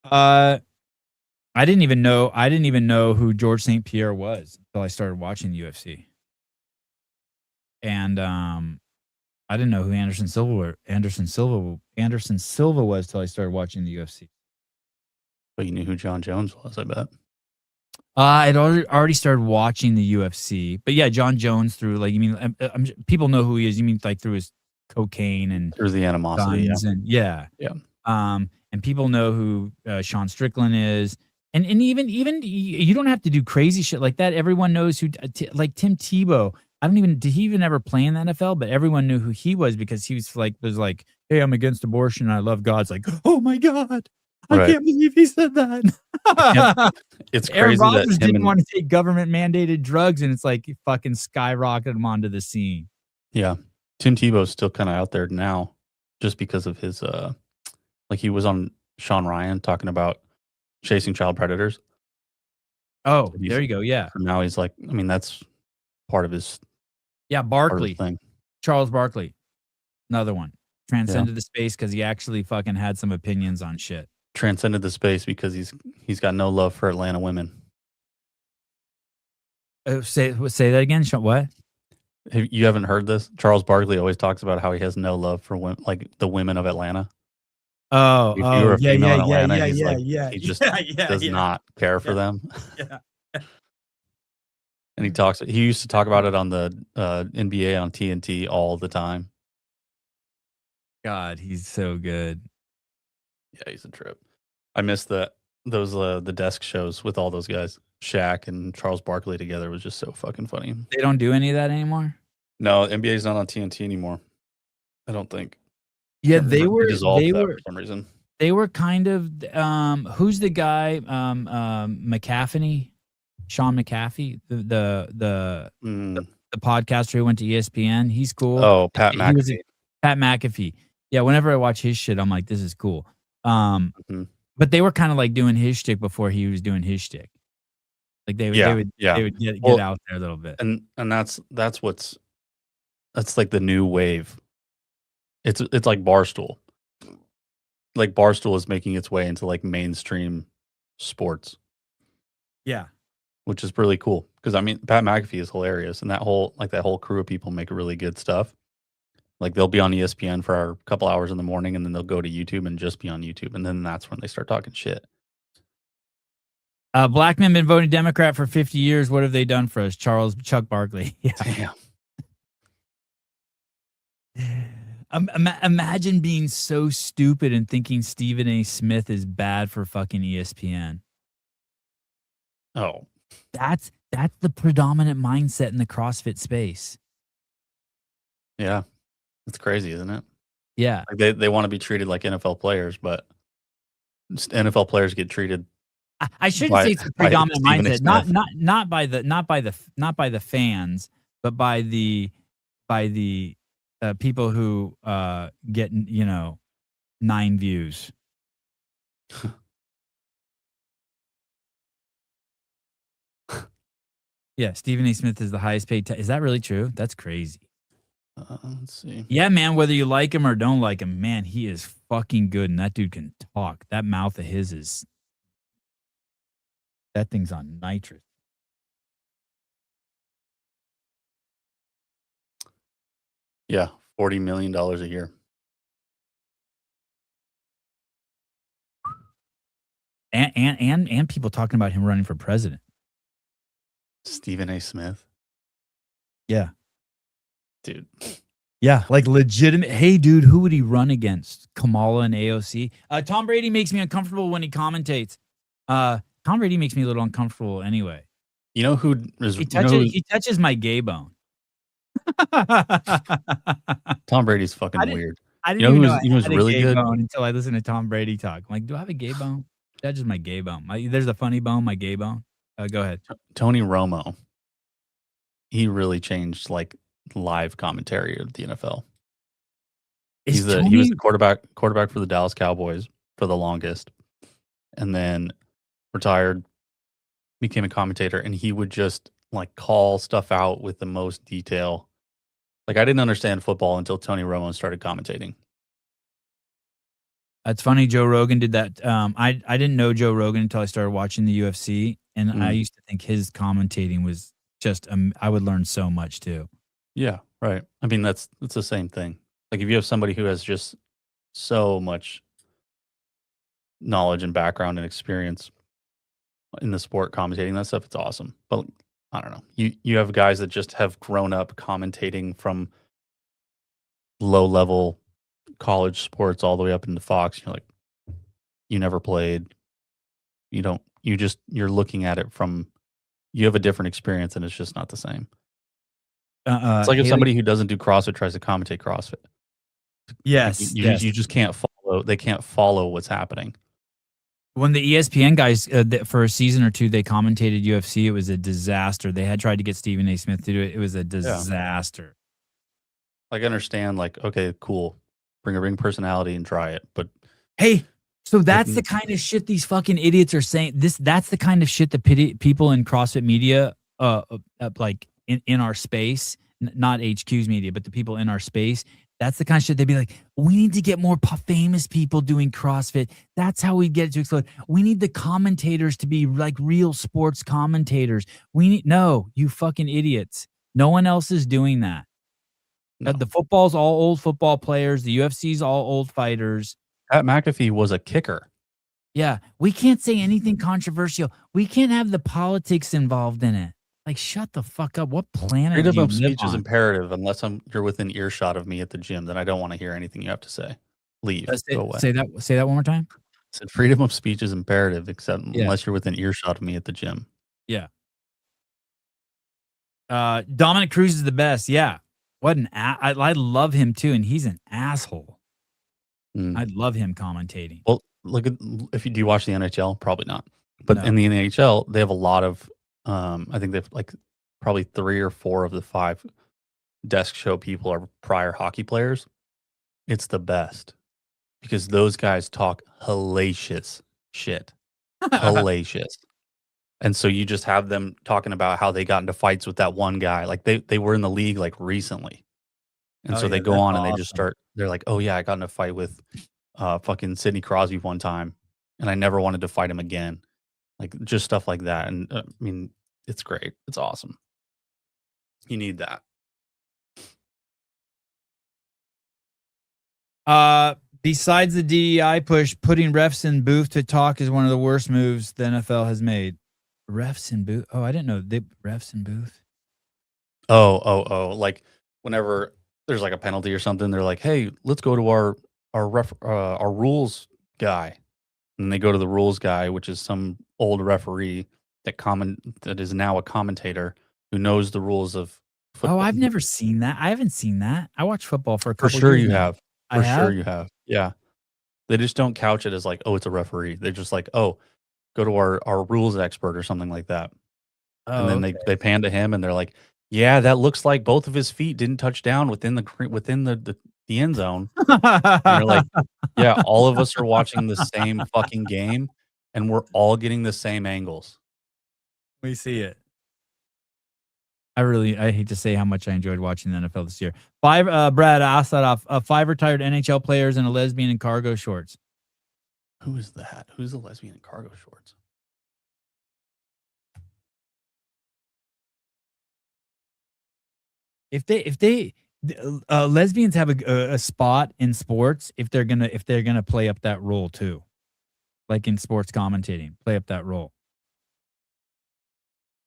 I didn't even know who George St. Pierre was until I started watching the UFC. And I didn't know who Anderson Silva was till I started watching the UFC. But you knew who John Jones was, I bet. I'd already started watching the UFC, but yeah, John Jones through like, you mean people know who he is. You mean like through his cocaine and through the animosity, yeah. And people know who Sean Strickland is, and even you don't have to do crazy shit like that. Everyone knows who like Tim Tebow. Did he even ever play in the NFL? But everyone knew who he was because he was like, hey, I'm against abortion. I love God. It's like, oh my God. I can't believe he said that. It's crazy. Aaron Rodgers didn't want to take government mandated drugs, and it's like he fucking skyrocketed him onto the scene. Yeah. Tim Tebow's still kind of out there now just because of his, like he was on Sean Ryan talking about chasing child predators. Oh, So there you go. Yeah. Now he's like, I mean, that's part of his. Yeah. Barkley. Thing. Charles Barkley. Another one. Transcended the space because he actually fucking had some opinions on shit. Transcended the space because he's got no love for Atlanta women. Say that again. What? You haven't heard this? Charles Barkley always talks about how he has no love for women, like the women of Atlanta. Oh, if you were a female in Atlanta, he just does not care for them. Yeah. And he used to talk about it on the NBA on TNT all the time. God, he's so good. Yeah, he's a trip. I miss the desk shows with all those guys. Shaq and Charles Barkley together was just so fucking funny. They don't do any of that anymore? No, NBA's not on TNT anymore. I don't think. Yeah, they were for some reason. They were kind of who's the guy McAfee? Sean McAfee, the podcaster who went to ESPN. He's cool. Oh, Pat McAfee. Pat McAfee. Yeah, whenever I watch his shit, I'm like, this is cool. But they were kind of like doing his shtick before he was doing his shtick. Like they would get out there a little bit. And that's like the new wave. It's like Barstool. Like Barstool is making its way into like mainstream sports. Yeah. Which is really cool. Because I mean Pat McAfee is hilarious and that whole crew of people make really good stuff. Like they'll be on ESPN for a couple hours in the morning and then they'll go to YouTube and just be on YouTube. And then that's when they start talking shit. Black men been voting Democrat for 50 years. What have they done for us? Chuck Barkley. Yeah. Imagine being so stupid and thinking Stephen A. Smith is bad for fucking ESPN. Oh. That's the predominant mindset in the CrossFit space. Yeah. It's crazy, isn't it? Yeah. Like they want to be treated like NFL players, but NFL players get treated. I shouldn't say it's the predominant mindset, not by the fans, but by the people who get 9 views. Yeah, Stephen A. Smith is the highest paid. Is that really true? That's crazy. Let's see. Yeah, man, whether you like him or don't like him, man, he is fucking good, and that dude can talk. That mouth of his is... That thing's on nitrous. Yeah, $40 million a year. And people talking about him running for president. Stephen A. Smith. Yeah. Dude. Yeah, like legitimate. Hey, dude, who would he run against? Kamala and AOC? Tom Brady makes me uncomfortable when he commentates. Tom Brady makes me a little uncomfortable anyway. You know who is... He touches my gay bone. Tom Brady's fucking I didn't- weird. I You didn't know even who's know I you know who's had a really gay good? bone until I listened to Tom Brady talk. I'm like, do I have a gay bone? That's just my gay bone. There's a funny bone, my gay bone. Go ahead. Tony Romo. He really changed like live commentary of the NFL. He was the quarterback for the Dallas Cowboys for the longest, and then retired, became a commentator, and he would just like call stuff out with the most detail. Like I didn't understand football until Tony Romo started commentating. That's funny. Joe Rogan did that. I didn't know Joe Rogan until I started watching the UFC, and I used to think his commentating was just. I would learn so much too. Yeah, right. I mean, that's the same thing. Like if you have somebody who has just so much knowledge and background and experience in the sport commentating that stuff, it's awesome. But I don't know. You have guys that just have grown up commentating from low level college sports all the way up into Fox. You're like, you never played. You're looking at it from, you have a different experience and it's just not the same. It's like if somebody who doesn't do CrossFit tries to commentate CrossFit. Yes, You just can't follow. They can't follow what's happening. When the ESPN guys for a season or two they commentated UFC, it was a disaster. They had tried to get Stephen A. Smith to do it. It was a disaster. Like I understand, like okay, cool, bring a ring personality and try it, but hey, so that's the kind of shit these fucking idiots are saying. That's the kind of shit that people in CrossFit media, like in our space, not HQ's media, but the people in our space. That's the kind of shit they'd be like, we need to get more famous people doing CrossFit. That's how we get it to explode. We need the commentators to be like real sports commentators. No, you fucking idiots. No one else is doing that. no. The football's all old football players. The UFC's all old fighters. Pat McAfee was a kicker. Yeah, we can't say anything controversial. We can't have the politics involved in it. Like, shut the fuck up. What planet Freedom do you of live speech is on? imperative unless you're within earshot of me at the gym. Then I don't want to hear anything you have to say. Leave. Go away. Say that one more time. I said freedom of speech is imperative, except Yeah. unless you're within earshot of me at the gym. Yeah. Dominic Cruz is the best. Yeah. What an I love him too, and he's an asshole. I love him commentating. Well, look at do you watch the NHL? Probably not. But No. in the NHL, they have a lot of I think they've like probably 3 or 4 of the 5 desk show people are prior hockey players. It's the best because those guys talk hellacious shit. Hellacious. And so you just have them talking about how they got into fights with that one guy. Like they were in the league like recently. And so they go on and they just start, they're like, oh yeah, I got in a fight with fucking Sidney Crosby one time and I never wanted to fight him again. Like just stuff like that. And I mean, it's great. It's awesome. You need that. Besides the DEI push, putting refs in booth to talk is one of the worst moves the NFL has made. Refs in booth? Oh, I didn't know refs in booth. Oh. Like whenever there's like a penalty or something, they're like, hey, let's go to our rules guy. And they go to the rules guy, which is some old referee that is now a commentator who knows the rules of football. Oh, I've never seen that. I haven't seen that. I watch football for a couple For sure years you now. have. For sure you have. Yeah. They just don't couch it as like, oh, it's a referee. They're just like, oh, go to our rules expert or something like that. Oh, and then they pan to him and they're like, yeah, that looks like both of his feet didn't touch down within the end zone. And you're like, yeah, all of us are watching the same fucking game and we're all getting the same angles. We see it. I hate to say how much I enjoyed watching the NFL this year. Brad Assadoff, 5 retired NHL players and a lesbian in cargo shorts. Who is that? Who's the lesbian in cargo shorts? Lesbians have a spot in sports if they're gonna play up that role too, like in sports commentating, play up that role.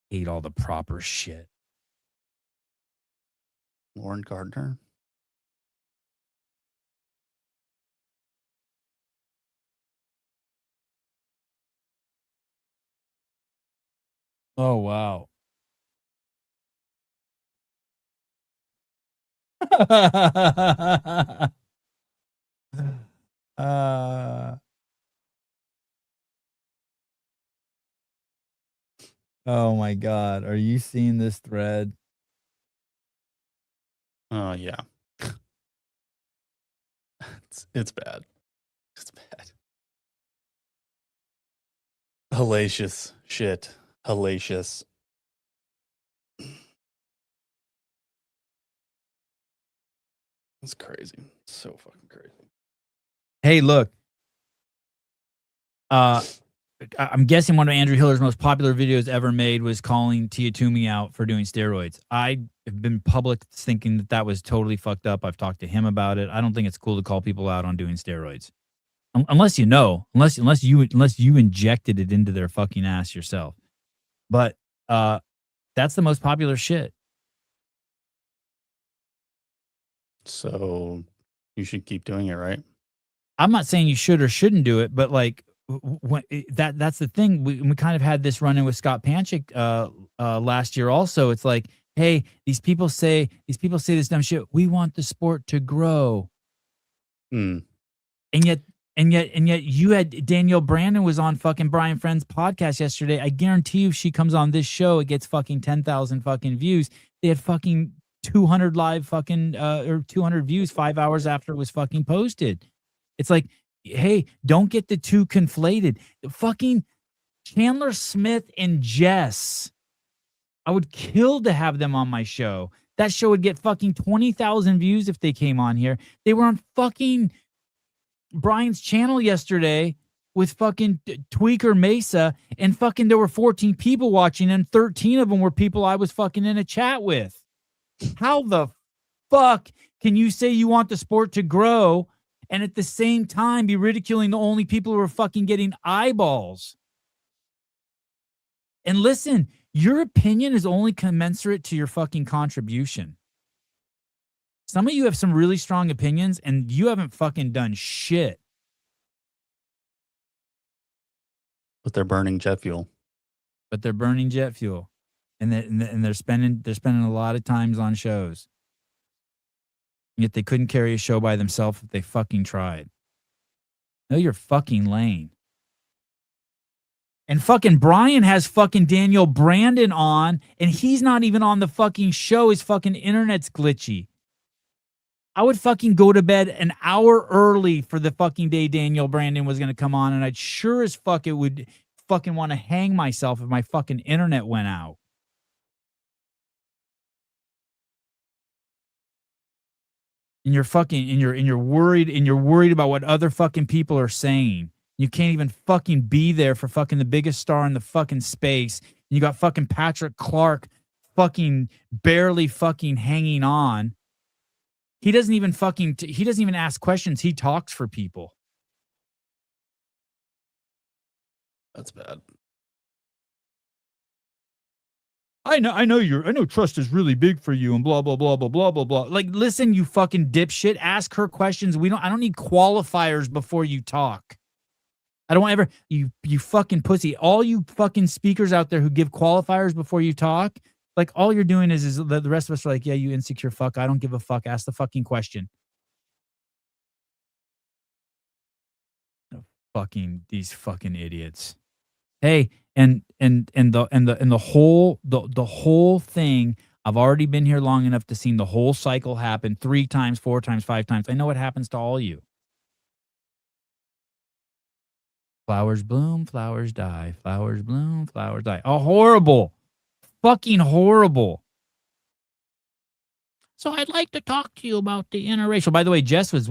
Hate all the proper shit. Lauren Gardner. Oh wow. Oh my God. Are you seeing this thread? Oh yeah. It's bad. It's bad. Hellacious shit. Hellacious. It's crazy. It's so fucking crazy. Hey, look. I'm guessing one of Andrew Hiller's most popular videos ever made was calling Tia Toomey out for doing steroids. I have been public thinking that that was totally fucked up. I've talked to him about it. I don't think it's cool to call people out on doing steroids. Unless you know, unless you injected it into their fucking ass yourself. But that's the most popular shit. So you should keep doing it, right? I'm not saying you should or shouldn't do it, but like that's the thing. We kind of had this run in with Scott Panchik last year. Also, it's like, hey, these people say this dumb shit. We want the sport to grow, and yet you had Danielle Brandon was on fucking Brian Friend's podcast yesterday. I guarantee you, if she comes on this show, it gets fucking 10,000 fucking views. They had fucking 200 live fucking or 200 views 5 hours after it was fucking posted. It's like, hey, don't get the two conflated. Fucking Chandler Smith and Jess. I would kill to have them on my show. That show would get fucking 20,000 views if they came on here. They were on fucking Brian's channel yesterday with fucking Tweaker Mesa, and fucking there were 14 people watching, and 13 of them were people I was fucking in a chat with. How the fuck can you say you want the sport to grow and at the same time be ridiculing the only people who are fucking getting eyeballs? And listen, your opinion is only commensurate to your fucking contribution. Some of you have some really strong opinions and you haven't fucking done shit. But they're burning jet fuel. And they're spending a lot of times on shows. Yet they couldn't carry a show by themselves if they fucking tried. Know your fucking lane. And fucking Brian has fucking Daniel Brandon on, and he's not even on the fucking show. His fucking internet's glitchy. I would fucking go to bed an hour early for the fucking day Daniel Brandon was going to come on, and I'd sure as fuck it would fucking want to hang myself if my fucking internet went out. And you're fucking and you're worried about what other fucking people are saying. You can't even fucking be there for fucking the biggest star in the fucking space. You got fucking Patrick Clark fucking barely fucking hanging on. He doesn't even ask questions. He talks for people. That's bad. I know trust is really big for you and blah blah blah blah blah blah blah. Like, listen, you fucking dipshit, ask her questions. I don't need qualifiers before you talk. I don't ever you fucking pussy. All you fucking speakers out there who give qualifiers before you talk, like all you're doing is the rest of us are like, yeah, you insecure fuck. I don't give a fuck. Ask the fucking question. These fucking idiots. Hey, and the whole thing, I've already been here long enough to see the whole cycle happen 3 times, 4 times, 5 times. I know what happens to all you. Flowers bloom, flowers die. Flowers bloom, flowers die. Oh, horrible. Fucking horrible. So I'd like to talk to you about the interracial. By the way, Jess was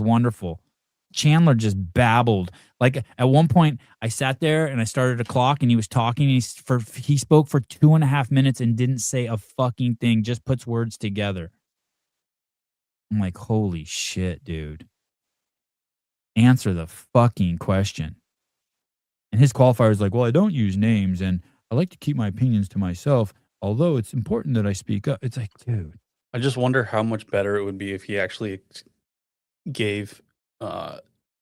wonderful. Chandler just babbled. Like at one point, I sat there and I started a clock, and he was talking. He spoke for 2.5 minutes and didn't say a fucking thing. Just puts words together. I'm like, holy shit, dude. Answer the fucking question. And his qualifier is like, well, I don't use names, and I like to keep my opinions to myself, although it's important that I speak up. It's like, dude. I just wonder how much better it would be if he actually gave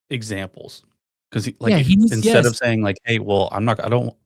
examples. Because like Yeah, he needs. instead Yes. of saying like, "Hey, well,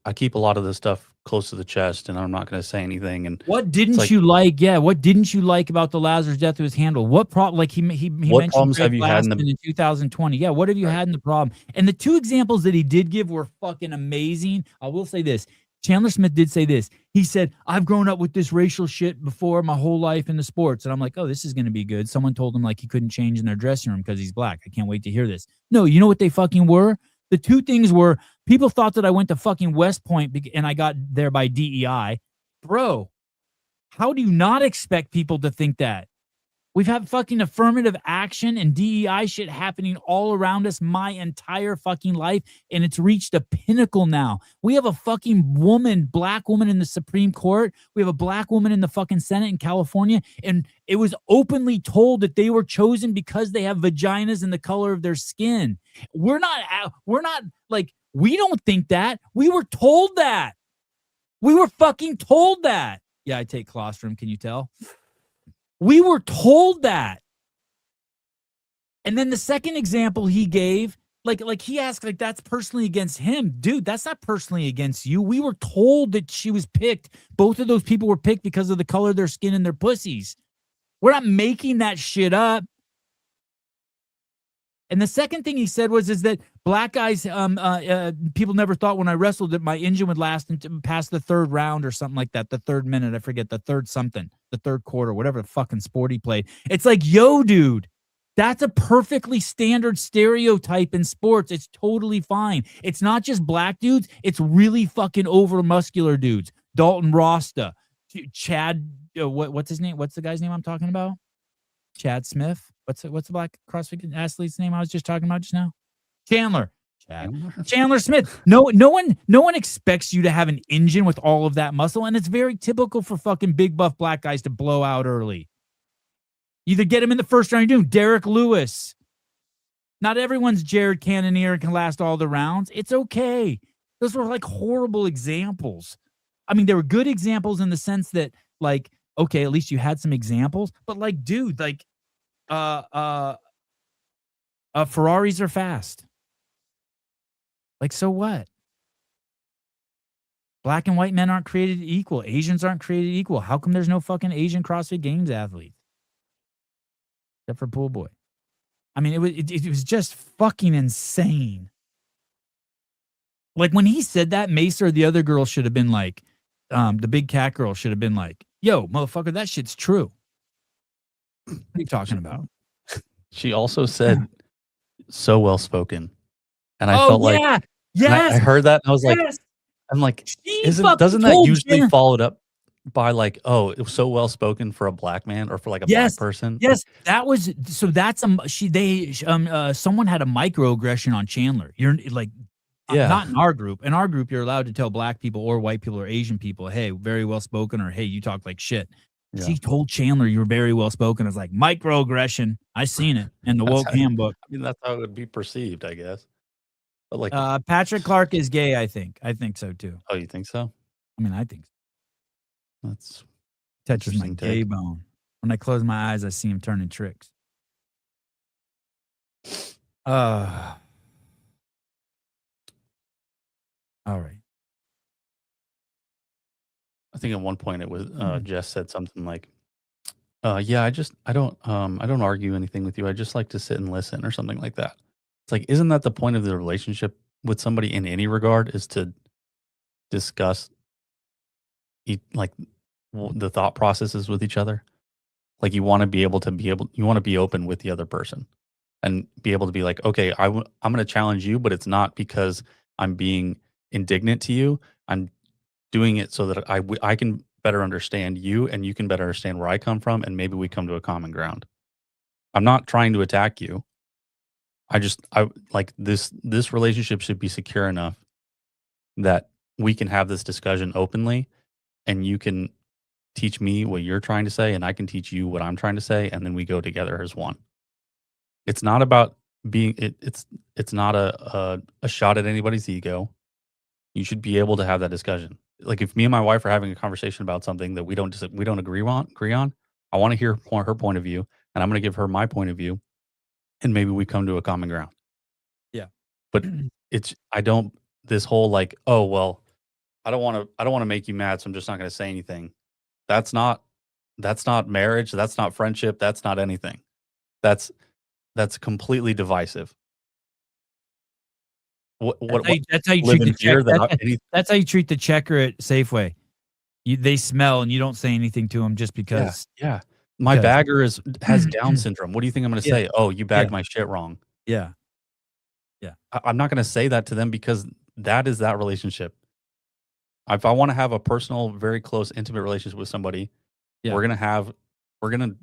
I keep a lot of this stuff close to the chest, and I'm not going to say anything." And What didn't like, you like? Yeah, what didn't you like about the Lazarus death was handled? What problem? Like he what mentioned problems Greg have you had in Laskin the in 2020. Yeah, what have you right? had in the problem? And the two examples that he did give were fucking amazing. I will say this. Chandler Smith did say this. He said, "I've grown up with this racial shit before my whole life in the sports." And I'm like, "Oh, this is going to be good." Someone told him like he couldn't change in their dressing room because he's black. I can't wait to hear this. No, you know what they fucking were? The two things were people thought that I went to fucking West Point and I got there by DEI. Bro, how do you not expect people to think that? We've had fucking affirmative action and DEI shit happening all around us my entire fucking life, and it's reached a pinnacle now. We have a fucking black woman in the Supreme Court. We have a black woman in the fucking Senate in California, and it was openly told that they were chosen because they have vaginas and the color of their skin. We're not like, we don't think that. We were told that. We were fucking told that. Yeah, I take colostrum. Can you tell? We were told that. And then the second example he gave, like he asked, like, that's personally against him. Dude, that's not personally against you. We were told that she was picked. Both of those people were picked because of the color of their skin and their pussies. We're not making that shit up. And the second thing he said is that black guys, people never thought when I wrestled that my engine would last past the third round or something like that. The third minute, I forget, the third quarter, whatever the fucking sport he played. It's like, yo, dude, that's a perfectly standard stereotype in sports. It's totally fine. It's not just black dudes. It's really fucking over muscular dudes. Dalton Rosta, Chad, what's his name? What's the guy's name I'm talking about? Chad Smith. What's the black CrossFit athlete's name I was just talking about just now? Chandler Smith. No one expects you to have an engine with all of that muscle, and it's very typical for fucking big buff black guys to blow out early. Either get him in the first round, you're doing Derek Lewis. Not everyone's Jared Cannonier and can last all the rounds. It's okay. Those were like horrible examples. I mean, they were good examples in the sense that, like, okay, at least you had some examples, but like, dude, like, Ferraris are fast. Like, so what? Black and white men aren't created equal. Asians aren't created equal. How come there's no fucking Asian CrossFit Games athletes? Except for Pool Boy. I mean, it was just fucking insane. Like, when he said that, Mesa or the other girl should have been like, the big cat girl should have been like, yo, motherfucker, that shit's true. What are you talking about? She also said, so well spoken. And I felt like, yes, I heard that and I was like, I'm like, doesn't that usually followed up by like, oh, it was so well spoken for a black man or for like a black person? Yes, that was, so that's someone had a microaggression on Chandler. You're like, not in our group. In our group, you're allowed to tell black people or white people or Asian people, hey, very well spoken, or hey, you talk like shit. Yeah. She told Chandler you were very well spoken. It's like microaggression. I seen it in the woke handbook. I mean, that's how it would be perceived, I guess. But like, Patrick Clark is gay. I think so too. Oh, you think so? I mean, I think so. That's touches my gay bone. When I close my eyes, I see him turning tricks. All right. I think at one point it was Jess said something like, yeah, I don't argue anything with you. I just like to sit and listen or something like that. It's like, isn't that the point of the relationship with somebody in any regard, is to discuss like the thought processes with each other? Like, you want to be open with the other person and be able to be like, okay, I'm going to challenge you, but it's not because I'm being indignant to you. I'm doing it so that I can better understand you and you can better understand where I come from, and maybe we come to a common ground. I'm not trying to attack you. I like this relationship should be secure enough that we can have this discussion openly, and you can teach me what you're trying to say and I can teach you what I'm trying to say, and then we go together as one. It's not about being it's not a shot at anybody's ego. You should be able to have that discussion. Like, if me and my wife are having a conversation about something that we don't agree on, I want to hear her point of view, and I'm going to give her my point of view, and maybe we come to a common ground. Yeah. But this whole like, oh well, I don't want to make you mad, so I'm just not going to say anything. That's not marriage. That's not friendship. That's not anything. That's completely divisive. That's how you treat the checker. That's how you treat the checker at Safeway. They smell and you don't say anything to them just because. Yeah. My bagger has Down syndrome. What do you think I'm going to say? Oh, you bagged my shit wrong. Yeah. I'm not going to say that to them because that is that relationship. If I want to have a personal, very close, intimate relationship with somebody, we're going to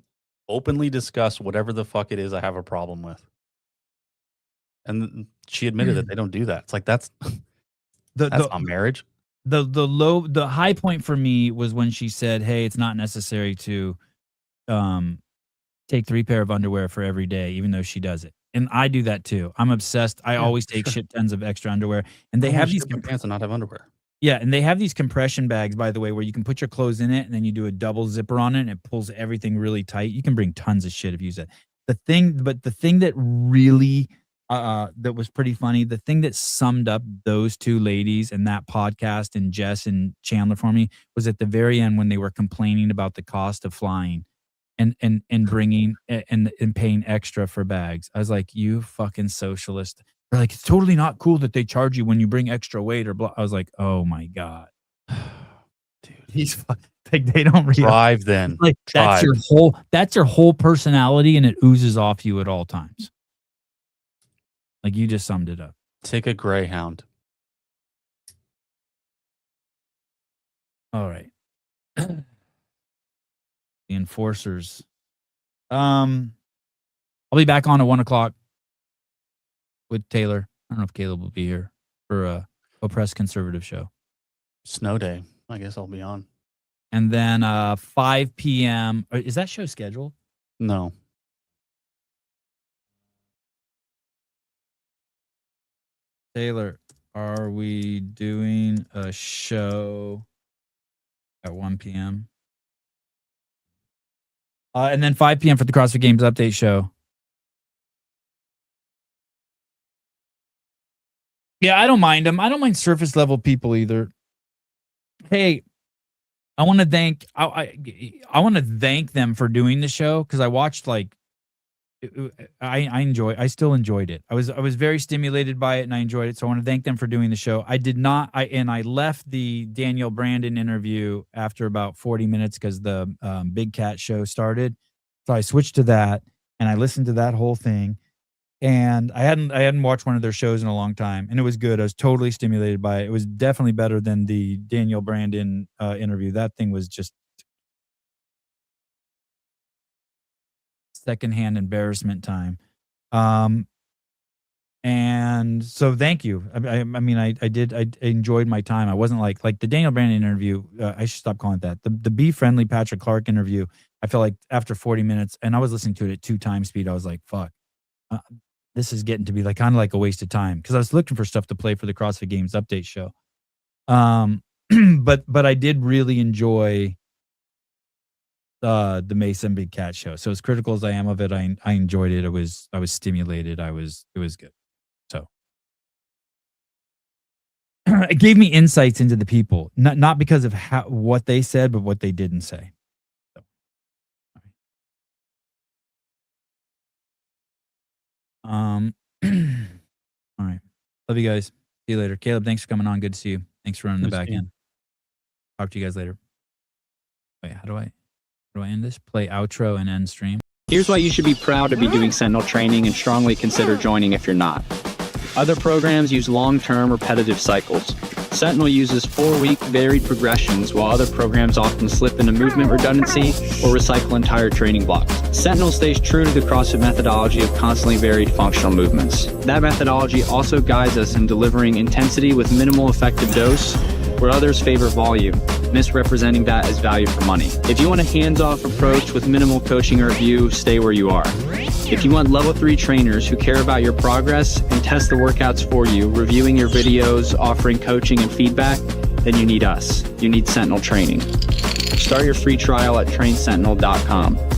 openly discuss whatever the fuck it is I have a problem with. And she admitted that they don't do that. It's like, that's not marriage. The high point for me was when she said, hey, it's not necessary to take 3 pair of underwear for every day, even though she does it. And I do that too. I'm obsessed. I always take shit tons of extra underwear. And they have these pants and not have underwear. Yeah, and they have these compression bags, by the way, where you can put your clothes in it and then you do a double zipper on it and it pulls everything really tight. You can bring tons of shit if you use it. The thing that really that was pretty funny, the thing that summed up those two ladies and that podcast and Jess and Chandler for me was at the very end when they were complaining about the cost of flying and bringing and paying extra for bags. I was like, you fucking socialist. They're like, it's totally not cool that they charge you when you bring extra weight or blah. I was like, oh my God. Dude, he's like, they don't realize. Drive then. Like Drive. That's your whole personality and it oozes off you at all times. Like you just summed it up. Take a Greyhound. All right. The enforcers. I'll be back on at 1:00 with Taylor. I don't know if Caleb will be here for a Oppressed Conservative show. Snow day. I guess I'll be on. And then 5 p.m. Is that show scheduled? No. Taylor, are we doing a show at 1 p.m.? And then 5 p.m. for the CrossFit Games update show. Yeah, I don't mind them. I don't mind surface level people either. Hey, I want to thank I want to thank them for doing the show because I watched like I still enjoyed it. I was very stimulated by it and I enjoyed it. So I want to thank them for doing the show. I left the Daniel Brandon interview after about 40 minutes because the Big Cat show started. So I switched to that and I listened to that whole thing. And I hadn't watched one of their shows in a long time, and it was good. I was totally stimulated by it. It was definitely better than the Daniel Brandon interview. That thing was just secondhand embarrassment time. And so thank you. I mean, I enjoyed my time. I wasn't like the Daniel Brandon interview. I should stop calling it that. The Be Friendly Patrick Clark interview. I felt like after 40 minutes, and I was listening to it at 2 times speed. I was like, fuck. This is getting to be like kind of like a waste of time because I was looking for stuff to play for the CrossFit Games update show. But I did really enjoy the Mason Big Cat show. So as critical as I am of it, I enjoyed it. I was stimulated. It was good. So it gave me insights into the people, not because of what they said, but what they didn't say. All right. Love you guys. See you later. Caleb, thanks for coming on. Good to see you. Thanks for running the back end. Talk to you guys later. Wait, how do I end this? Play outro and end stream. Here's why you should be proud to be doing Sentinel training and strongly consider joining if you're not. Other programs use long-term repetitive cycles. Sentinel uses 4-week varied progressions, while other programs often slip into movement redundancy or recycle entire training blocks. Sentinel stays true to the CrossFit methodology of constantly varied functional movements. That methodology also guides us in delivering intensity with minimal effective dose, where others favor volume, misrepresenting that as value for money. If you want a hands-off approach with minimal coaching or review, stay where you are. If you want level 3 trainers who care about your progress and test the workouts for you, reviewing your videos, offering coaching and feedback, then you need us. You need Sentinel Training. Start your free trial at trainsentinel.com.